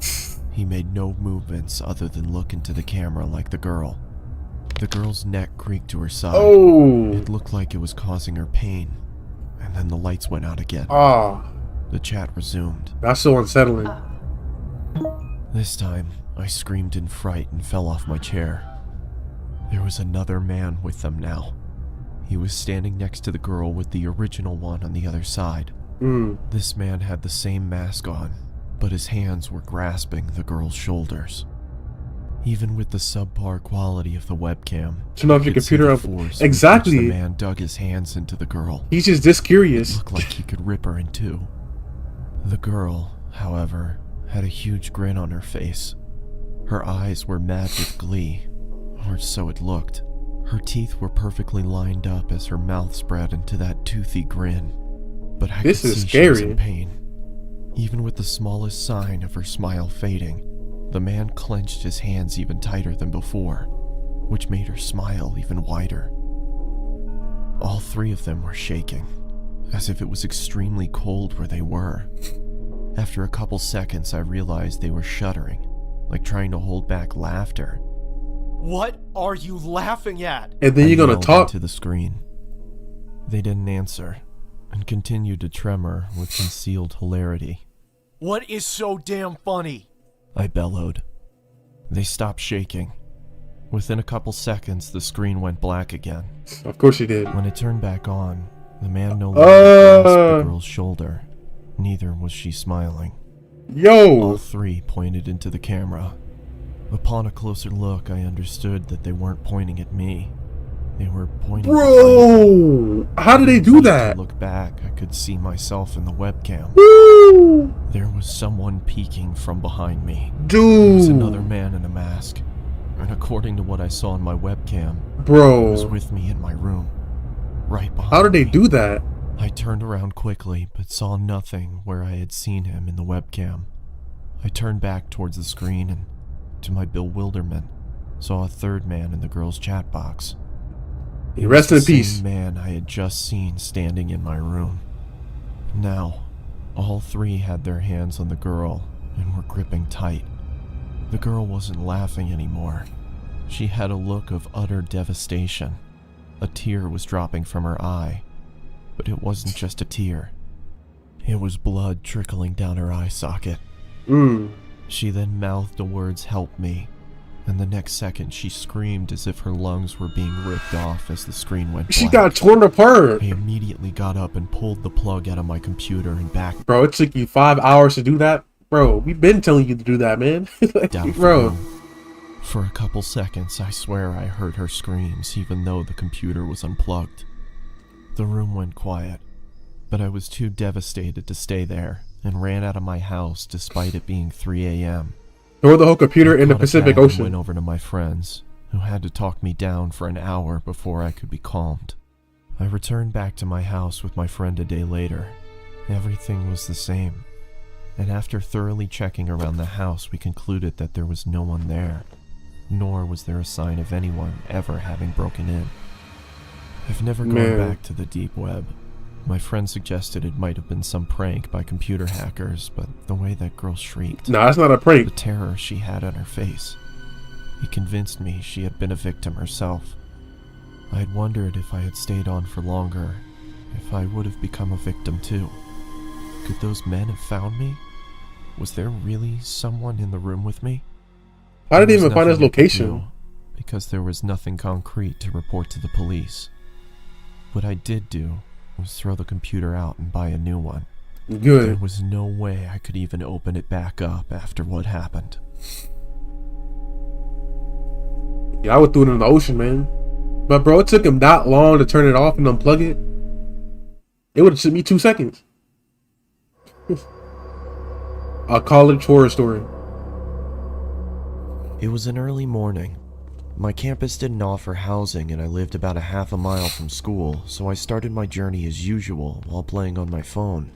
He made no movements other than look into the camera like the girl. The girl's neck creaked to her side. Oh. It looked like it was causing her pain. And then the lights went out again. Ah. The chat resumed. That's so unsettling. This time, I screamed in fright and fell off my chair. There was another man with them now. He was standing next to the girl with the original one on the other side. This man had the same mask on, but his hands were grasping the girl's shoulders. Even with the subpar quality of the webcam, turn off your computer. Exactly. The man dug his hands into the girl. He's just this curious. It looked like he could rip her in two. The girl, however, had a huge grin on her face. Her eyes were mad with glee, or so it looked. Her teeth were perfectly lined up as her mouth spread into that toothy grin. But I could see she was in pain. Even with the smallest sign of her smile fading, the man clenched his hands even tighter than before, which made her smile even wider. All three of them were shaking, as if it was extremely cold where they were. After a couple seconds, I realized they were shuddering, like trying to hold back laughter. What are you laughing at? And then you're gonna talk to the screen. They didn't answer, and continued to tremor with concealed hilarity. What is so damn funny? I bellowed. They stopped shaking. Within a couple seconds, the screen went black again. Of course he did. When it turned back on, the man no longer grasped the girl's shoulder. Neither was she smiling. Yo! All three pointed into the camera. Upon a closer look, I understood that they weren't pointing at me. They were pointing. Bro! How did they do that? To look back, I could see myself in the webcam. Woo! There was someone peeking from behind me. Dude! It was another man in a mask. And according to what I saw in my webcam, bro, he was with me in my room, right behind How did they me. do that? I turned around quickly, but saw nothing where I had seen him in the webcam. I turned back towards the screen and, to my bewilderment, saw a third man in the girl's chat box. Rest in peace. The man I had just seen standing in my room. Now, all three had their hands on the girl and were gripping tight. The girl wasn't laughing anymore. She had a look of utter devastation. A tear was dropping from her eye, but it wasn't just a tear. It was blood trickling down her eye socket. She then mouthed the words, "Help me," and the next second she screamed as if her lungs were being ripped off as the screen went black. She got torn apart. I immediately got up and pulled the plug out of my computer and back. Bro, it took you 5 hours to do that? Bro, we've been telling you to do that, man. Bro. For a couple seconds, I swear I heard her screams, even though the computer was unplugged. The room went quiet, but I was too devastated to stay there and ran out of my house despite it being 3 a.m. Throw the whole computer in the Pacific Ocean. I went over to my friends, who had to talk me down for an hour before I could be calmed. I returned back to my house with my friend a day later. Everything was the same. And after thoroughly checking around the house, we concluded that there was no one there, nor was there a sign of anyone ever having broken in. I've never gone back to the deep web. My friend suggested it might have been some prank by computer hackers, but the way that girl shrieked... Nah, it's not a prank. The terror she had on her face. It convinced me she had been a victim herself. I had wondered if I had stayed on for longer, if I would have become a victim too. Could those men have found me? Was there really someone in the room with me? I didn't even find his location. Because there was nothing concrete to report to the police. What I did do was throw the computer out and buy a new one. Good. There was no way I could even open it back up after what happened. Yeah, I would throw it in the ocean, man. But bro, it took him that long to turn it off and unplug it. It would have took me 2 seconds. A college horror story. It was an early morning. My campus didn't offer housing and I lived about a half a mile from school, so I started my journey as usual while playing on my phone.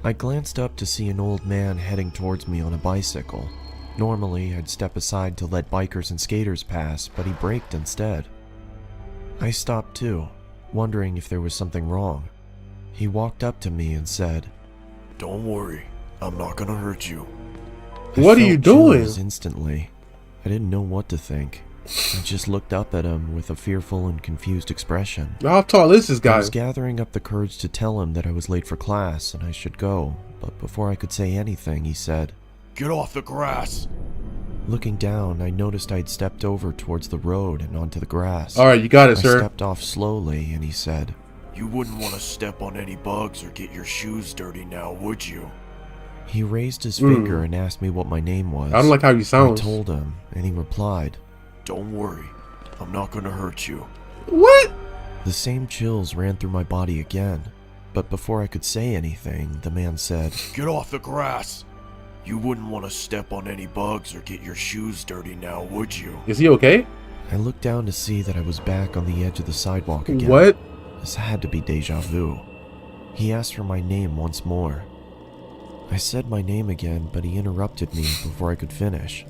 I glanced up to see an old man heading towards me on a bicycle. Normally, I'd step aside to let bikers and skaters pass, but he braked instead. I stopped too, wondering if there was something wrong. He walked up to me and said, "Don't worry, I'm not gonna hurt you." What are you doing? Instantly. I didn't know what to think. I just looked up at him with a fearful and confused expression. How tall is this guy? I was gathering up the courage to tell him that I was late for class and I should go, but before I could say anything, he said, "Get off the grass." Looking down, I noticed I'd stepped over towards the road and onto the grass. Alright, you got it, sir. I stepped off slowly and he said, "You wouldn't want to step on any bugs or get your shoes dirty now, would you?" He raised his finger and asked me what my name was. I don't like how he sounds. I told him, and he replied, "Don't worry, I'm not gonna hurt you." What? The same chills ran through my body again, but before I could say anything, the man said, "Get off the grass. You wouldn't want to step on any bugs or get your shoes dirty now, would you?" Is he okay? I looked down to see that I was back on the edge of the sidewalk again. What? This had to be deja vu. He asked for my name once more. I said my name again, but he interrupted me before I could finish.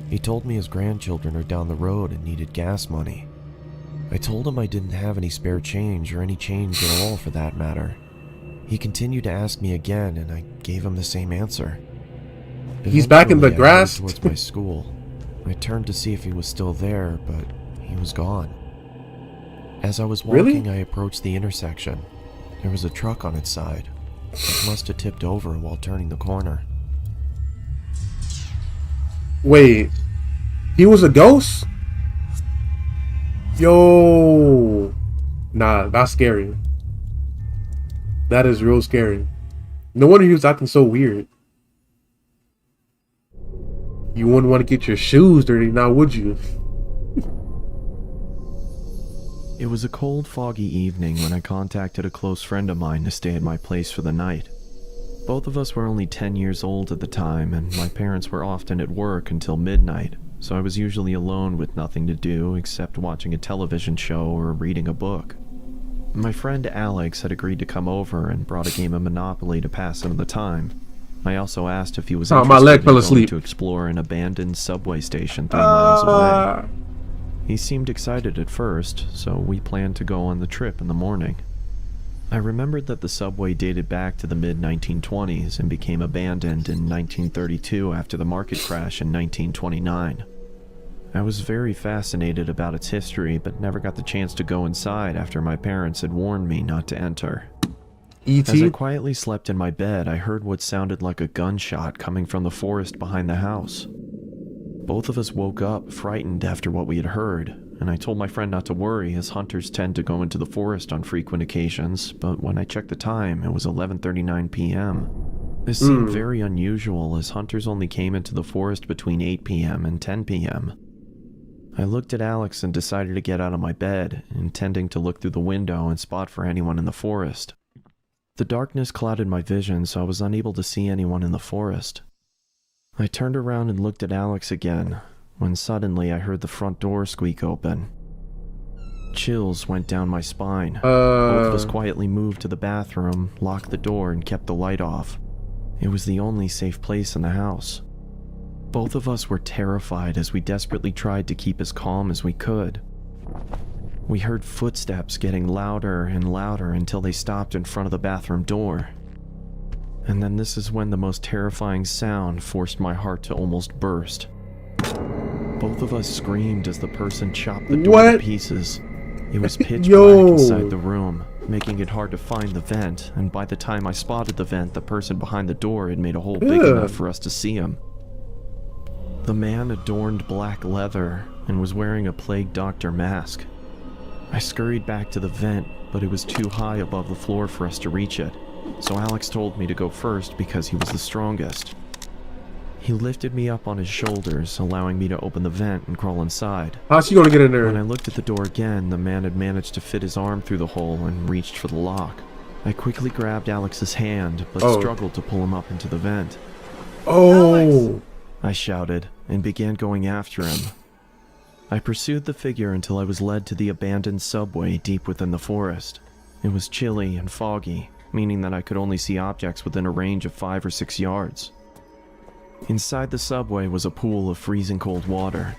He told me his grandchildren are down the road and needed gas money. I told him I didn't have any spare change, or any change at all for that matter. He continued to ask me again, and I gave him the same answer. He's back in the Eventually, I grass. headed towards my school. I turned to see if he was still there, but he was gone. As I was walking, I approached the intersection. There was a truck on its side. It must have tipped over while turning the corner. Wait, he was a ghost? Yo, nah, that's scary. That is real scary. No wonder he was acting so weird. You wouldn't want to get your shoes dirty now, would you? It was a cold, foggy evening when I contacted a close friend of mine to stay at my place for the night. Both of us were only 10 years old at the time, and my parents were often at work until midnight, so I was usually alone with nothing to do except watching a television show or reading a book. My friend Alex had agreed to come over and brought a game of Monopoly to pass some of the time. I also asked if he was interested in going to explore an abandoned subway station 3 miles away. He seemed excited at first, so we planned to go on the trip in the morning. I remembered that the subway dated back to the mid-1920s and became abandoned in 1932 after the market crash in 1929. I was very fascinated about its history, but never got the chance to go inside after my parents had warned me not to enter. As I quietly slept in my bed, I heard what sounded like a gunshot coming from the forest behind the house. Both of us woke up, frightened after what we had heard, and I told my friend not to worry, as hunters tend to go into the forest on frequent occasions, but when I checked the time, it was 11:39 p.m. This seemed very unusual, as hunters only came into the forest between 8 p.m. and 10 p.m. I looked at Alex and decided to get out of my bed, intending to look through the window and spot for anyone in the forest. The darkness clouded my vision, so I was unable to see anyone in the forest. I turned around and looked at Alex again, when suddenly I heard the front door squeak open. Chills went down my spine. Both of us quietly moved to the bathroom, locked the door, and kept the light off. It was the only safe place in the house. Both of us were terrified as we desperately tried to keep as calm as we could. We heard footsteps getting louder and louder until they stopped in front of the bathroom door. And then this is when the most terrifying sound forced my heart to almost burst. Both of us screamed as the person chopped the door to pieces. It was pitch black inside the room, making it hard to find the vent, and by the time I spotted the vent, the person behind the door had made a hole big enough for us to see him. The man adorned black leather and was wearing a plague doctor mask. I scurried back to the vent, but it was too high above the floor for us to reach it, so Alex told me to go first because he was the strongest. He lifted me up on his shoulders, allowing me to open the vent and crawl inside. How's he gonna get in there? When I looked at the door again, the man had managed to fit his arm through the hole and reached for the lock. I quickly grabbed Alex's hand, but struggled to pull him up into the vent. Oh! I shouted, and began going after him. I pursued the figure until I was led to the abandoned subway deep within the forest. It was chilly and foggy, meaning that I could only see objects within a range of 5 or 6 yards. Inside the subway was a pool of freezing cold water.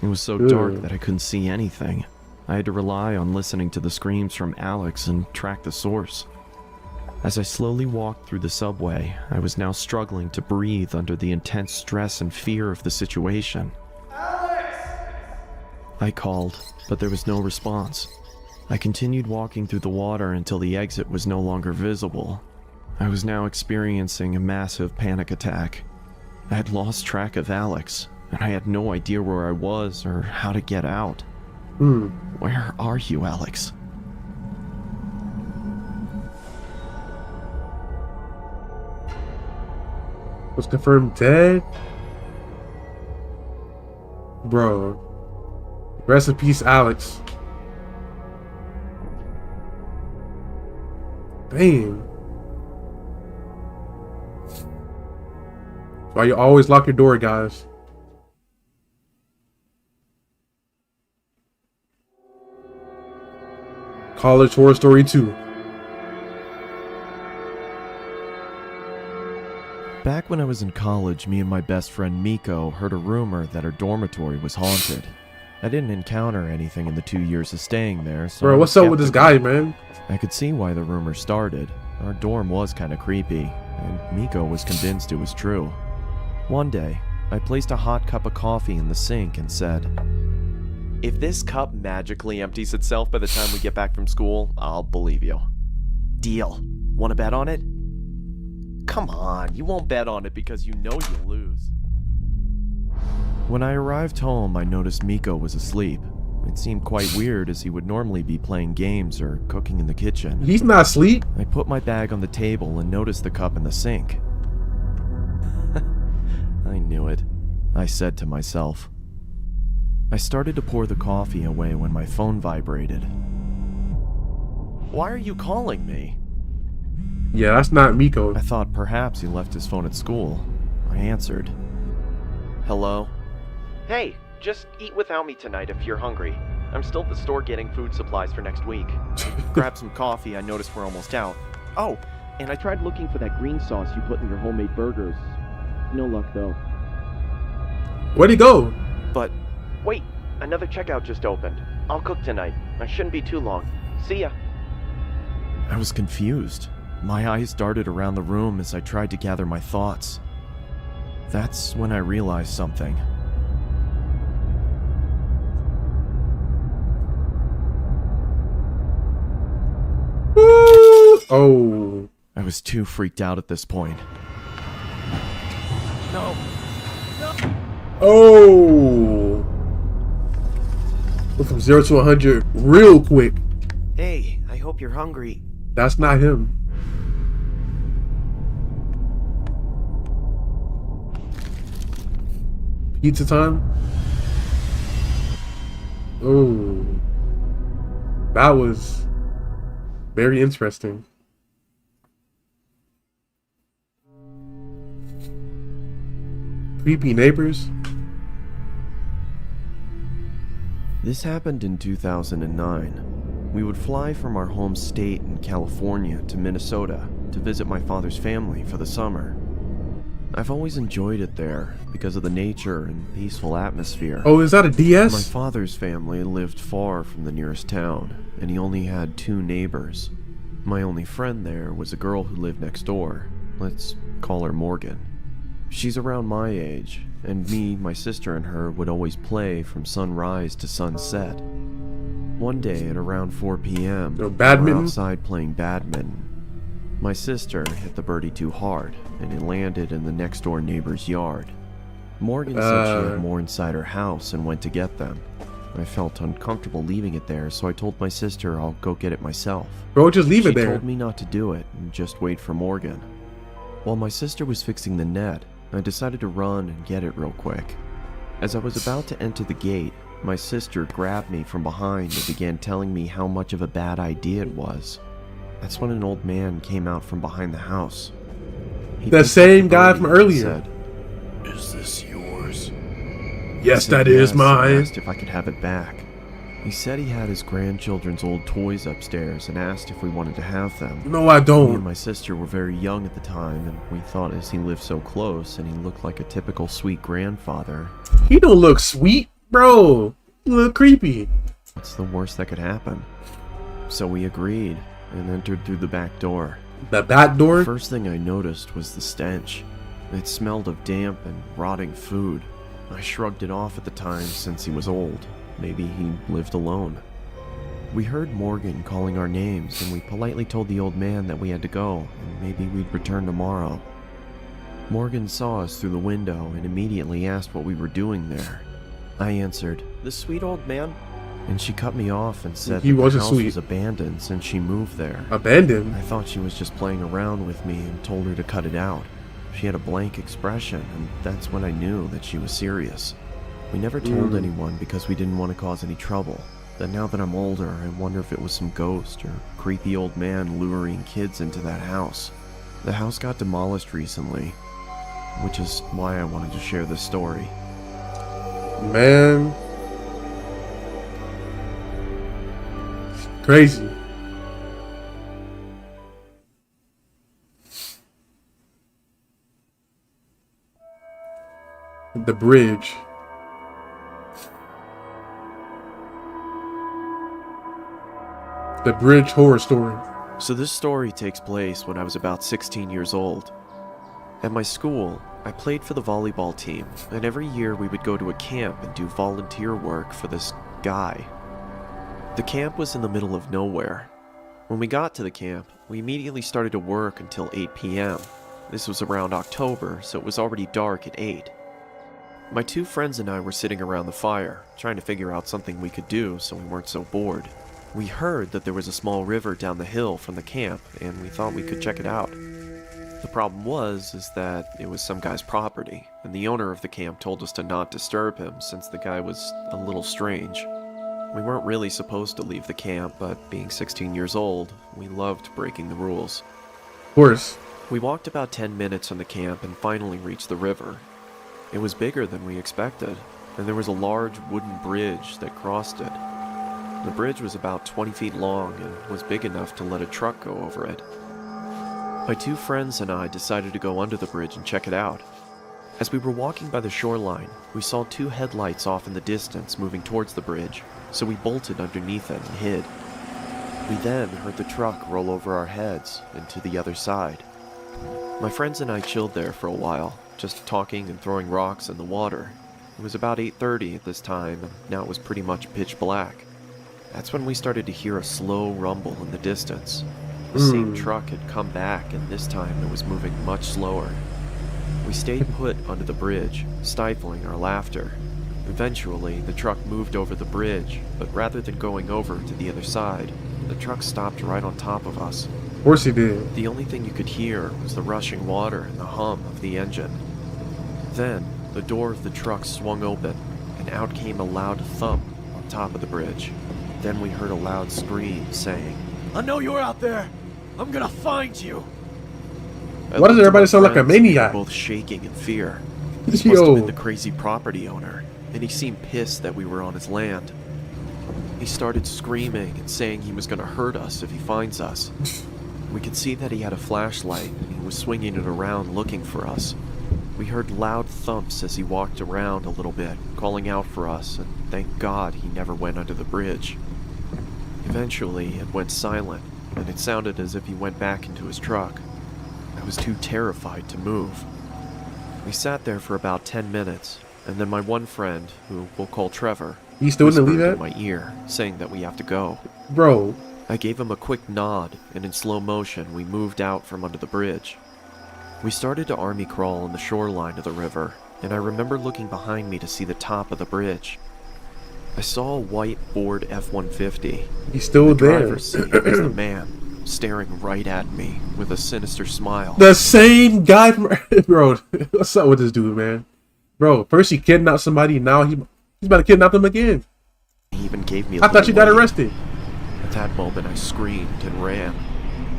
It was so dark that I couldn't see anything. I had to rely on listening to the screams from Alex and track the source. As I slowly walked through the subway, I was now struggling to breathe under the intense stress and fear of the situation. Alex! I called, but there was no response. I continued walking through the water until the exit was no longer visible. I was now experiencing a massive panic attack. I had lost track of Alex, and I had no idea where I was or how to get out. Where are you, Alex? Was confirmed dead? Bro. Rest in peace, Alex. Damn. Why you always lock your door, guys? College Horror Story 2. Back when I was in college, me and my best friend Miko heard a rumor that our dormitory was haunted. I didn't encounter anything in the 2 years of staying there, so Bro, what's up with this guy, man? I could see why the rumor started. Our dorm was kind of creepy, and Miko was convinced it was true. One day, I placed a hot cup of coffee in the sink and said, "If this cup magically empties itself by the time we get back from school, I'll believe you." "Deal. Want to bet on it?" "Come on, you won't bet on it because you know you'll lose." When I arrived home, I noticed Miko was asleep. It seemed quite weird as he would normally be playing games or cooking in the kitchen. He's not asleep. I put my bag on the table and noticed the cup in the sink. I knew it, I said to myself. I started to pour the coffee away when my phone vibrated. "Why are you calling me?" Yeah, that's not Miko. I thought perhaps he left his phone at school. I answered. "Hello?" "Hey, just eat without me tonight if you're hungry. I'm still at the store getting food supplies for next week. Grab some coffee, I noticed we're almost out. Oh, and I tried looking for that green sauce you put in your homemade burgers. No luck though." Where'd he go? "But, wait, another checkout just opened. I'll cook tonight. I shouldn't be too long. See ya." I was confused. My eyes darted around the room as I tried to gather my thoughts. That's when I realized something. Oh. I was too freaked out at this point. No. Oh. Went from 0 to 100 real quick. "Hey, I hope you're hungry." That's not him. Pizza time? Oh. That was very interesting. Creepy neighbors? This happened in 2009. We would fly from our home state in California to Minnesota to visit my father's family for the summer. I've always enjoyed it there because of the nature and peaceful atmosphere. Oh, is that a DS? My father's family lived far from the nearest town, and he only had 2 neighbors. My only friend there was a girl who lived next door. Let's call her Morgan. She's around my age, and me, my sister, and her would always play from sunrise to sunset. One day at around 4 p.m., we were outside playing badminton. My sister hit the birdie too hard, and it landed in the next door neighbor's yard. Morgan said she had more inside her house and went to get them. I felt uncomfortable leaving it there, so I told my sister I'll go get it myself. Bro, just leave it there. She told me not to do it and just wait for Morgan. While my sister was fixing the net, I decided to run and get it real quick. As I was about to enter the gate, my sister grabbed me from behind and began telling me how much of a bad idea it was. That's when an old man came out from behind the house. The same guy from earlier. Said, "Is this yours?" Yes, that is mine. I asked if I could have it back. He said he had his grandchildren's old toys upstairs and asked if we wanted to have them. No, I don't. Me and my sister were very young at the time, and we thought as he lived so close and he looked like a typical sweet grandfather. He don't look sweet, bro. He look creepy. What's the worst that could happen? So we agreed and entered through the back door. The back door? The first thing I noticed was the stench. It smelled of damp and rotting food. I shrugged it off at the time since he was old. Maybe he lived alone. We heard Morgan calling our names, and we politely told the old man that we had to go, and maybe we'd return tomorrow. Morgan saw us through the window and immediately asked what we were doing there. I answered, "The sweet old man." And she cut me off and said He that the wasn't house sweet. was abandoned since she moved there. Abandoned? I thought she was just playing around with me and told her to cut it out. She had a blank expression, and that's when I knew that she was serious. We never told anyone because we didn't want to cause any trouble. But now that I'm older, I wonder if it was some ghost or creepy old man luring kids into that house. The house got demolished recently, which is why I wanted to share this story. Man. Crazy. The bridge. The Bridge Horror Story. So this story takes place when I was about 16 years old. At my school, I played for the volleyball team, and every year we would go to a camp and do volunteer work for this guy. The camp was in the middle of nowhere. When we got to the camp, we immediately started to work until 8 p.m. This was around October, so it was already dark at 8. My two friends and I were sitting around the fire, trying to figure out something we could do so we weren't so bored. We heard that there was a small river down the hill from the camp, and we thought we could check it out. The problem was that it was some guy's property, and the owner of the camp told us to not disturb him since the guy was a little strange. We weren't really supposed to leave the camp, but being 16 years old, we loved breaking the rules. Of course. We walked about 10 minutes from the camp and finally reached the river. It was bigger than we expected, and there was a large wooden bridge that crossed it. The bridge was about 20 feet long and was big enough to let a truck go over it. My two friends and I decided to go under the bridge and check it out. As we were walking by the shoreline, we saw two headlights off in the distance moving towards the bridge, so we bolted underneath it and hid. We then heard the truck roll over our heads and to the other side. My friends and I chilled there for a while, just talking and throwing rocks in the water. It was about 8:30 at this time, and now it was pretty much pitch black. That's when we started to hear a slow rumble in the distance. The same truck had come back, and this time it was moving much slower. We stayed put under the bridge, stifling our laughter. Eventually, the truck moved over the bridge, but rather than going over to the other side, the truck stopped right on top of us. Of course he did. The only thing you could hear was the rushing water and the hum of the engine. Then, the door of the truck swung open, and out came a loud thump on top of the bridge. Then we heard a loud scream saying, "I know you're out there! I'm gonna find you!" Why does everybody sound like a maniac? We were both shaking in fear. This must have been the crazy property owner, and he seemed pissed that we were on his land. He started screaming and saying he was gonna hurt us if he finds us. We could see that he had a flashlight, and he was swinging it around looking for us. We heard loud thumps as he walked around a little bit, calling out for us, and thank God he never went under the bridge. Eventually, it went silent, and it sounded as if he went back into his truck. I was too terrified to move. We sat there for about 10 minutes, and then my one friend, who we'll call Trevor, he still didn't leave whispered that? in my ear, saying that we have to go. Bro. I gave him a quick nod, and in slow motion, we moved out from under the bridge. We started to army crawl on the shoreline of the river, and I remember looking behind me to see the top of the bridge. I saw a white Ford F-150. He's still the there. Driver's seat was the man, staring right at me with a sinister smile. The same guy from bro. What's up with this dude, man? Bro, first he kidnapped somebody, now he's about to kidnap them again. He even gave me a I thought you got little arrested. At that moment, I screamed and ran.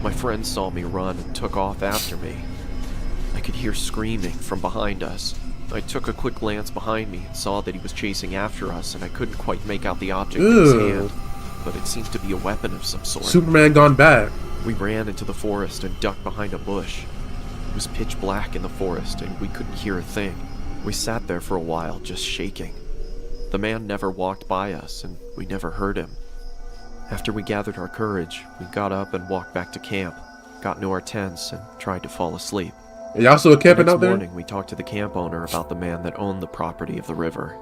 My friends saw me run and took off after me. I could hear screaming from behind us. I took a quick glance behind me and saw that he was chasing after us, and I couldn't quite make out the object in his hand, but it seemed to be a weapon of some sort. Superman gone bad. We ran into the forest and ducked behind a bush. It was pitch black in the forest, and we couldn't hear a thing. We sat there for a while, just shaking. The man never walked by us, and we never heard him. After we gathered our courage, we got up and walked back to camp, got into our tents, and tried to fall asleep. Y'all still camping out there? The next morning, we talked to the camp owner about the man that owned the property of the river.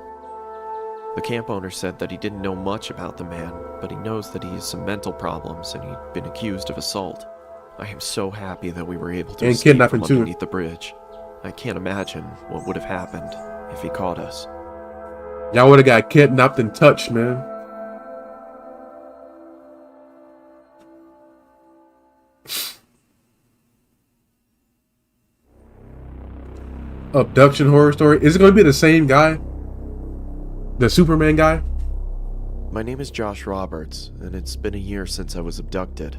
The camp owner said that he didn't know much about the man, but he knows that he has some mental problems and he'd been accused of assault. I am so happy that we were able to escape from underneath the bridge. I can't imagine what would have happened if he caught us. Y'all would have got kidnapped and touched, man. Abduction horror story. Is it going to be the same guy? The Superman guy? My name is Josh Roberts, and it's been a year since I was abducted.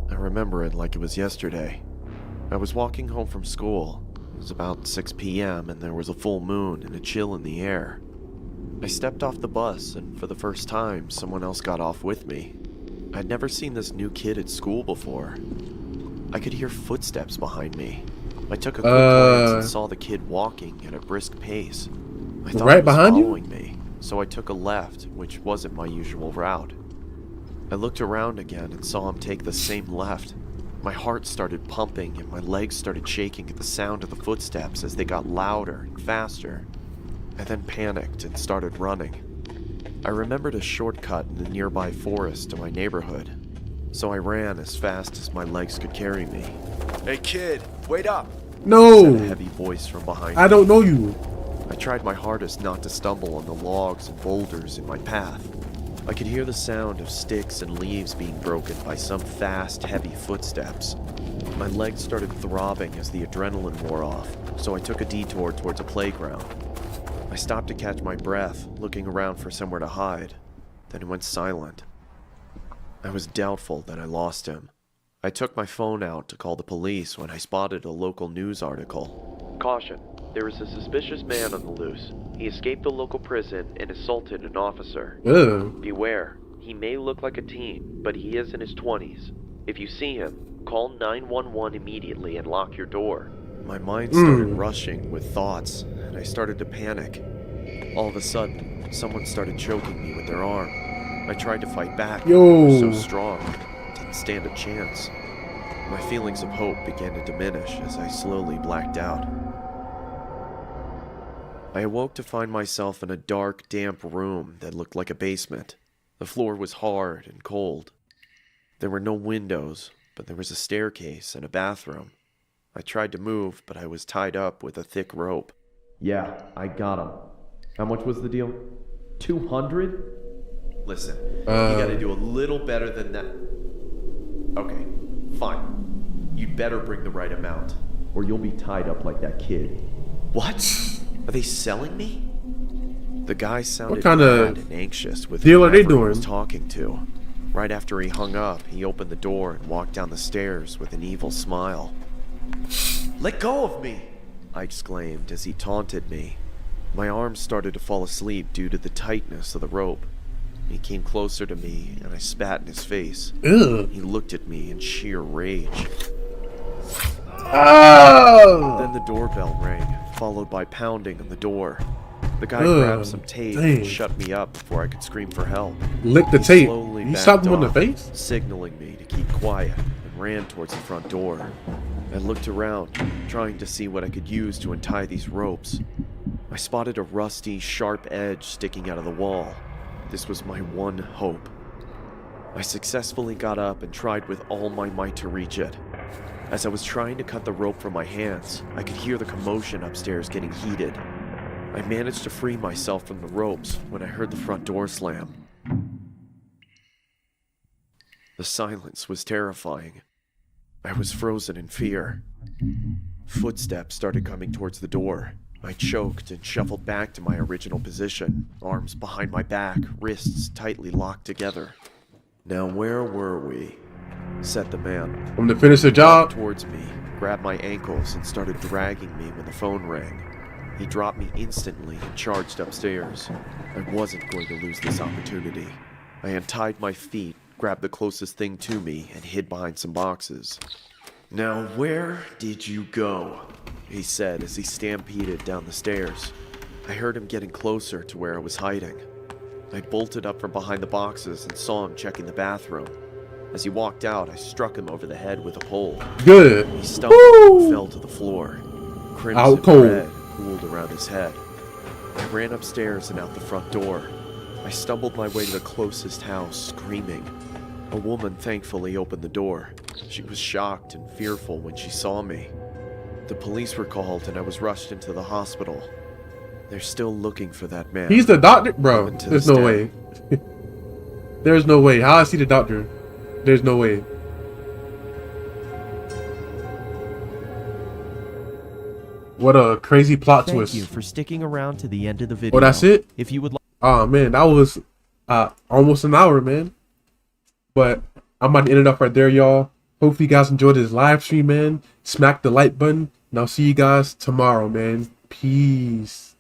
I remember it like it was yesterday. I was walking home from school. It was about 6 p.m. and there was a full moon and a chill in the air. I stepped off the bus, and for the first time, someone else got off with me. I'd never seen this new kid at school before. I could hear footsteps behind me. I took a quick glance and saw the kid walking at a brisk pace. I thought Right it was behind you? following me, so I took a left, which wasn't my usual route. I looked around again and saw him take the same left. My heart started pumping and my legs started shaking at the sound of the footsteps as they got louder and faster. I then panicked and started running. I remembered a shortcut in the nearby forest to my neighborhood, so I ran as fast as my legs could carry me. Hey kid, wait up! No! Said a heavy voice from behind I me. don't know you. I tried my hardest not to stumble on the logs and boulders in my path. I could hear the sound of sticks and leaves being broken by some fast, heavy footsteps. My legs started throbbing as the adrenaline wore off, so I took a detour towards a playground. I stopped to catch my breath, looking around for somewhere to hide. Then it went silent. I was doubtful that I lost him. I took my phone out to call the police when I spotted a local news article. Caution. There is a suspicious man on the loose. He escaped the local prison and assaulted an officer. Ugh. Beware. He may look like a teen, but he is in his 20s. If you see him, call 911 immediately and lock your door. My mind started rushing with thoughts, and I started to panic. All of a sudden, someone started choking me with their arm. I tried to fight back, but I was so strong, I didn't stand a chance. My feelings of hope began to diminish as I slowly blacked out. I awoke to find myself in a dark, damp room that looked like a basement. The floor was hard and cold. There were no windows, but there was a staircase and a bathroom. I tried to move, but I was tied up with a thick rope. Yeah, I got him. How much was the deal? 200? Listen, you gotta do a little better than that. Okay, fine. You'd better bring the right amount, or you'll be tied up like that kid. What? Are they selling me? The guy sounded What kind mad of and anxious with deal are they whoever he was doing? talking to. Right after he hung up, he opened the door and walked down the stairs with an evil smile. Let go of me! I exclaimed as he taunted me. My arms started to fall asleep due to the tightness of the rope. He came closer to me and I spat in his face. Ugh. He looked at me in sheer rage. Oh! Then the doorbell rang, followed by pounding on the door. The guy Ugh, grabbed some tape dang. and shut me up before I could scream for help. Lick the He tape. slowly You backed slapped him on the off, face? signaling me to keep quiet, and ran towards the front door. I looked around, trying to see what I could use to untie these ropes. I spotted a rusty, sharp edge sticking out of the wall. This was my one hope. I successfully got up and tried with all my might to reach it. As I was trying to cut the rope from my hands, I could hear the commotion upstairs getting heated. I managed to free myself from the ropes when I heard the front door slam. The silence was terrifying. I was frozen in fear. Footsteps started coming towards the door. I choked and shuffled back to my original position, arms behind my back, wrists tightly locked together. Now where were we? Said the man. I'm to finish the job. Towards me, grabbed my ankles and started dragging me when the phone rang. He dropped me instantly and charged upstairs. I wasn't going to lose this opportunity. I untied my feet, grabbed the closest thing to me, and hid behind some boxes. Now where did you go? He said as he stampeded down the stairs. I heard him getting closer to where I was hiding. I bolted up from behind the boxes and saw him checking the bathroom. As he walked out, I struck him over the head with a pole. Good. He stumbled and fell to the floor. Crimson red pooled around his head. I ran upstairs and out the front door. I stumbled my way to the closest house, screaming. A woman thankfully opened the door. She was shocked and fearful when she saw me. The police were called and I was rushed into the hospital. They're still looking for that man. He's the doctor? Bro, Even to there's this no day. way. There's no way. How is he the doctor? There's no way. What a crazy plot Thank twist. you for sticking around to the end of the video. Oh, that's it? If you would like. Oh, man, that was almost an hour, man. But I'm about to end it up right there, y'all. Hopefully you guys enjoyed this live stream, man. Smack the like button, and I'll see you guys tomorrow, man. Peace.